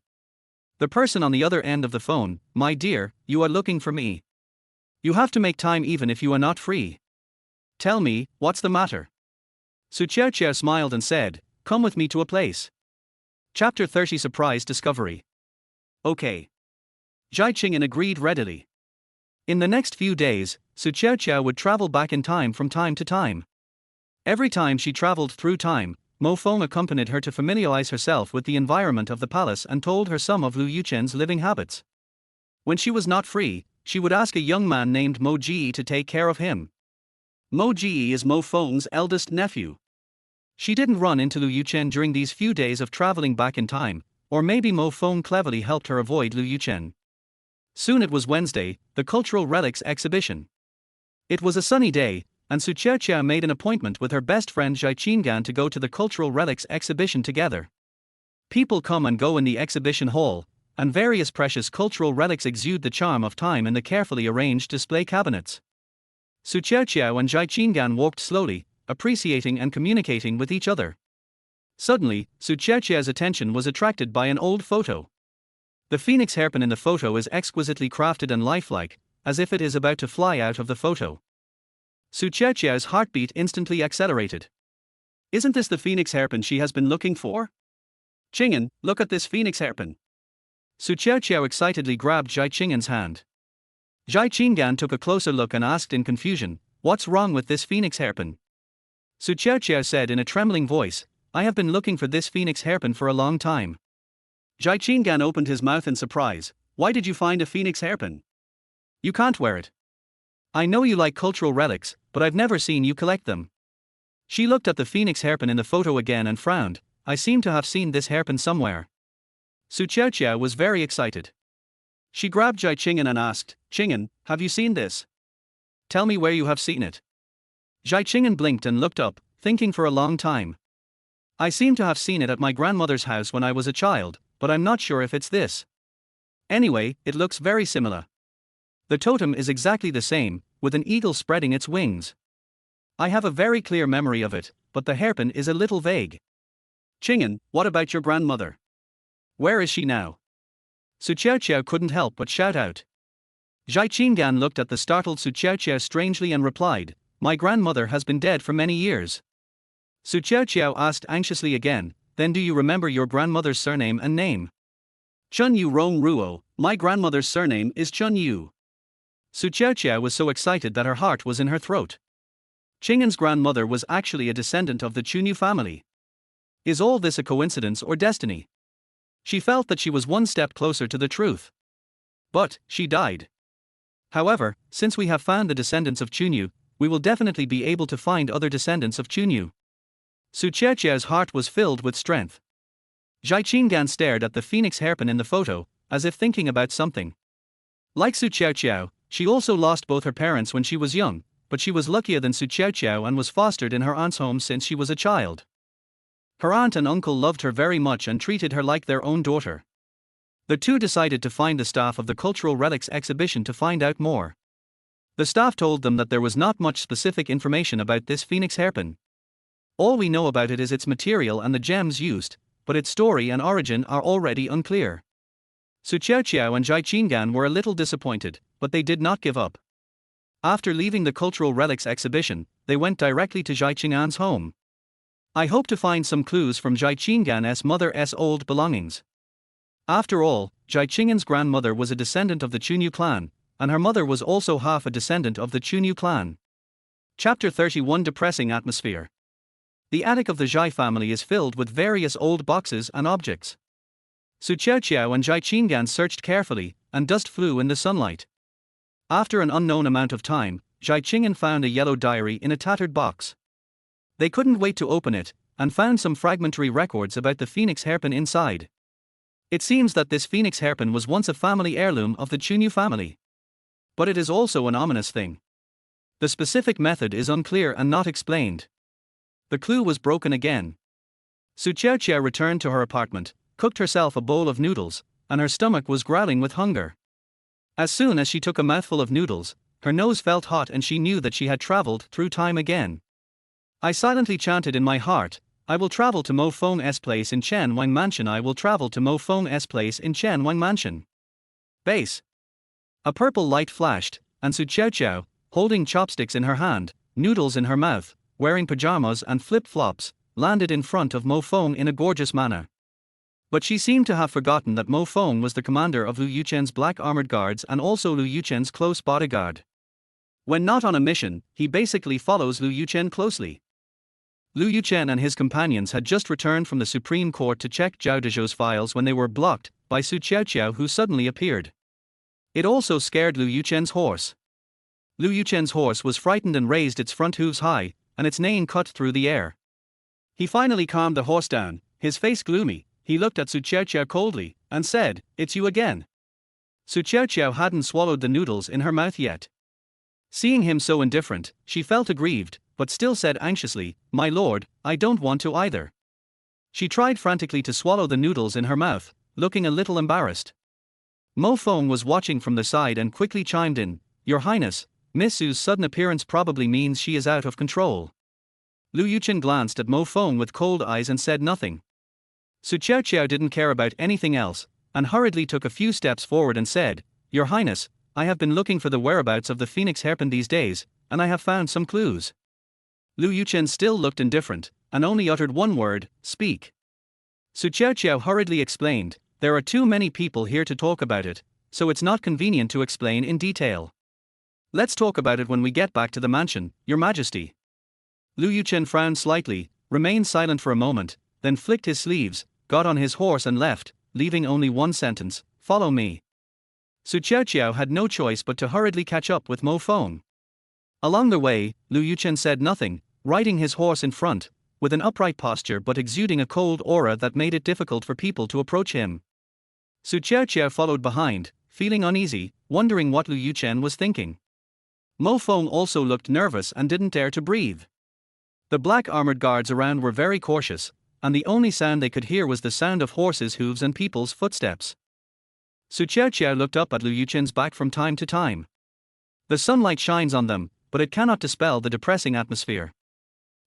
The person on the other end of the phone, my dear, you are looking for me. You have to make time even if you are not free. Tell me, what's the matter? Qiaoqiao smiled and said, come with me to a place. Chapter 30 Surprise Discovery. Okay. Zhai Qing'an agreed readily. In the next few days, Qiaoqiao would travel back in time from time to time. Every time she traveled through time, Mo Feng accompanied her to familiarize herself with the environment of the palace and told her some of Lu Yuchen's living habits. When she was not free, she would ask a young man named Mo Ji to take care of him. Mo Ji is Mo Feng's eldest nephew. She didn't run into Lu Yuchen during these few days of traveling back in time, or maybe Mo Feng cleverly helped her avoid Lu Yuchen. Soon it was Wednesday, the Cultural Relics exhibition. It was a sunny day, and Qiaoqiao made an appointment with her best friend Zhai Qing'an to go to the Cultural Relics exhibition together. People come and go in the exhibition hall, and various precious cultural relics exude the charm of time in the carefully arranged display cabinets. Su Qiaoqiao and Zhai Qingan walked slowly, appreciating and communicating with each other. Suddenly, Su Qiaoqiao's attention was attracted by an old photo. The phoenix hairpin in the photo is exquisitely crafted and lifelike, as if it is about to fly out of the photo. Su Qiaoqiao's heartbeat instantly accelerated. Isn't this the phoenix hairpin she has been looking for? Qing'an, look at this phoenix hairpin. Su Qiaoqiao excitedly grabbed Zhai Qing'an's hand. Zhai Qingan took a closer look and asked in confusion, "What's wrong with this phoenix hairpin?" Su Qiaoqiao said in a trembling voice, "I have been looking for this phoenix hairpin for a long time." Zhai Qingan opened his mouth in surprise. "Why did you find a phoenix hairpin? You can't wear it. I know you like cultural relics, but I've never seen you collect them." She looked at the phoenix hairpin in the photo again and frowned. "I seem to have seen this hairpin somewhere." Su Qiaoqiao was very excited. She grabbed Zhai Qing'an and asked, "Qing'an, have you seen this? Tell me where you have seen it." Zhai Qing'an blinked and looked up, thinking for a long time. "I seem to have seen it at my grandmother's house when I was a child, but I'm not sure if it's this. Anyway, it looks very similar. The totem is exactly the same, with an eagle spreading its wings. I have a very clear memory of it, but the hairpin is a little vague." "Qing'an, what about your grandmother? Where is she now?" Su Qiaoqiao couldn't help but shout out. Zhai Qingan looked at the startled Su Qiaoqiao strangely and replied, "My grandmother has been dead for many years." Su Qiaoqiao asked anxiously again, "Then do you remember your grandmother's surname and name?" "Chun Yu Rong Ruo, my grandmother's surname is Chun Yu." Su Qiaoqiao was so excited that her heart was in her throat. Qing'an's grandmother was actually a descendant of the Chunyu family. Is all this a coincidence or destiny? She felt that she was one step closer to the truth. But she died. However, since we have found the descendants of Chunyu, we will definitely be able to find other descendants of Chunyu. Su Qiaoqiao's heart was filled with strength. Zhai Qingan stared at the phoenix hairpin in the photo, as if thinking about something. Like Su Qiaoqiao, she also lost both her parents when she was young, but she was luckier than Su Qiaoqiao and was fostered in her aunt's home since she was a child. Her aunt and uncle loved her very much and treated her like their own daughter. The two decided to find the staff of the Cultural Relics exhibition to find out more. The staff told them that there was not much specific information about this phoenix hairpin. All we know about it is its material and the gems used, but its story and origin are already unclear. Su Qiaoqiao and Zhai Qingan were a little disappointed, but they did not give up. After leaving the Cultural Relics exhibition, they went directly to Zhai Qingan's home. "I hope to find some clues from Zhai Qingan's mother's old belongings." After all, Zhai Qingan's grandmother was a descendant of the Chunyu clan, and her mother was also half a descendant of the Chunyu clan. Chapter 31 Depressing Atmosphere. The attic of the Zhai family is filled with various old boxes and objects. Su Qiaoqiao and Zhai Qingan searched carefully, and dust flew in the sunlight. After an unknown amount of time, Zhai Qingan found a yellow diary in a tattered box. They couldn't wait to open it, and found some fragmentary records about the phoenix hairpin inside. It seems that this phoenix hairpin was once a family heirloom of the Chunyu family. But it is also an ominous thing. The specific method is unclear and not explained. The clue was broken again. Su Qiaoqiao returned to her apartment, cooked herself a bowl of noodles, and her stomach was growling with hunger. As soon as she took a mouthful of noodles, her nose felt hot and she knew that she had traveled through time again. I silently chanted in my heart, "I will travel to Mo Feng's place in Qianwang Mansion. I will travel to Mo Feng's place in Qianwang Mansion." Base. A purple light flashed, and Su Qiaoqiao, holding chopsticks in her hand, noodles in her mouth, wearing pajamas and flip-flops, landed in front of Mo Feng in a gorgeous manner. But she seemed to have forgotten that Mo Feng was the commander of Lu Yuchen's black armored guards and also Lu Yuchen's close bodyguard. When not on a mission, he basically follows Lu Yuchen closely. Lu Yuchen and his companions had just returned from the Supreme Court to check Zhao Dezhou's files when they were blocked by Su Qiaoqiao, who suddenly appeared. It also scared Lu Yuchen's horse. Lu Yuchen's horse was frightened and raised its front hooves high, and its neighing cut through the air. He finally calmed the horse down, his face gloomy. He looked at Su Qiaoqiao coldly, and said, "It's you again." Su Qiaoqiao hadn't swallowed the noodles in her mouth yet. Seeing him so indifferent, she felt aggrieved, but still said anxiously, "My lord, I don't want to either." She tried frantically to swallow the noodles in her mouth, looking a little embarrassed. Mo Feng was watching from the side and quickly chimed in, Your Highness, Miss Su's sudden appearance probably means she is out of control. Lu Yuchen glanced at Mo Feng with cold eyes and said nothing. Su Qiaoqiao didn't care about anything else, and hurriedly took a few steps forward and said, Your Highness, I have been looking for the whereabouts of the phoenix hairpin these days, and I have found some clues. Lu Yuchen still looked indifferent, and only uttered one word, Speak. Su Qiaoqiao hurriedly explained, There are too many people here to talk about it, so it's not convenient to explain in detail. Let's talk about it when we get back to the mansion, Your Majesty. Lu Yuchen frowned slightly, remained silent for a moment, then flicked his sleeves, got on his horse and left, leaving only one sentence, Follow me. Su Qiaoqiao had no choice but to hurriedly catch up with Mo Feng. Along the way, Lu Yuchen said nothing, riding his horse in front, with an upright posture but exuding a cold aura that made it difficult for people to approach him. Su Qiaoqiao followed behind, feeling uneasy, wondering what Lu Yuchen was thinking. Mo Feng also looked nervous and didn't dare to breathe. The black armored guards around were very cautious, and the only sound they could hear was the sound of horses' hooves and people's footsteps. Su Qiaoqiao looked up at Lu Yuchen's back from time to time. The sunlight shines on them, but it cannot dispel the depressing atmosphere.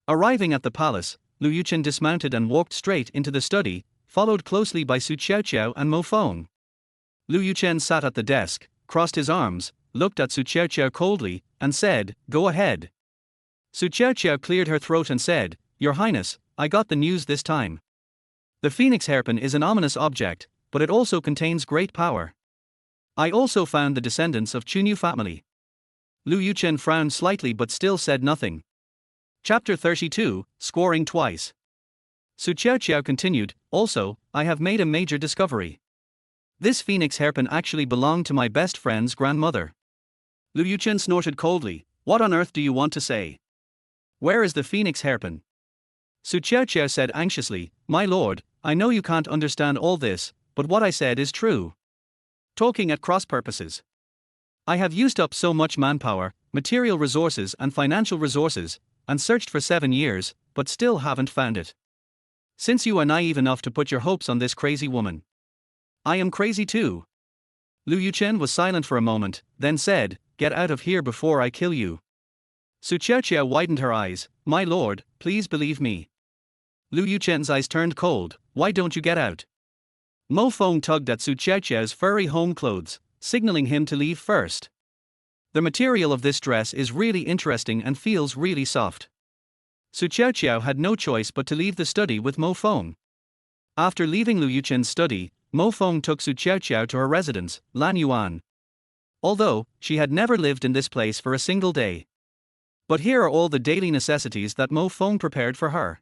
Arriving at the palace, Lu Yuchen dismounted and walked straight into the study, followed closely by Su Qiaoqiao and Mo Feng. Lu Yuchen sat at the desk, crossed his arms, looked at Su Qiaoqiao coldly, and said, Go ahead. Su Qiaoqiao cleared her throat and said, Your Highness, I got the news this time. The phoenix hairpin is an ominous object, but it also contains great power. I also found the descendants of Chunyu family. Lu Yuchen frowned slightly but still said nothing. Chapter 32, Scoring Twice. Su Qiaoqiao continued, Also, I have made a major discovery. This phoenix hairpin actually belonged to my best friend's grandmother. Lu Yuchen snorted coldly, What on earth do you want to say? Where is the phoenix hairpin? Su Qiaoqiao said anxiously, My lord, I know you can't understand all this, but what I said is true. Talking at cross purposes. I have used up so much manpower, material resources and financial resources, and searched for 7 years, but still haven't found it. Since you are naive enough to put your hopes on this crazy woman. I am crazy too. Lu Yuchen was silent for a moment, then said, Get out of here before I kill you. Su Qiaoqiao widened her eyes, My lord, please believe me. Lu Yuchen's eyes turned cold, Why don't you get out? Mo Feng tugged at Su Qiaoqiao's furry home clothes, signaling him to leave first. The material of this dress is really interesting and feels really soft. Su Qiaoqiao had no choice but to leave the study with Mo Feng. After leaving Lu Yuchen's study, Mo Feng took Su Qiaoqiao to her residence, Lan Yuan. Although, she had never lived in this place for a single day. But here are all the daily necessities that Mo Feng prepared for her.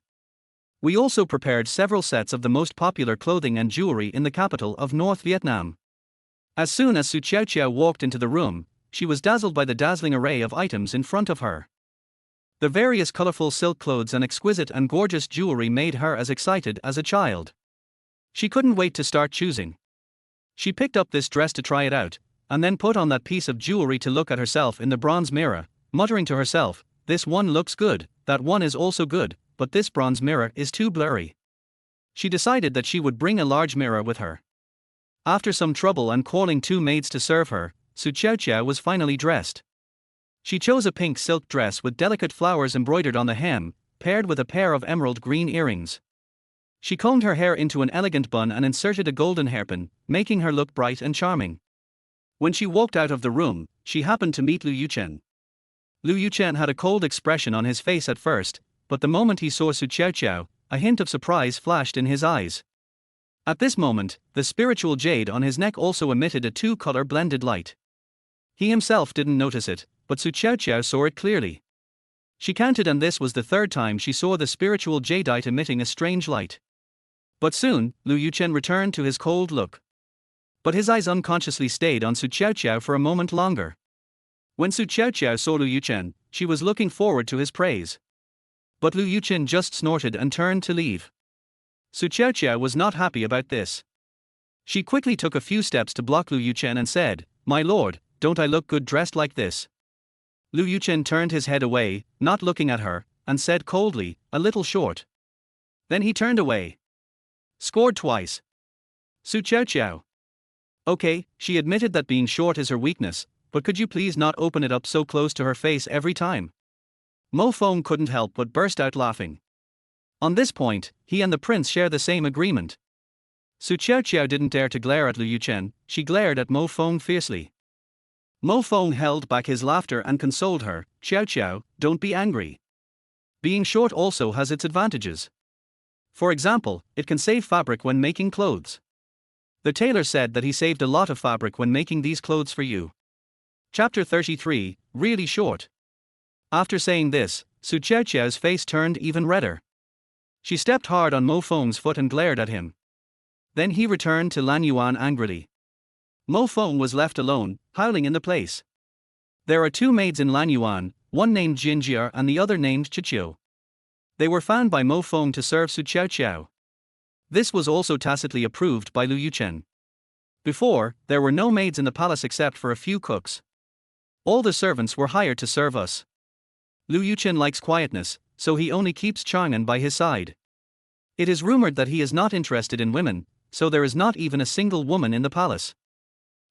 We also prepared several sets of the most popular clothing and jewelry in the capital of North Vietnam. As soon as Su Qiaoqiao walked into the room, she was dazzled by the dazzling array of items in front of her. The various colorful silk clothes and exquisite and gorgeous jewelry made her as excited as a child. She couldn't wait to start choosing. She picked up this dress to try it out, and then put on that piece of jewelry to look at herself in the bronze mirror, muttering to herself, This one looks good, that one is also good, but this bronze mirror is too blurry. She decided that she would bring a large mirror with her. After some trouble and calling 2 maids to serve her, Su Qiaoqiao was finally dressed. She chose a pink silk dress with delicate flowers embroidered on the hem, paired with a pair of emerald green earrings. She combed her hair into an elegant bun and inserted a golden hairpin, making her look bright and charming. When she walked out of the room, she happened to meet Lu Yuchen. Lu Yuchen had a cold expression on his face at first, but the moment he saw Su Qiaoqiao, a hint of surprise flashed in his eyes. At this moment, the spiritual jade on his neck also emitted a 2-color blended light. He himself didn't notice it, but Su Qiaoqiao saw it clearly. She counted, and this was the 3rd time she saw the spiritual jadeite emitting a strange light. But soon, Lu Yuchen returned to his cold look. But his eyes unconsciously stayed on Su Qiaoqiao for a moment longer. When Su Qiaoqiao saw Lu Yuchen, she was looking forward to his praise. But Lu Yuchen just snorted and turned to leave. Su Qiaoqiao was not happy about this. She quickly took a few steps to block Lu Yuchen and said, My lord, don't I look good dressed like this? Lu Yuchen turned his head away, not looking at her, and said coldly, A little short. Then he turned away. Scored twice. Su Qiaoqiao. Okay, she admitted that being short is her weakness, but could you please not open it up so close to her face every time? Mo Fong couldn't help but burst out laughing. On this point, he and the prince share the same agreement. Su Qiaoqiao didn't dare to glare at Lu Yuchen, she glared at Mo Fong fiercely. Mo Fong held back his laughter and consoled her, Qiaoqiao, don't be angry. Being short also has its advantages. For example, it can save fabric when making clothes. The tailor said that he saved a lot of fabric when making these clothes for you. Chapter 33, Really Short. After saying this, Su Qiaoqiao's face turned even redder. She stepped hard on Mo Fong's foot and glared at him. Then he returned to Lan Yuan angrily. Mo Fong was left alone, howling in the place. There are two maids in Lan Yuan, one named Jinjia and the other named Qiaoqiao. They were found by Mo Fong to serve Su Qiaoqiao. This was also tacitly approved by Lu Yuchen. Before, there were no maids in the palace except for a few cooks. All the servants were hired to serve us. Lu Yuchen likes quietness, so he only keeps Chang'an by his side. It is rumored that he is not interested in women, so there is not even a single woman in the palace.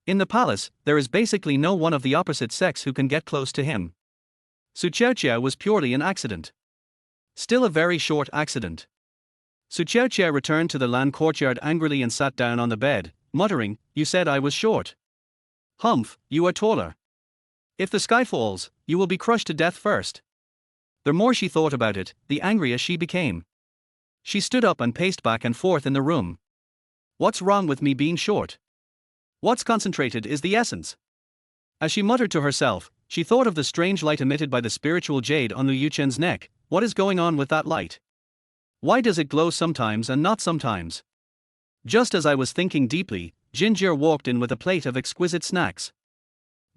In the palace, there is basically no one of the opposite sex who can get close to him. Su Qiaoqiao was purely an accident. Still a very short accident. Su Qiaoqiao returned to the Lan courtyard angrily and sat down on the bed, muttering, "You said I was short. Humph, you are taller. If the sky falls, you will be crushed to death first." The more she thought about it, the angrier she became. She stood up and paced back and forth in the room. What's wrong with me being short? What's concentrated is the essence. As she muttered to herself, she thought of the strange light emitted by the spiritual jade on Lu Yuchen's neck. What is going on with that light? Why does it glow sometimes and not sometimes? Just as I was thinking deeply, Jinjia walked in with a plate of exquisite snacks.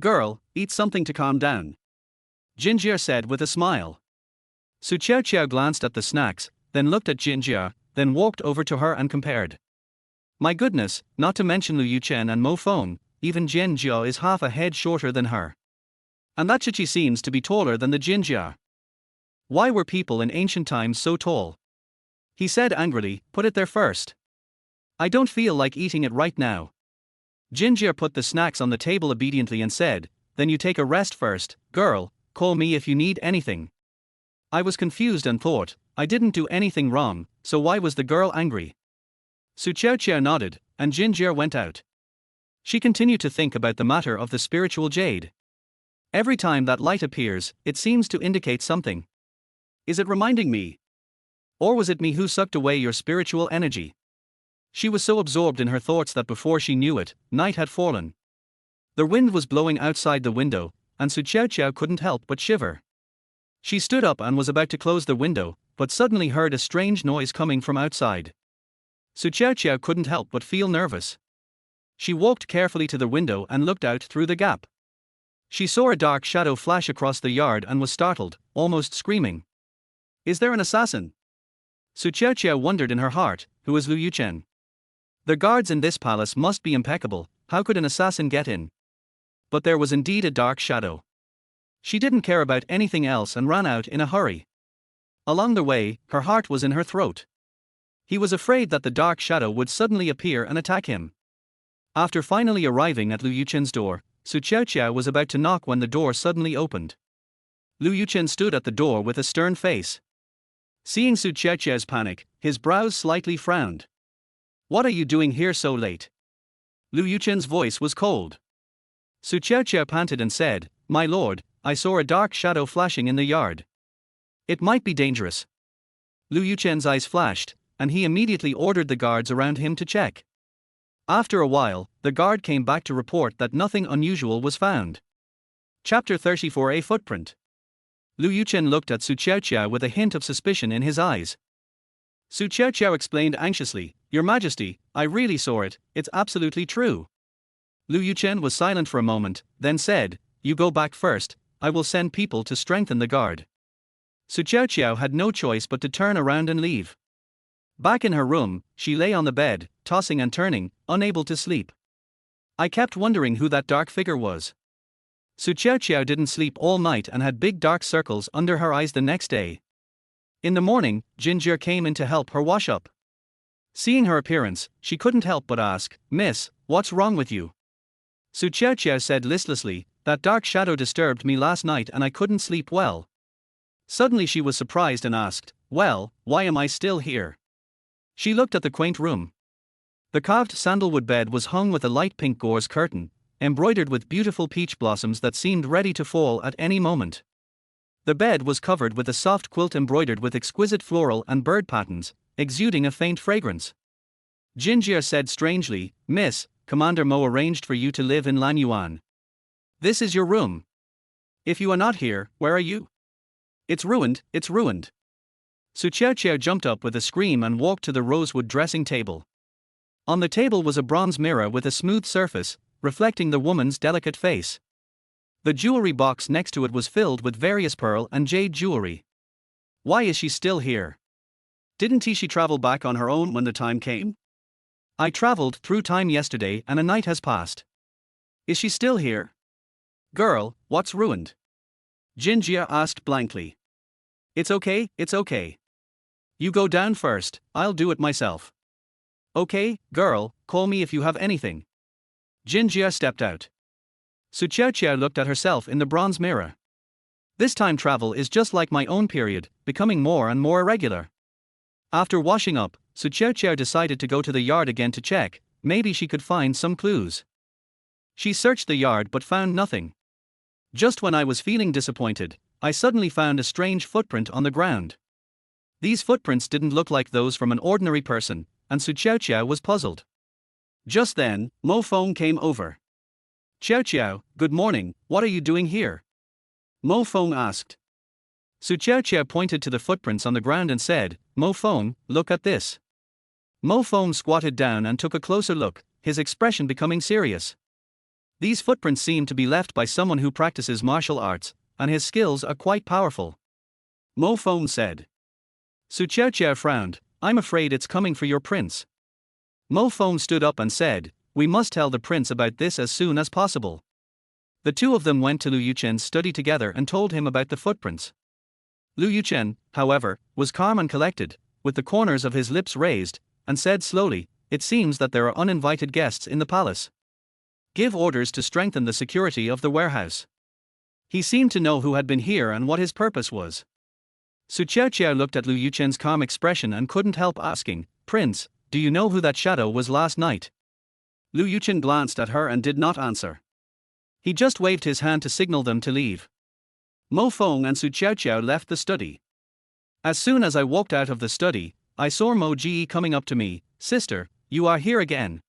"Girl, eat something to calm down," Jinjia said with a smile. Su Qiaoqiao glanced at the snacks, then looked at Jinjia, then walked over to her and compared. My goodness, not to mention Lu Yuchen and Mo Fong, even Jinjia is half a head shorter than her. And that Chichi seems to be taller than the Jinjia. Why were people in ancient times so tall? He said angrily, "Put it there first. I don't feel like eating it right now." Jinjia put the snacks on the table obediently and said, "Then you take a rest first, girl, call me if you need anything." I was confused and thought, I didn't do anything wrong, so why was the girl angry? Su Qiaoqiao nodded, and Jinjia went out. She continued to think about the matter of the spiritual jade. Every time that light appears, it seems to indicate something. Is it reminding me? Or was it me who sucked away your spiritual energy? She was so absorbed in her thoughts that before she knew it, night had fallen. The wind was blowing outside the window, and Su Qiaoqiao couldn't help but shiver. She stood up and was about to close the window, but suddenly heard a strange noise coming from outside. Su Qiaoqiao couldn't help but feel nervous. She walked carefully to the window and looked out through the gap. She saw a dark shadow flash across the yard and was startled, almost screaming. Is there an assassin? Su Qiaoqiao wondered in her heart, who is Lu Yuchen? The guards in this palace must be impeccable, how could an assassin get in? But there was indeed a dark shadow. She didn't care about anything else and ran out in a hurry. Along the way, her heart was in her throat. He was afraid that the dark shadow would suddenly appear and attack him. After finally arriving at Lu Yuchen's door, Su Qiaoqiao was about to knock when the door suddenly opened. Lu Yuchen stood at the door with a stern face. Seeing Su Qiaoqiao's panic, his brows slightly frowned. What are you doing here so late? Lu Yuchen's voice was cold. Su Qiaoqiao panted and said, My lord, I saw a dark shadow flashing in the yard. It might be dangerous. Lu Yuchen's eyes flashed, and he immediately ordered the guards around him to check. After a while, the guard came back to report that nothing unusual was found. Chapter 34 A Footprint. Lu Yuchen looked at Su Qiaoqiao with a hint of suspicion in his eyes. Su Qiaoqiao explained anxiously, Your Majesty, I really saw it, it's absolutely true. Lu Yuchen was silent for a moment, then said, You go back first, I will send people to strengthen the guard. Su Qiaoqiao had no choice but to turn around and leave. Back in her room, she lay on the bed, tossing and turning, unable to sleep. I kept wondering who that dark figure was. Su Qiaoqiao didn't sleep all night and had big dark circles under her eyes the next day. In the morning, Jinjia came in to help her wash up. Seeing her appearance, she couldn't help but ask, "Miss, what's wrong with you?" Su Qiaoqiao said listlessly, "That dark shadow disturbed me last night and I couldn't sleep well." Suddenly she was surprised and asked, "Well, why am I still here?" She looked at the quaint room. The carved sandalwood bed was hung with a light pink gauze curtain, embroidered with beautiful peach blossoms that seemed ready to fall at any moment. The bed was covered with a soft quilt embroidered with exquisite floral and bird patterns, exuding a faint fragrance. Jinjia said strangely, "Miss, Commander Mo arranged for you to live in Lanyuan. This is your room. If you are not here, where are you? It's ruined, it's ruined." Su Qiaoqiao jumped up with a scream and walked to the rosewood dressing table. On the table was a bronze mirror with a smooth surface, reflecting the woman's delicate face. The jewelry box next to it was filled with various pearl and jade jewelry. Why is she still here? Didn't she travel back on her own when the time came? I traveled through time yesterday and a night has passed. Is she still here? Girl, what's ruined? Jinjia asked blankly. It's okay, it's okay. You go down first, I'll do it myself. Okay, girl, call me if you have anything. Jinjia stepped out. Su Qiaoqiao looked at herself in the bronze mirror. This time travel is just like my own period, becoming more and more irregular. After washing up, Su Qiaoqiao decided to go to the yard again to check, maybe she could find some clues. She searched the yard but found nothing. Just when I was feeling disappointed, I suddenly found a strange footprint on the ground. These footprints didn't look like those from an ordinary person, and Su Qiaoqiao was puzzled. Just then, Mo Feng came over. "Qiaoqiao, good morning, what are you doing here?" Mo Feng asked. Su Qiaoqiao pointed to the footprints on the ground and said, "Mo Feng, look at this." Mo Feng squatted down and took a closer look, his expression becoming serious. These footprints seem to be left by someone who practices martial arts, and his skills are quite powerful. Mo Feng said. Su Qiaoqiao frowned, "I'm afraid it's coming for your prince." Mo Feng stood up and said, "We must tell the prince about this as soon as possible." The two of them went to Lu Yuchen's study together and told him about the footprints. Lu Yuchen, however, was calm and collected, with the corners of his lips raised, and said slowly, "It seems that there are uninvited guests in the palace. Give orders to strengthen the security of the warehouse." He seemed to know who had been here and what his purpose was. Su Qiaoqiao looked at Lu Yuchen's calm expression and couldn't help asking, "Prince, do you know who that shadow was last night?" Lu Yuchen glanced at her and did not answer. He just waved his hand to signal them to leave. Mo Feng and Su Qiaoqiao left the study. As soon as I walked out of the study, I saw Mo Ji coming up to me. "Sister, you are here again."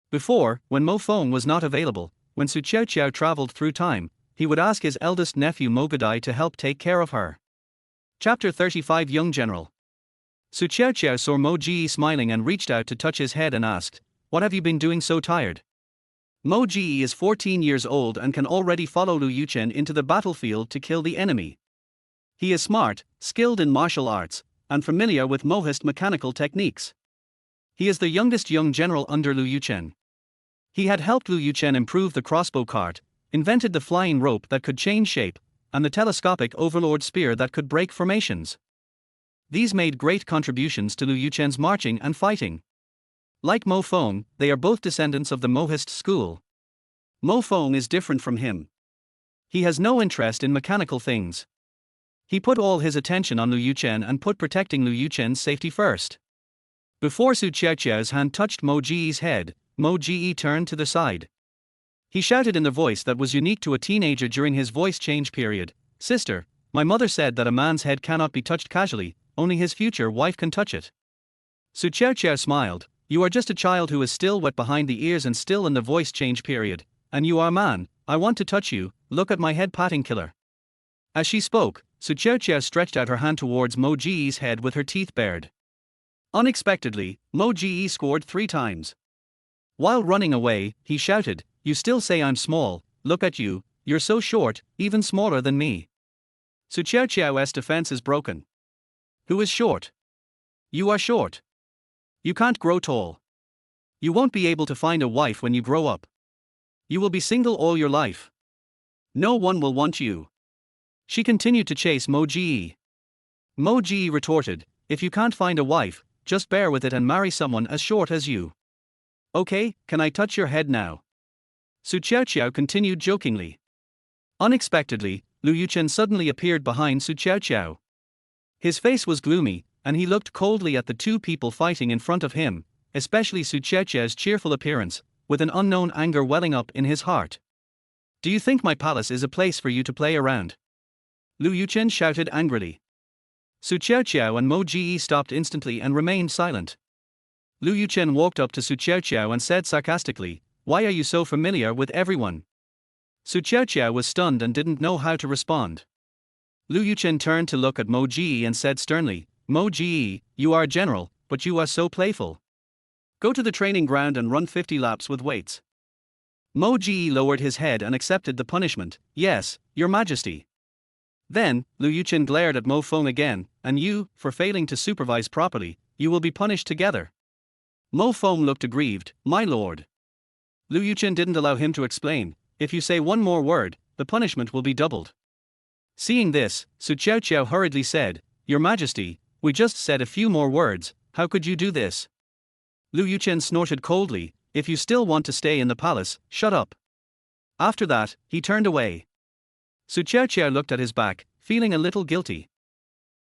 Before, when Mo Feng was not available, when Su Qiaoqiao traveled through time, he would ask his eldest nephew Mo Gadai to help take care of her. Chapter 35 Young General. Su Qiaoqiao saw Mo Ji smiling and reached out to touch his head and asked, "What have you been doing so tired?" Mo Ji is 14 years old and can already follow Lu Yuchen into the battlefield to kill the enemy. He is smart, skilled in martial arts, and familiar with Mohist mechanical techniques. He is the youngest young general under Lu Yuchen. He had helped Lu Yuchen improve the crossbow cart, invented the flying rope that could change shape, and the telescopic overlord spear that could break formations. These made great contributions to Lu Yuchen's marching and fighting. Like Mo Feng, they are both descendants of the Mohist school. Mo Feng is different from him. He has no interest in mechanical things. He put all his attention on Lu Yuchen and put protecting Lu Yuchen's safety first. Before Su Qiaoqiao's hand touched Mo Ji's head, Mo Ji turned to the side. He shouted in the voice that was unique to a teenager during his voice change period, "Sister, my mother said that a man's head cannot be touched casually, only his future wife can touch it." Su Qiaoqiao smiled, "You are just a child who is still wet behind the ears and still in the voice change period, and you are a man. I want to touch you, look at my head patting killer." As she spoke, Su Qiaoqiao stretched out her hand towards Mo Ji's head with her teeth bared. Unexpectedly, Mo Ji scored 3 times. While running away, he shouted, "You still say I'm small, look at you, you're so short, even smaller than me." Su Qiaoqiao's defense is broken. Who is short? You are short. You can't grow tall. You won't be able to find a wife when you grow up. You will be single all your life. No one will want you. She continued to chase Mo Ji. Mo Ji retorted, "If you can't find a wife, just bear with it and marry someone as short as you. Okay, can I touch your head now? Su Qiaoqiao continued jokingly. Unexpectedly, Lu Yuchen suddenly appeared behind Su Qiaoqiao. His face was gloomy, and he looked coldly at the two people fighting in front of him, especially Su Qiaoqiao's cheerful appearance, with an unknown anger welling up in his heart. Do you think my palace is a place for you to play around? Lu Yuchen shouted angrily. Su Qiaoqiao and Mo Ji stopped instantly and remained silent. Lu Yuchen walked up to Su Qiaoqiao and said sarcastically, "Why are you so familiar with everyone?" Su Qiaoqiao was stunned and didn't know how to respond. Lu Yuchen turned to look at Mo Ji and said sternly, "Mo Ji, you are a general, but you are so playful. Go to the training ground and run 50 laps with weights." Mo Ji lowered his head and accepted the punishment. "Yes, Your Majesty." Then, Lu Yuchen glared at Mo Feng again, "And you, for failing to supervise properly, you will be punished together." Mo Feng looked aggrieved. "My lord." Lu Yuchen didn't allow him to explain. "If you say one more word, the punishment will be doubled." Seeing this, Su Qiaoqiao hurriedly said, "Your Majesty, we just said a few more words, how could you do this?" Lu Yuchen snorted coldly, "If you still want to stay in the palace, shut up." After that, he turned away. Su Qiaoqiao looked at his back, feeling a little guilty.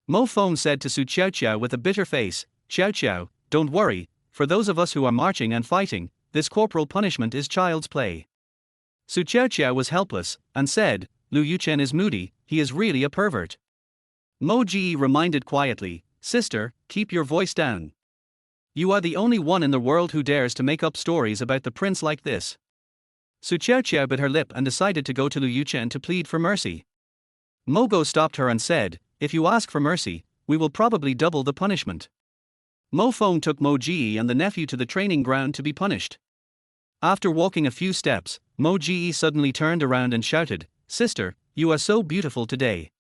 Mo Feng said to Su Qiaoqiao with a bitter face, "Qiaoqiao, don't worry, for those of us who are marching and fighting, this corporal punishment is child's play." Su Qiaoqiao was helpless, and said, "Lu Yuchen is moody, he is really a pervert." Mo Ji reminded quietly, "Sister, keep your voice down. You are the only one in the world who dares to make up stories about the prince like this." Su Qiaoqiao bit her lip and decided to go to Lu Yuchen to plead for mercy. Mogo stopped her and said, "If you ask for mercy, we will probably double the punishment." Mo Feng took Mo Ji and the nephew to the training ground to be punished. After walking a few steps, Mo Ji suddenly turned around and shouted, "Sister, you are so beautiful today."